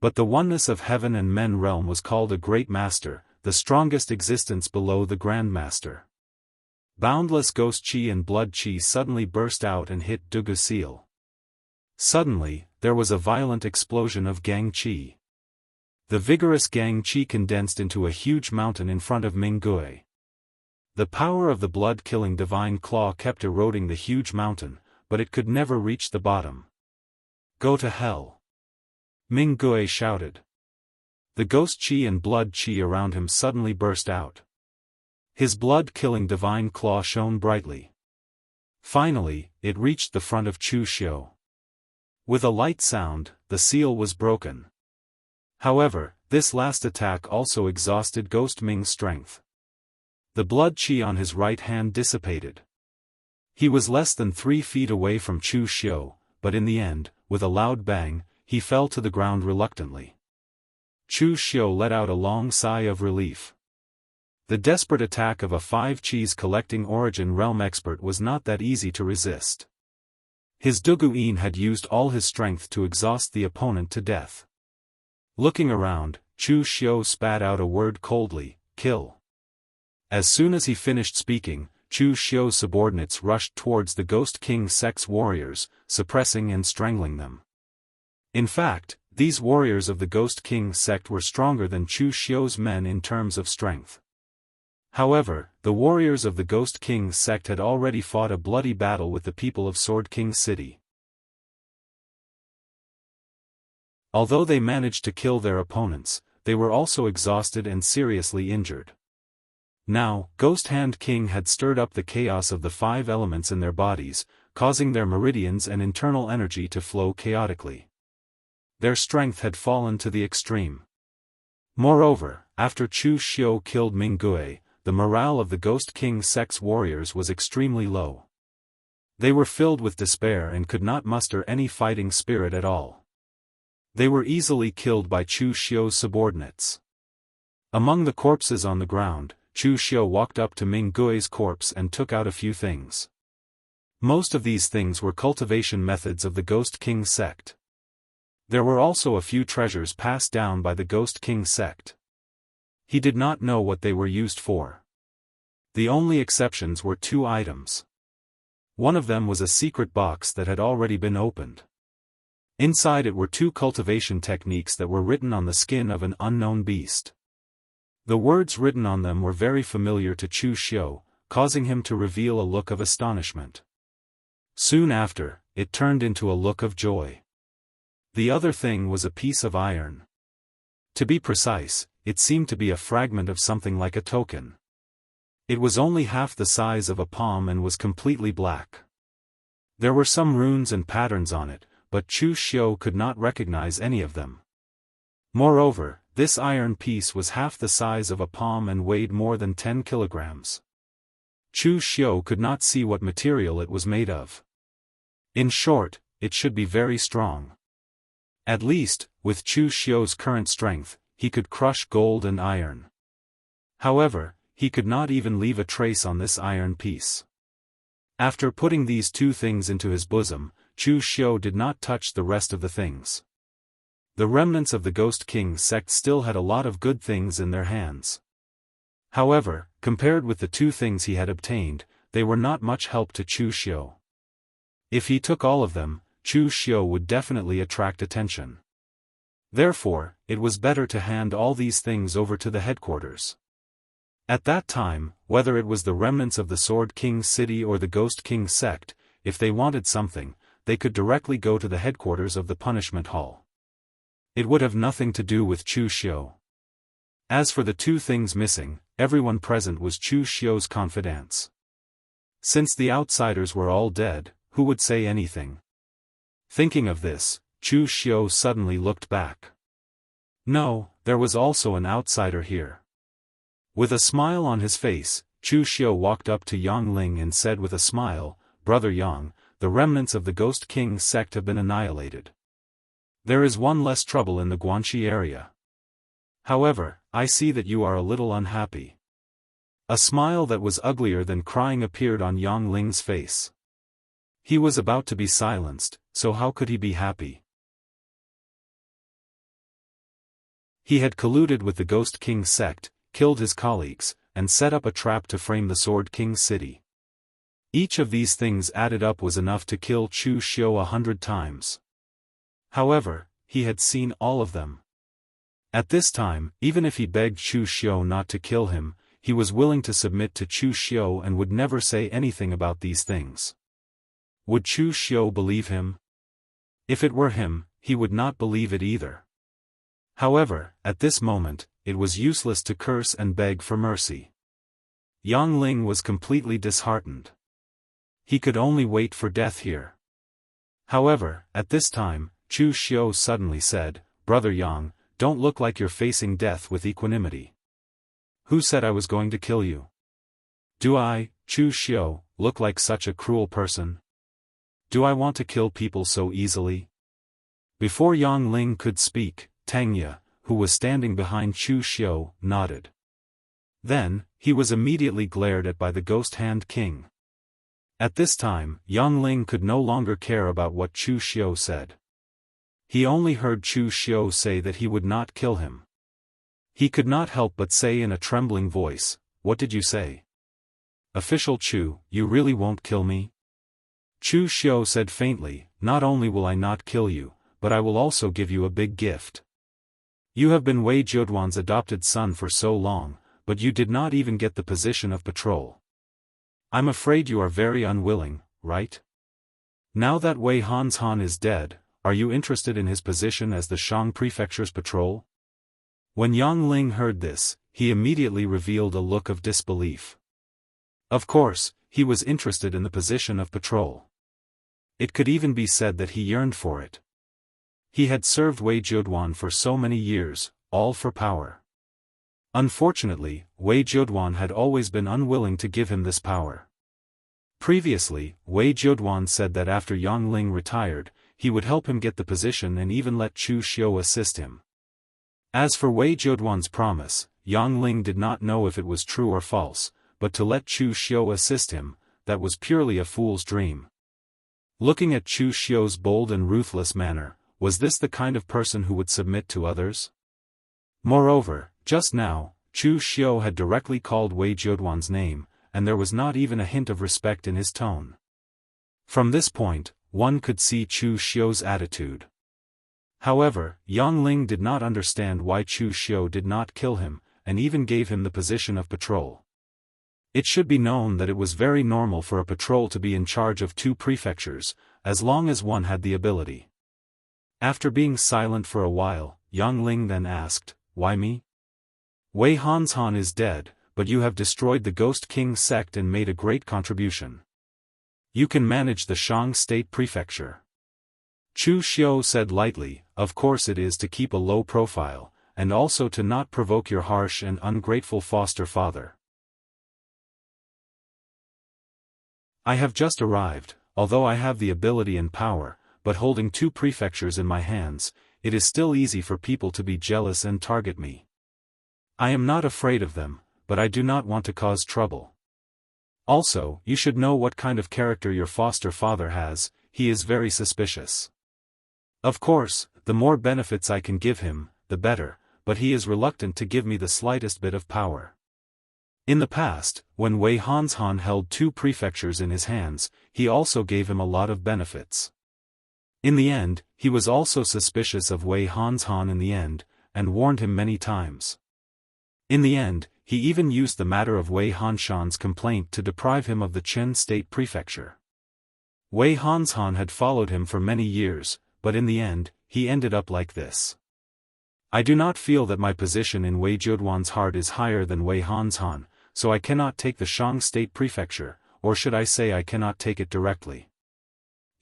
[SPEAKER 1] But the oneness of heaven and men realm was called a great master, the strongest existence below the grand master. Boundless ghost chi and blood chi suddenly burst out and hit Dugu seal. Suddenly, there was a violent explosion of gang chi. The vigorous gang chi condensed into a huge mountain in front of Ming Gui. The power of the blood-killing divine claw kept eroding the huge mountain, but it could never reach the bottom. Go to hell! Ming Gui shouted. The ghost chi and blood chi around him suddenly burst out. His blood-killing divine claw shone brightly. Finally, it reached the front of Chu Xiu. With a light sound, the seal was broken. However, this last attack also exhausted Ghost Ming's strength. The blood chi on his right hand dissipated. He was less than 3 feet away from Chu Xiu, but in the end, with a loud bang, he fell to the ground reluctantly. Chu Xiu let out a long sigh of relief. The desperate attack of a 5 chis collecting origin realm expert was not that easy to resist. His Duguin had used all his strength to exhaust the opponent to death. Looking around, Chu Xiu spat out a word coldly, "Kill." As soon as he finished speaking, Chu Xiu's subordinates rushed towards the Ghost King sect's warriors, suppressing and strangling them. In fact, these warriors of the Ghost King sect were stronger than Chu Xiu's men in terms of strength. However, the warriors of the Ghost King sect had already fought a bloody battle with the people of Sword King City. Although they managed to kill their opponents, they were also exhausted and seriously injured. Now, Ghost Hand King had stirred up the chaos of the 5 elements in their bodies, causing their meridians and internal energy to flow chaotically. Their strength had fallen to the extreme. Moreover, after Chu Xiu killed Minggui, the morale of the Ghost King sect's warriors was extremely low. They were filled with despair and could not muster any fighting spirit at all. They were easily killed by Chu Xiu's subordinates. Among the corpses on the ground, Chu Xiu walked up to Minggui's corpse and took out a few things. Most of these things were cultivation methods of the Ghost King sect. There were also a few treasures passed down by the Ghost King sect. He did not know what they were used for. The only exceptions were 2 items. One of them was a secret box that had already been opened. Inside it were 2 cultivation techniques that were written on the skin of an unknown beast. The words written on them were very familiar to Chu Xiu, causing him to reveal a look of astonishment. Soon after, it turned into a look of joy. The other thing was a piece of iron. To be precise, it seemed to be a fragment of something like a token. It was only half the size of a palm and was completely black. There were some runes and patterns on it, but Chu Xiu could not recognize any of them. Moreover, this iron piece was half the size of a palm and weighed more than 10 kilograms. Chu Xiu could not see what material it was made of. In short, it should be very strong. At least, with Chu Xiu's current strength, he could crush gold and iron. However, he could not even leave a trace on this iron piece. After putting these 2 things into his bosom, Chu Xiu did not touch the rest of the things. The remnants of the Ghost King sect still had a lot of good things in their hands. However, compared with the 2 things he had obtained, they were not much help to Chu Xiu. If he took all of them, Chu Xiu would definitely attract attention. Therefore, it was better to hand all these things over to the headquarters. At that time, whether it was the remnants of the Sword King City or the Ghost King sect, if they wanted something, they could directly go to the headquarters of the punishment hall. It would have nothing to do with Chu Xiu. As for the 2 things missing, everyone present was Chu Xiu's confidants. Since the outsiders were all dead, who would say anything? Thinking of this, Chu Xiu suddenly looked back. No, there was also an outsider here. With a smile on his face, Chu Xiu walked up to Yang Ling and said with a smile, "Brother Yang, the remnants of the Ghost King sect have been annihilated. There is one less trouble in the Guanxi area. However, I see that you are a little unhappy." A smile that was uglier than crying appeared on Yang Ling's face. He was about to be silenced, so how could he be happy? He had colluded with the Ghost King sect, killed his colleagues, and set up a trap to frame the Sword King City. Each of these things added up was enough to kill Chu Xiu 100 times. However, he had seen all of them. At this time, even if he begged Chu Xiu not to kill him, he was willing to submit to Chu Xiu and would never say anything about these things. Would Chu Xiu believe him? If it were him, he would not believe it either. However, at this moment, it was useless to curse and beg for mercy. Yang Ling was completely disheartened. He could only wait for death here. However, at this time, Chu Xiu suddenly said, "Brother Yang, don't look like you're facing death with equanimity. Who said I was going to kill you? Do I, Chu Xiu, look like such a cruel person? Do I want to kill people so easily?" Before Yang Ling could speak, Tangya, who was standing behind Chu Xiu, nodded. Then, he was immediately glared at by the Ghost Hand King. At this time, Yang Ling could no longer care about what Chu Xiu said. He only heard Chu Xiu say that he would not kill him. He could not help but say in a trembling voice, "What did you say? Official Chu, you really won't kill me?" Chu Xiu said faintly, "Not only will I not kill you, but I will also give you a big gift. You have been Wei Jiuduan's adopted son for so long, but you did not even get the position of patrol. I'm afraid you are very unwilling, right? Now that Wei Hanshan is dead, are you interested in his position as the Shang Prefecture's patrol?" When Yang Ling heard this, he immediately revealed a look of disbelief. Of course, he was interested in the position of patrol. It could even be said that he yearned for it. He had served Wei Jiuduan for so many years, all for power. Unfortunately, Wei Jiuduan had always been unwilling to give him this power. Previously, Wei Jiuduan said that after Yang Ling retired, he would help him get the position and even let Chu Xiu assist him. As for Wei Jiuduan's promise, Yang Ling did not know if it was true or false, but to let Chu Xiu assist him, that was purely a fool's dream. Looking at Chu Xiu's bold and ruthless manner, was this the kind of person who would submit to others? Moreover, just now, Chu Xiu had directly called Wei Jiuduan's name, and there was not even a hint of respect in his tone. From this point, one could see Chu Xiu's attitude. However, Yang Ling did not understand why Chu Xiu did not kill him, and even gave him the position of patrol. It should be known that it was very normal for a patrol to be in charge of 2 prefectures, as long as one had the ability. After being silent for a while, Yang Ling then asked, "Why me? Wei Hanshan is dead, but you have destroyed the Ghost King sect and made a great contribution. You can manage the Shang State Prefecture." Chu Xiu said lightly, "Of course it is to keep a low profile, and also to not provoke your harsh and ungrateful foster father. I have just arrived, although I have the ability and power, but holding 2 prefectures in my hands, it is still easy for people to be jealous and target me. I am not afraid of them, but I do not want to cause trouble. Also, you should know what kind of character your foster father has, he is very suspicious. Of course, the more benefits I can give him, the better, but he is reluctant to give me the slightest bit of power. In the past, when Wei Hanshan held 2 prefectures in his hands, he also gave him a lot of benefits. In the end, he was also suspicious of Wei Hanshan in the end, and warned him many times. In the end, he even used the matter of Wei Hanshan's complaint to deprive him of the Chen State Prefecture. Wei Hanshan had followed him for many years, but in the end, he ended up like this. I do not feel that my position in Wei Jiuduan's heart is higher than Wei Hanshan, so I cannot take the Shang State Prefecture, or should I say I cannot take it directly.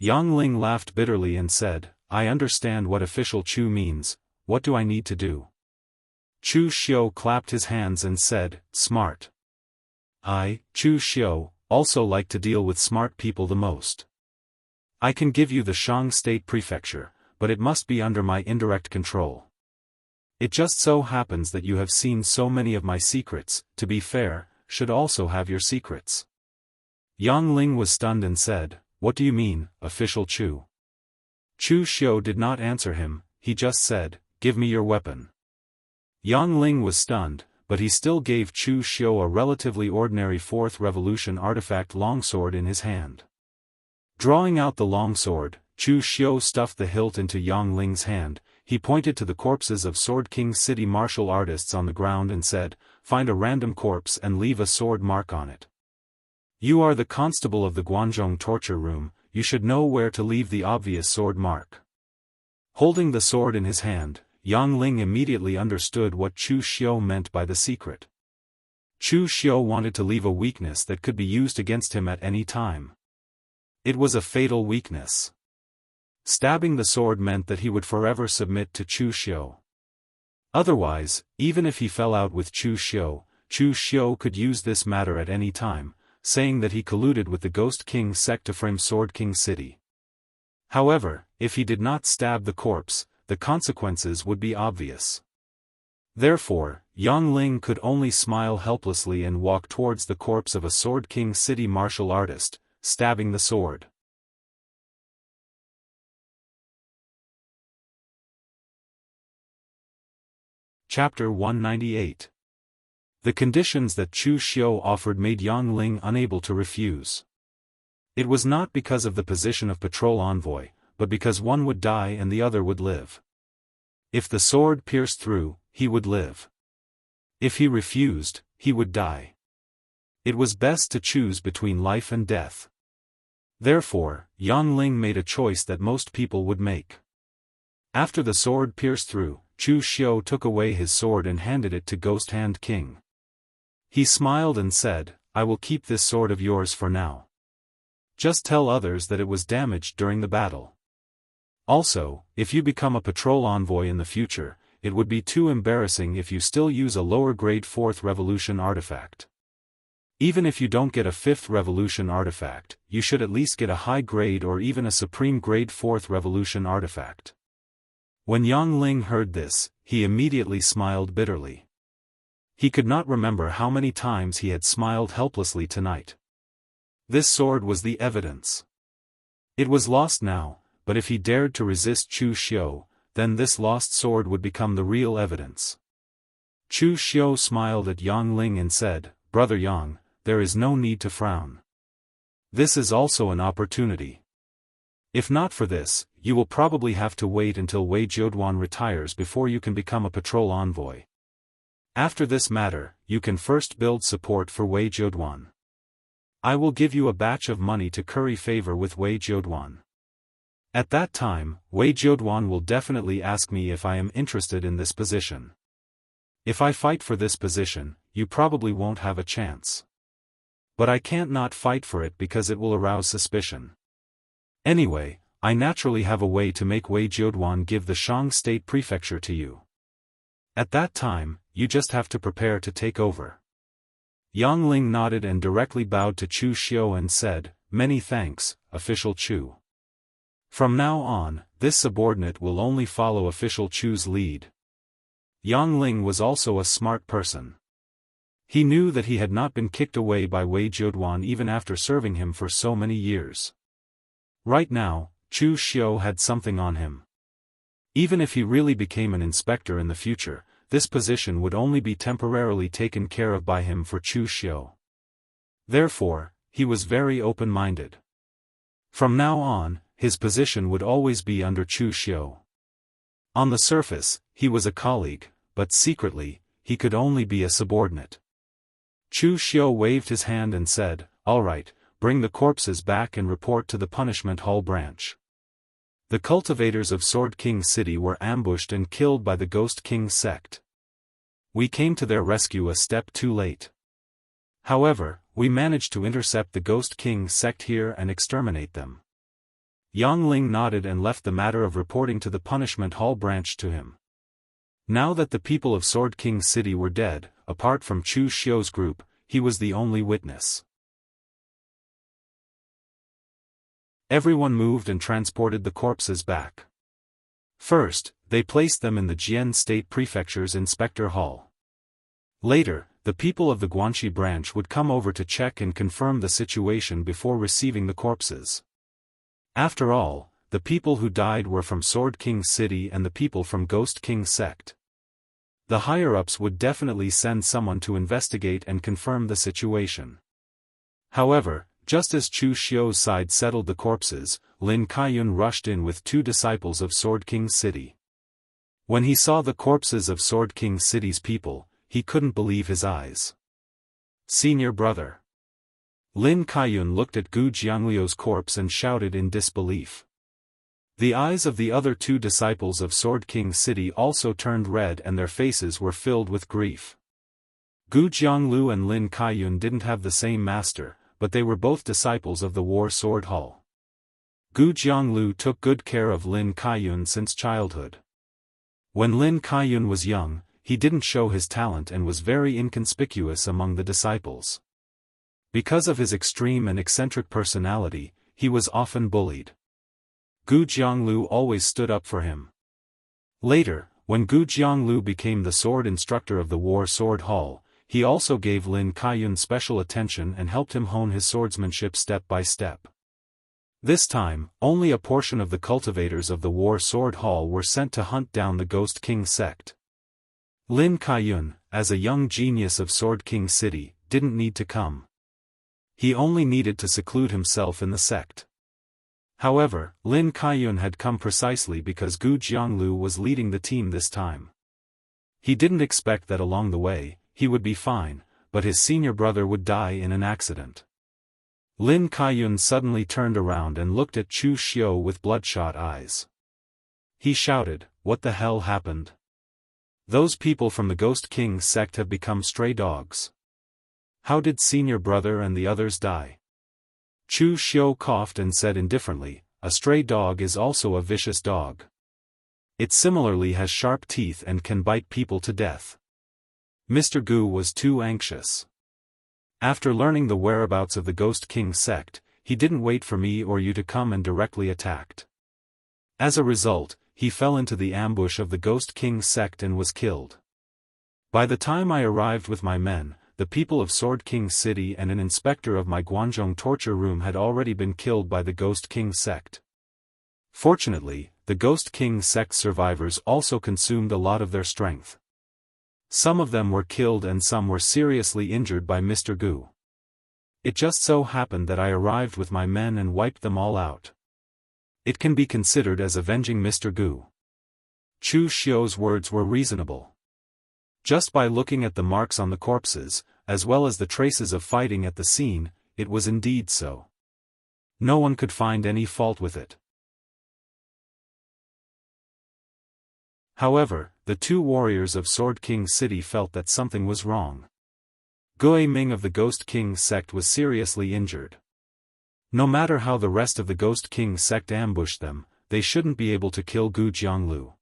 [SPEAKER 1] Yang Ling laughed bitterly and said, "I understand what official Chu means, what do I need to do?" Chu Xiu clapped his hands and said, "Smart. I, Chu Xiu, also like to deal with smart people the most. I can give you the Shang State Prefecture, but it must be under my indirect control. It just so happens that you have seen so many of my secrets, to be fair, should also have your secrets." Yang Ling was stunned and said, "What do you mean, official Chu?" Chu Xiu did not answer him, he just said, "Give me your weapon." Yang Ling was stunned, but he still gave Chu Xiu a relatively ordinary 4th Revolution artifact longsword in his hand. Drawing out the longsword, Chu Xiu stuffed the hilt into Yang Ling's hand, he pointed to the corpses of Sword King City martial artists on the ground and said, "Find a random corpse and leave a sword mark on it. You are the constable of the Guanzhong torture room, you should know where to leave the obvious sword mark." Holding the sword in his hand, Yang Ling immediately understood what Chu Xiu meant by the secret. Chu Xiu wanted to leave a weakness that could be used against him at any time. It was a fatal weakness. Stabbing the sword meant that he would forever submit to Chu Xiu. Otherwise, even if he fell out with Chu Xiu could use this matter at any time, saying that he colluded with the Ghost King sect to frame Sword King City. However, if he did not stab the corpse, the consequences would be obvious. Therefore, Yang Ling could only smile helplessly and walk towards the corpse of a Sword King City martial artist, stabbing the sword. Chapter 198. The conditions that Chu Xiu offered made Yang Ling unable to refuse. It was not because of the position of patrol envoy, but because one would die and the other would live. If the sword pierced through, he would live. If he refused, he would die. It was best to choose between life and death. Therefore, Yang Ling made a choice that most people would make. After the sword pierced through, Chu Xiu took away his sword and handed it to Ghost Hand King. He smiled and said, "I will keep this sword of yours for now. Just tell others that it was damaged during the battle. Also, if you become a patrol envoy in the future, it would be too embarrassing if you still use a lower grade 4th Revolution artifact. Even if you don't get a 5th Revolution artifact, you should at least get a high grade or even a supreme grade 4th Revolution artifact." When Yang Ling heard this, he immediately smiled bitterly. He could not remember how many times he had smiled helplessly tonight. This sword was the evidence. It was lost now, but if he dared to resist Chu Xiu, then this lost sword would become the real evidence. Chu Xiu smiled at Yang Ling and said, "Brother Yang, there is no need to frown. This is also an opportunity. If not for this, you will probably have to wait until Wei Jiuduan retires before you can become a patrol envoy. After this matter, you can first build support for Wei Jiuduan. I will give you a batch of money to curry favor with Wei Jiuduan. At that time, Wei Jiuduan will definitely ask me if I am interested in this position. If I fight for this position, you probably won't have a chance. But I can't not fight for it because it will arouse suspicion. Anyway, I naturally have a way to make Wei Jiuduan give the Shang State Prefecture to you. At that time, you just have to prepare to take over." Yang Ling nodded and directly bowed to Chu Xiu and said, "Many thanks, Official Chu. From now on, this subordinate will only follow Official Chu's lead." Yang Ling was also a smart person. He knew that he had not been kicked away by Wei Jiuduan even after serving him for so many years. Right now, Chu Xiu had something on him. Even if he really became an inspector in the future, this position would only be temporarily taken care of by him for Chu Xiu. Therefore, he was very open-minded. From now on, his position would always be under Chu Xiu. On the surface, he was a colleague, but secretly, he could only be a subordinate. Chu Xiu waved his hand and said, "All right, bring the corpses back and report to the Punishment Hall branch." The cultivators of Sword King City were ambushed and killed by the Ghost King sect. We came to their rescue a step too late. However, we managed to intercept the Ghost King sect here and exterminate them. Yang Ling nodded and left the matter of reporting to the Punishment Hall branch to him. Now that the people of Sword King City were dead, apart from Chu Xiu's group, he was the only witness. Everyone moved and transported the corpses back. First, they placed them in the Jian State Prefecture's Inspector Hall. Later, the people of the Guanxi branch would come over to check and confirm the situation before receiving the corpses. After all, the people who died were from Sword King City and the people from Ghost King sect. The higher-ups would definitely send someone to investigate and confirm the situation. However, just as Chu Xiu's side settled the corpses, Lin Kaiyun rushed in with 2 disciples of Sword King City. When he saw the corpses of Sword King City's people, he couldn't believe his eyes. "Senior brother." Lin Kaiyun looked at Gu Jiangliu's corpse and shouted in disbelief. The eyes of the other 2 disciples of Sword King City also turned red and their faces were filled with grief. Gu Jianglu and Lin Kaiyun didn't have the same master, but they were both disciples of the War Sword Hall. Gu Jianglu took good care of Lin Kaiyun since childhood. When Lin Kaiyun was young, he didn't show his talent and was very inconspicuous among the disciples. Because of his extreme and eccentric personality, he was often bullied. Gu Jianglu always stood up for him. Later, when Gu Jianglu became the sword instructor of the War Sword Hall, he also gave Lin Kaiyun special attention and helped him hone his swordsmanship step by step. This time, only a portion of the cultivators of the War Sword Hall were sent to hunt down the Ghost King sect. Lin Kaiyun, as a young genius of Sword King City, didn't need to come. He only needed to seclude himself in the sect. However, Lin Kaiyun had come precisely because Gu Jianglu was leading the team this time. He didn't expect that along the way, he would be fine, but his senior brother would die in an accident. Lin Kaiyun suddenly turned around and looked at Chu Xiu with bloodshot eyes. He shouted, "What the hell happened? Those people from the Ghost King sect have become stray dogs. How did senior brother and the others die?" Chu Xiu coughed and said indifferently, "A stray dog is also a vicious dog. It similarly has sharp teeth and can bite people to death." Mr. Gu was too anxious. After learning the whereabouts of the Ghost King sect, he didn't wait for me or you to come and directly attacked. As a result, he fell into the ambush of the Ghost King sect and was killed. By the time I arrived with my men, the people of Sword King City and an inspector of my Guangzhong torture room had already been killed by the Ghost King sect. Fortunately, the Ghost King sect survivors also consumed a lot of their strength. Some of them were killed and some were seriously injured by Mr. Gu. It just so happened that I arrived with my men and wiped them all out. It can be considered as avenging Mr. Gu. Chu Xiu's words were reasonable. Just by looking at the marks on the corpses, as well as the traces of fighting at the scene, it was indeed so. No one could find any fault with it. However, the two warriors of Sword King City felt that something was wrong. Gui Ming of the Ghost King sect was seriously injured. No matter how the rest of the Ghost King sect ambushed them, they shouldn't be able to kill Gu Jianglu.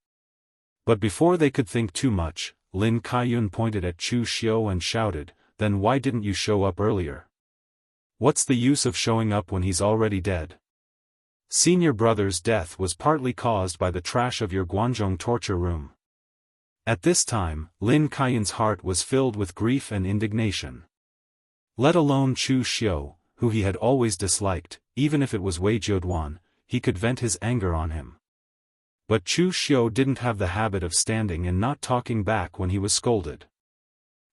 [SPEAKER 1] But before they could think too much, Lin Kaiyun pointed at Chu Xiu and shouted, "Then why didn't you show up earlier? What's the use of showing up when he's already dead? Senior brother's death was partly caused by the trash of your Guangzhong torture room." At this time, Lin Kaiyun's heart was filled with grief and indignation. Let alone Chu Xiu, who he had always disliked, even if it was Wei Jiuduan, he could vent his anger on him. But Chu Xiu didn't have the habit of standing and not talking back when he was scolded.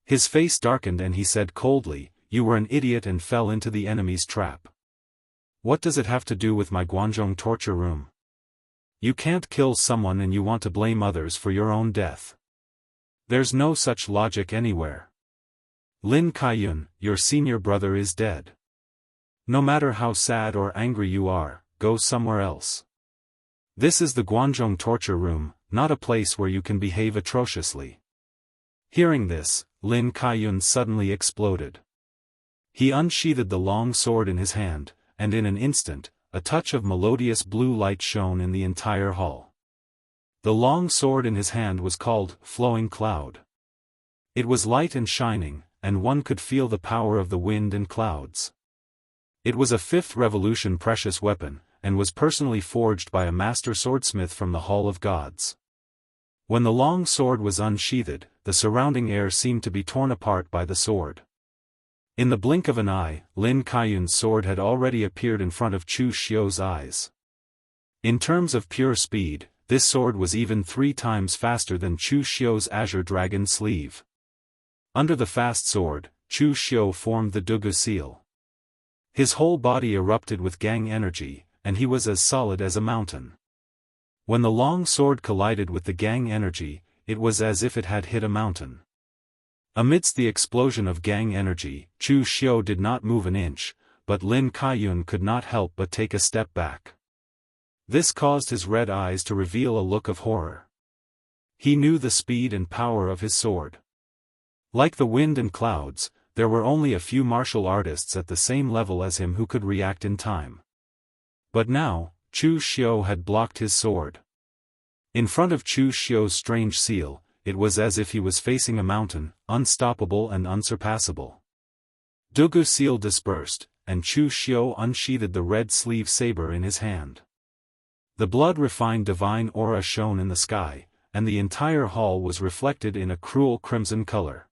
[SPEAKER 1] His face darkened and he said coldly, "You were an idiot and fell into the enemy's trap. What does it have to do with my Guangzhong torture room? You can't kill someone and you want to blame others for your own death. There's no such logic anywhere. Lin Kaiyun, your senior brother is dead. No matter how sad or angry you are, go somewhere else. This is the Guangzhong torture room, not a place where you can behave atrociously." Hearing this, Lin Kaiyun suddenly exploded. He unsheathed the long sword in his hand, and in an instant, a touch of melodious blue light shone in the entire hall. The long sword in his hand was called Flowing Cloud. It was light and shining, and one could feel the power of the wind and clouds. It was a 5th Revolution precious weapon, and was personally forged by a master swordsmith from the Hall of Gods. When the long sword was unsheathed, the surrounding air seemed to be torn apart by the sword. In the blink of an eye, Lin Kaiyun's sword had already appeared in front of Chu Xiu's eyes. In terms of pure speed, this sword was even 3 times faster than Chu Xiu's azure dragon sleeve. Under the fast sword, Chu Xiu formed the Dugu seal. His whole body erupted with gang energy, and he was as solid as a mountain. When the long sword collided with the gang energy, it was as if it had hit a mountain. Amidst the explosion of gang energy, Chu Xiu did not move an inch, but Lin Kaiyun could not help but take a step back. This caused his red eyes to reveal a look of horror. He knew the speed and power of his sword. Like the wind and clouds, there were only a few martial artists at the same level as him who could react in time. But now, Chu Xiu had blocked his sword. In front of Chu Xiu's strange seal, it was as if he was facing a mountain, unstoppable and unsurpassable. Dugu seal dispersed, and Chu Xiu unsheathed the red sleeve saber in his hand. The blood-refined divine aura shone in the sky, and the entire hall was reflected in a cruel crimson color.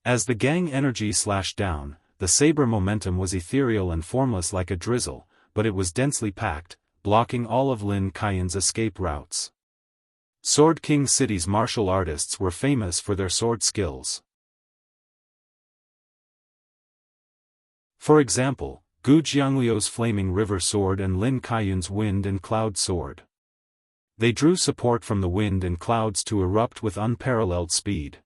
[SPEAKER 1] As the gang energy slashed down, the saber momentum was ethereal and formless like a drizzle, but it was densely packed, blocking all of Lin Kaiyun's escape routes. Sword King City's martial artists were famous for their sword skills. For example, Gu Jiangliu's flaming river sword and Lin Kaiyun's wind and cloud sword. They drew support from the wind and clouds to erupt with unparalleled speed.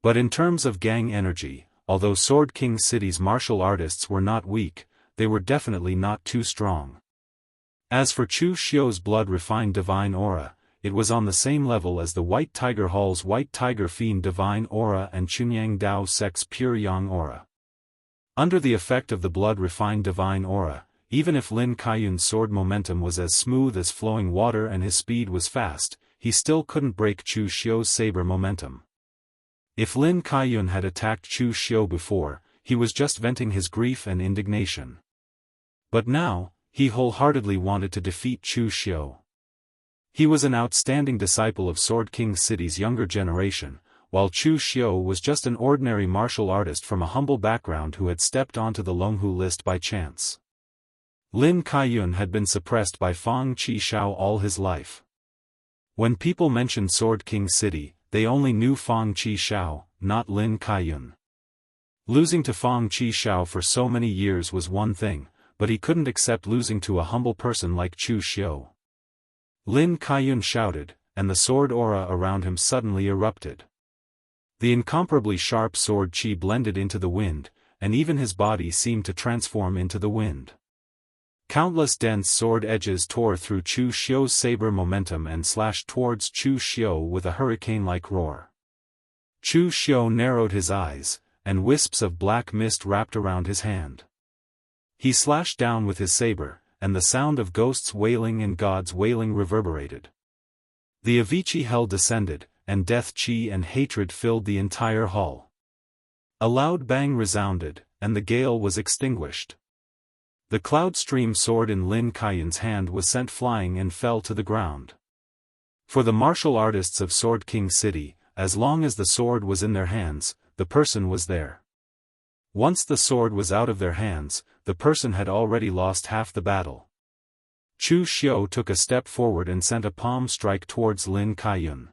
[SPEAKER 1] But in terms of gang energy, although Sword King City's martial artists were not weak, they were definitely not too strong. As for Chu Xiu's blood-refined divine aura, it was on the same level as the White Tiger Hall's White Tiger Fiend divine aura and Chunyang Dao Sect's pure yang aura. Under the effect of the blood-refined divine aura, even if Lin Kaiyun's sword momentum was as smooth as flowing water and his speed was fast, he still couldn't break Chu Xiu's saber momentum. If Lin Kaiyun had attacked Chu Xiu before, he was just venting his grief and indignation. But now, he wholeheartedly wanted to defeat Chu Xiu. He was an outstanding disciple of Sword King City's younger generation, while Chu Xiu was just an ordinary martial artist from a humble background who had stepped onto the Longhu list by chance. Lin Kaiyun had been suppressed by Fang Qishao all his life. When people mentioned Sword King City, they only knew Fang Qishao, not Lin Kaiyun. Losing to Fang Qishao for so many years was one thing, but he couldn't accept losing to a humble person like Chu Xiu. Lin Kaiyun shouted, and the sword aura around him suddenly erupted. The incomparably sharp sword chi blended into the wind, and even his body seemed to transform into the wind. Countless dense sword edges tore through Chu Xiu's saber momentum and slashed towards Chu Xiu with a hurricane-like roar. Chu Xiu narrowed his eyes, and wisps of black mist wrapped around his hand. He slashed down with his saber, and the sound of ghosts wailing and gods wailing reverberated. The Avicii hell descended, and death chi and hatred filled the entire hall. A loud bang resounded, and the gale was extinguished. The cloud stream sword in Lin Kaiyun's hand was sent flying and fell to the ground. For the martial artists of Sword King City, as long as the sword was in their hands, the person was there. Once the sword was out of their hands, the person had already lost half the battle. Chu Xiu took a step forward and sent a palm strike towards Lin Kaiyun.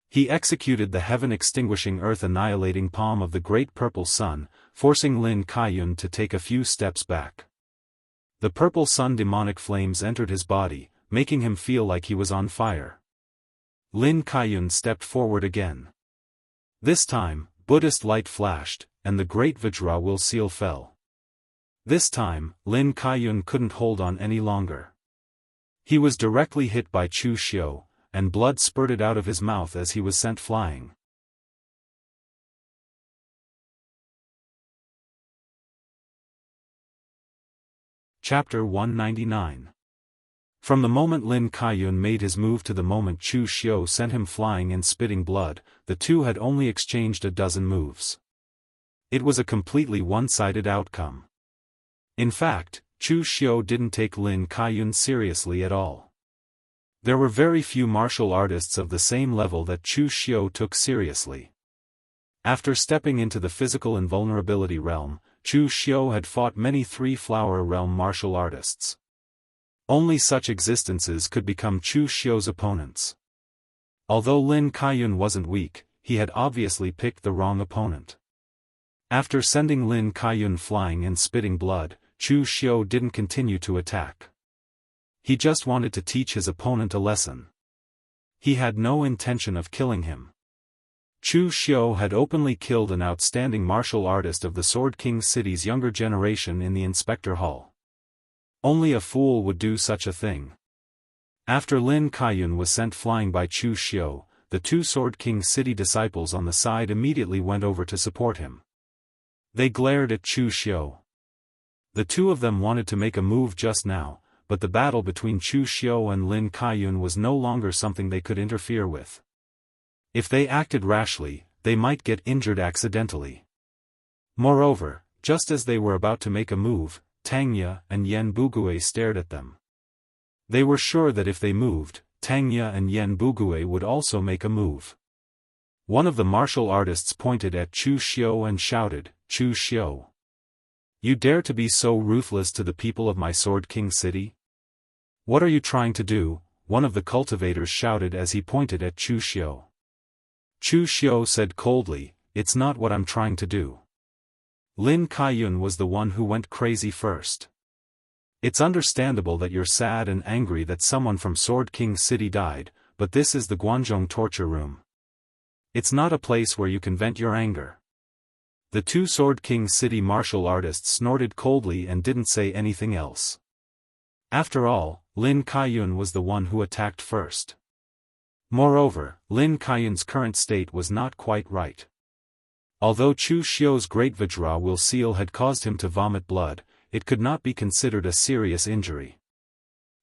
[SPEAKER 1] He executed the heaven-extinguishing earth-annihilating palm of the Great Purple Sun, forcing Lin Kaiyun to take a few steps back. The purple sun demonic flames entered his body, making him feel like he was on fire. Lin Kaiyun stepped forward again. This time, Buddhist light flashed, and the great Vajra seal fell. This time, Lin Kaiyun couldn't hold on any longer. He was directly hit by Chu Xiu, and blood spurted out of his mouth as he was sent flying. Chapter 199. From the moment Lin Kaiyun made his move to the moment Chu Xiu sent him flying and spitting blood, the two had only exchanged a dozen moves. It was a completely one-sided outcome. In fact, Chu Xiu didn't take Lin Kaiyun seriously at all. There were very few martial artists of the same level that Chu Xiu took seriously. After stepping into the physical invulnerability realm, Chu Xiu had fought many three-flower realm martial artists. Only such existences could become Chu Xiu's opponents. Although Lin Kaiyun wasn't weak, he had obviously picked the wrong opponent. After sending Lin Kaiyun flying and spitting blood, Chu Xiu didn't continue to attack. He just wanted to teach his opponent a lesson. He had no intention of killing him. Chu Xiu had openly killed an outstanding martial artist of the Sword King City's younger generation in the Inspector Hall. Only a fool would do such a thing. After Lin Kaiyun was sent flying by Chu Xiu, the two Sword King City disciples on the side immediately went over to support him. They glared at Chu Xiu. The two of them wanted to make a move just now, but the battle between Chu Xiu and Lin Kaiyun was no longer something they could interfere with. If they acted rashly, they might get injured accidentally. Moreover, just as they were about to make a move, Tangya and Yen Bugue stared at them. They were sure that if they moved, Tangya and Yen Bugue would also make a move. One of the martial artists pointed at Chu Xiu and shouted, "Chu Xiu! You dare to be so ruthless to the people of my Sword King city? What are you trying to do?" one of the cultivators shouted as he pointed at Chu Xiu. Chu Xiu said coldly, "It's not what I'm trying to do." Lin Kaiyun was the one who went crazy first. "It's understandable that you're sad and angry that someone from Sword King City died, but this is the Guanzhong torture room. It's not a place where you can vent your anger." The two Sword King City martial artists snorted coldly and didn't say anything else. After all, Lin Kaiyun was the one who attacked first. Moreover, Lin Kaiyun's current state was not quite right. Although Chu Xiu's great Vajra seal had caused him to vomit blood, it could not be considered a serious injury.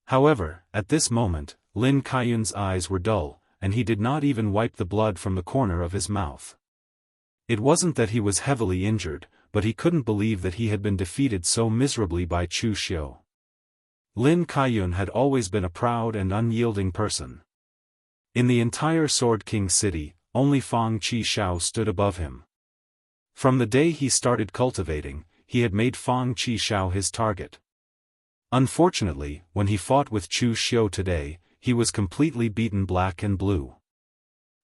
[SPEAKER 1] However, at this moment, Lin Kaiyun's eyes were dull, and he did not even wipe the blood from the corner of his mouth. It wasn't that he was heavily injured, but he couldn't believe that he had been defeated so miserably by Chu Xiu. Lin Kaiyun had always been a proud and unyielding person. In the entire Sword King city, only Fang Qishao stood above him. From the day he started cultivating, he had made Fang Qishao his target. Unfortunately, when he fought with Chu Xiu today, he was completely beaten black and blue.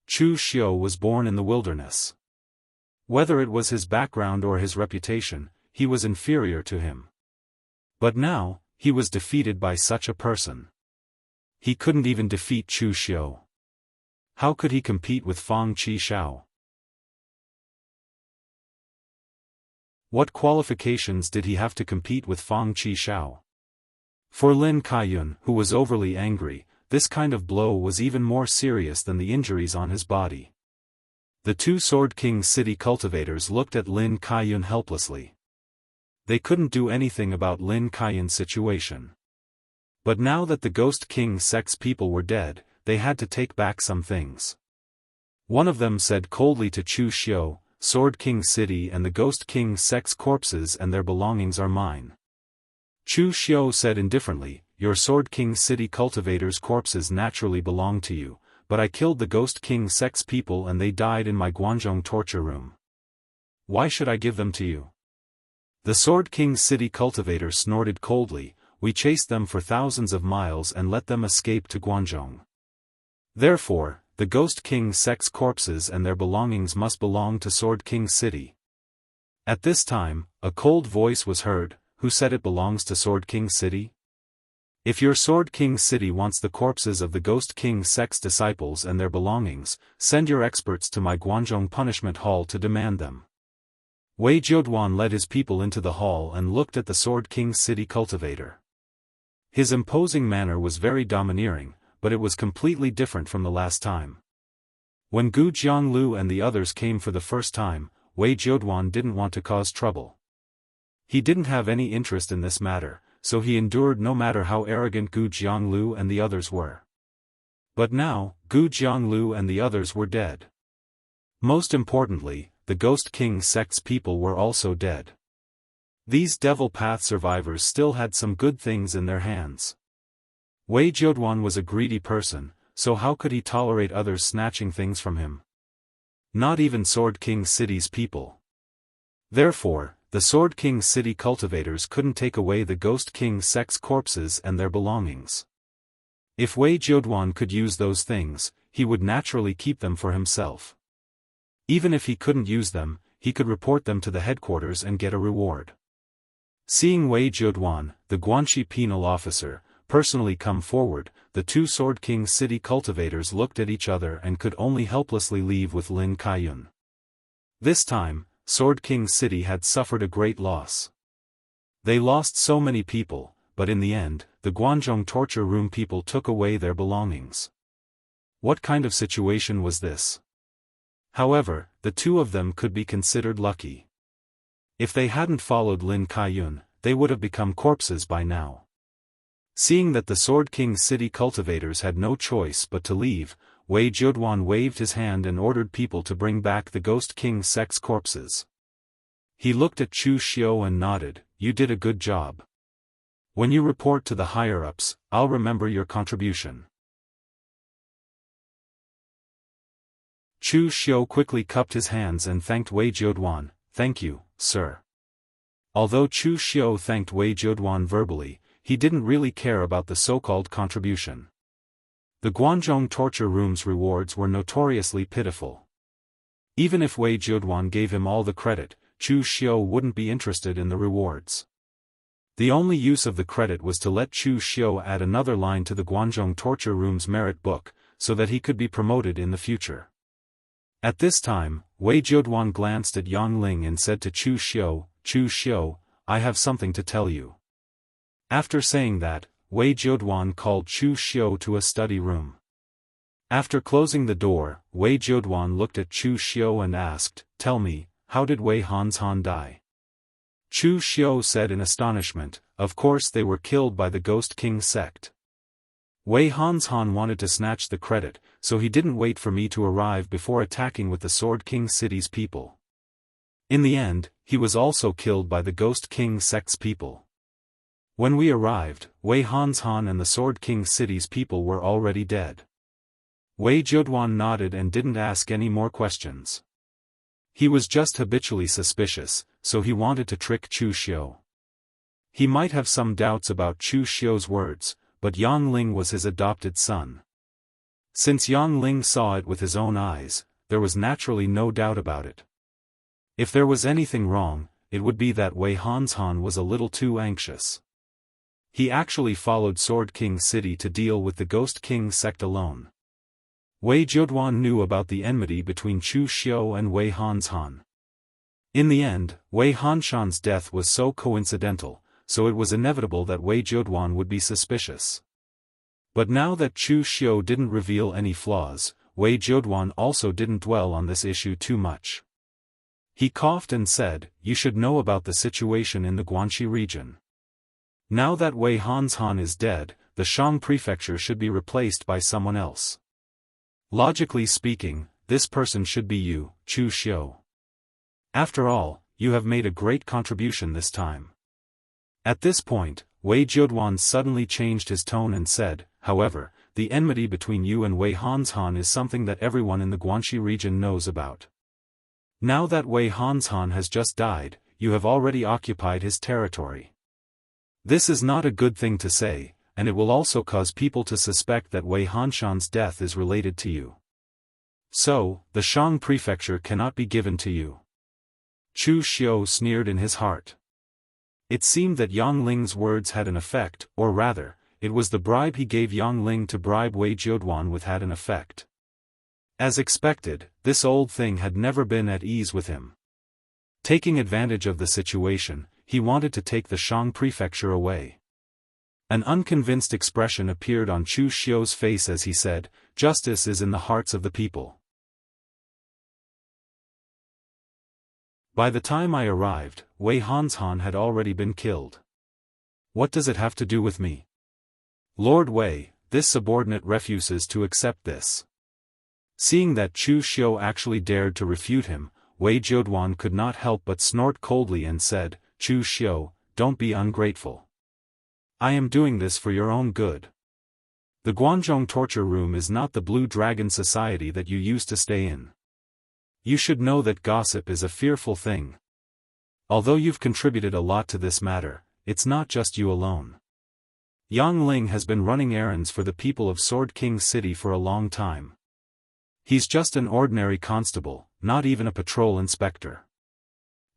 [SPEAKER 1] Chu Xiu was born in the wilderness. Whether it was his background or his reputation, he was inferior to him. But now, he was defeated by such a person. He couldn't even defeat Chu Xiu. How could he compete with Fang Qishao? What qualifications did he have to compete with Fang Qishao? For Lin Kaiyun, who was overly angry, this kind of blow was even more serious than the injuries on his body. The two Sword King city cultivators looked at Lin Kaiyun helplessly. They couldn't do anything about Lin Kaiyun's situation. But now that the Ghost King sect's people were dead, they had to take back some things. One of them said coldly to Chu Xiu, "Sword King City and the Ghost King sect's corpses and their belongings are mine." Chu Xiu said indifferently, "Your Sword King City cultivators' corpses naturally belong to you, but I killed the Ghost King sect's people and they died in my Guanzhong torture room. Why should I give them to you?" The Sword King City cultivator snorted coldly, "We chased them for thousands of miles and let them escape to Guanzhong. Therefore, the Ghost King sect's corpses and their belongings must belong to Sword King City." At this time, a cold voice was heard, "Who said it belongs to Sword King City? If your Sword King City wants the corpses of the Ghost King sect's disciples and their belongings, send your experts to my Guanzhong punishment hall to demand them." Wei Jiuduan led his people into the hall and looked at the Sword King City cultivator. His imposing manner was very domineering, but it was completely different from the last time. When Gu Jianglu and the others came for the first time, Wei Jiuduan didn't want to cause trouble. He didn't have any interest in this matter, so he endured no matter how arrogant Gu Jianglu and the others were. But now, Gu Jianglu and the others were dead. Most importantly, the Ghost King sect's people were also dead. These Devil Path survivors still had some good things in their hands. Wei Jiuduan was a greedy person, so how could he tolerate others snatching things from him? Not even Sword King City's people. Therefore, the Sword King City cultivators couldn't take away the Ghost King sect's corpses and their belongings. If Wei Jiuduan could use those things, he would naturally keep them for himself. Even if he couldn't use them, he could report them to the headquarters and get a reward. Seeing Wei Jiuduan, the Guanxi penal officer, personally come forward, the two Sword King City cultivators looked at each other and could only helplessly leave with Lin Kaiyun. This time, Sword King City had suffered a great loss. They lost so many people, but in the end, the Guanzhong torture room people took away their belongings. What kind of situation was this? However, the two of them could be considered lucky. If they hadn't followed Lin Kaiyun, they would have become corpses by now. Seeing that the Sword King City cultivators had no choice but to leave, Wei Jiuduan waved his hand and ordered people to bring back the Ghost King sect's corpses. He looked at Chu Xiu and nodded, "You did a good job. When you report to the higher-ups, I'll remember your contribution." Chu Xiu quickly cupped his hands and thanked Wei Jiuduan. "Thank you, sir." Although Chu Xiu thanked Wei Jiuduan verbally, he didn't really care about the so-called contribution. The Guanzhong torture room's rewards were notoriously pitiful. Even if Wei Jiuduan gave him all the credit, Chu Xiu wouldn't be interested in the rewards. The only use of the credit was to let Chu Xiu add another line to the Guanzhong torture room's merit book, so that he could be promoted in the future. At this time, Wei Jiuduan glanced at Yang Ling and said to Chu Xiu, "I have something to tell you." After saying that, Wei Jiuduan called Chu Xiu to a study room. After closing the door, Wei Jiuduan looked at Chu Xiu and asked, "Tell me, how did Wei Hanzhan die?" Chu Xiu said in astonishment, "Of course they were killed by the Ghost King sect." Wei Hanzhan wanted to snatch the credit, so he didn't wait for me to arrive before attacking with the Sword King city's people. In the end, he was also killed by the Ghost King sect's people. When we arrived, Wei Hanzhan and the Sword King city's people were already dead. Wei Jiuduan nodded and didn't ask any more questions. He was just habitually suspicious, so he wanted to trick Chu Xiu. He might have some doubts about Chu Xiu's words, but Yang Ling was his adopted son. Since Yang Ling saw it with his own eyes, there was naturally no doubt about it. If there was anything wrong, it would be that Wei Hanzhan was a little too anxious. He actually followed Sword King City to deal with the Ghost King sect alone. Wei Jiuduan knew about the enmity between Chu Xiu and Wei Hanzhan. In the end, Wei Hanzhan's death was so coincidental, so it was inevitable that Wei Jiuduan would be suspicious. But now that Chu Xiu didn't reveal any flaws, Wei Jiuduan also didn't dwell on this issue too much. He coughed and said, "You should know about the situation in the Guanxi region. Now that Wei Hanzhan is dead, the Shang prefecture should be replaced by someone else. Logically speaking, this person should be you, Chu Xiu. After all, you have made a great contribution this time." At this point, Wei Jiuduan suddenly changed his tone and said, "However, the enmity between you and Wei Hanzhan is something that everyone in the Guanxi region knows about. Now that Wei Hanzhan has just died, you have already occupied his territory. This is not a good thing to say, and it will also cause people to suspect that Wei Hanzhan's death is related to you. So, the Shang prefecture cannot be given to you." Chu Xiu sneered in his heart. It seemed that Yang Ling's words had an effect, or rather, it was the bribe he gave Yang Ling to bribe Wei Jiuduan with had an effect. As expected, this old thing had never been at ease with him. Taking advantage of the situation, he wanted to take the Shang prefecture away. An unconvinced expression appeared on Chu Xiu's face as he said, "Justice is in the hearts of the people." By the time I arrived, Wei Hanzhan had already been killed. What does it have to do with me? Lord Wei, this subordinate refuses to accept this. Seeing that Chu Xiu actually dared to refute him, Wei Jiuduan could not help but snort coldly and said, "Chu Xiu, don't be ungrateful. I am doing this for your own good. The Guanzhong torture room is not the Blue Dragon society that you used to stay in. You should know that gossip is a fearful thing. Although you've contributed a lot to this matter, it's not just you alone. Yang Ling has been running errands for the people of Sword King City for a long time. He's just an ordinary constable, not even a patrol inspector.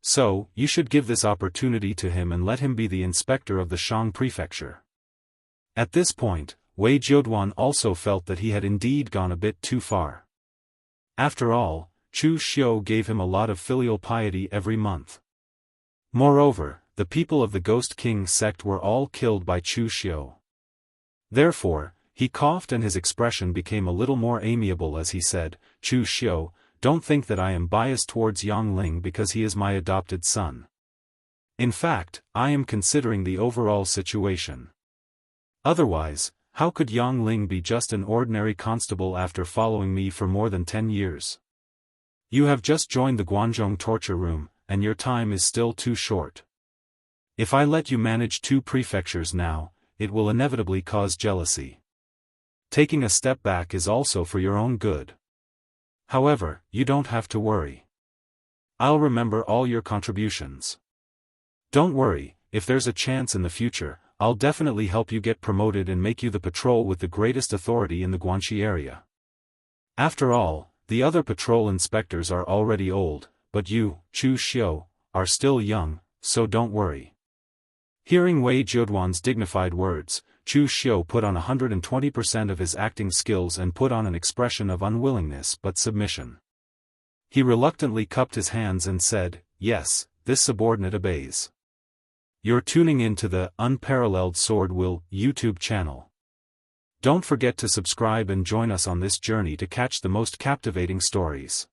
[SPEAKER 1] So, you should give this opportunity to him and let him be the inspector of the Shang prefecture." At this point, Wei Jiuduan also felt that he had indeed gone a bit too far. After all, Chu Xiu gave him a lot of filial piety every month. Moreover, the people of the Ghost King sect were all killed by Chu Xiu. Therefore, he coughed and his expression became a little more amiable as he said, "Chu Xiu, don't think that I am biased towards Yang Ling because he is my adopted son. In fact, I am considering the overall situation. Otherwise, how could Yang Ling be just an ordinary constable after following me for more than 10 years? You have just joined the Guanzhong torture room, and your time is still too short. If I let you manage 2 prefectures now, it will inevitably cause jealousy. Taking a step back is also for your own good. However, you don't have to worry. I'll remember all your contributions. Don't worry, if there's a chance in the future, I'll definitely help you get promoted and make you the patrol with the greatest authority in the Guanxi area. After all, the other patrol inspectors are already old, but you, Chu Xiu, are still young, so don't worry. Hearing Wei Jiuduan's dignified words, Chu Xiu put on 120% of his acting skills and put on an expression of unwillingness but submission. He reluctantly cupped his hands and said, "Yes, this subordinate obeys." You're tuning in to the Unparalleled SwordWill YouTube channel. Don't forget to subscribe and join us on this journey to catch the most captivating stories.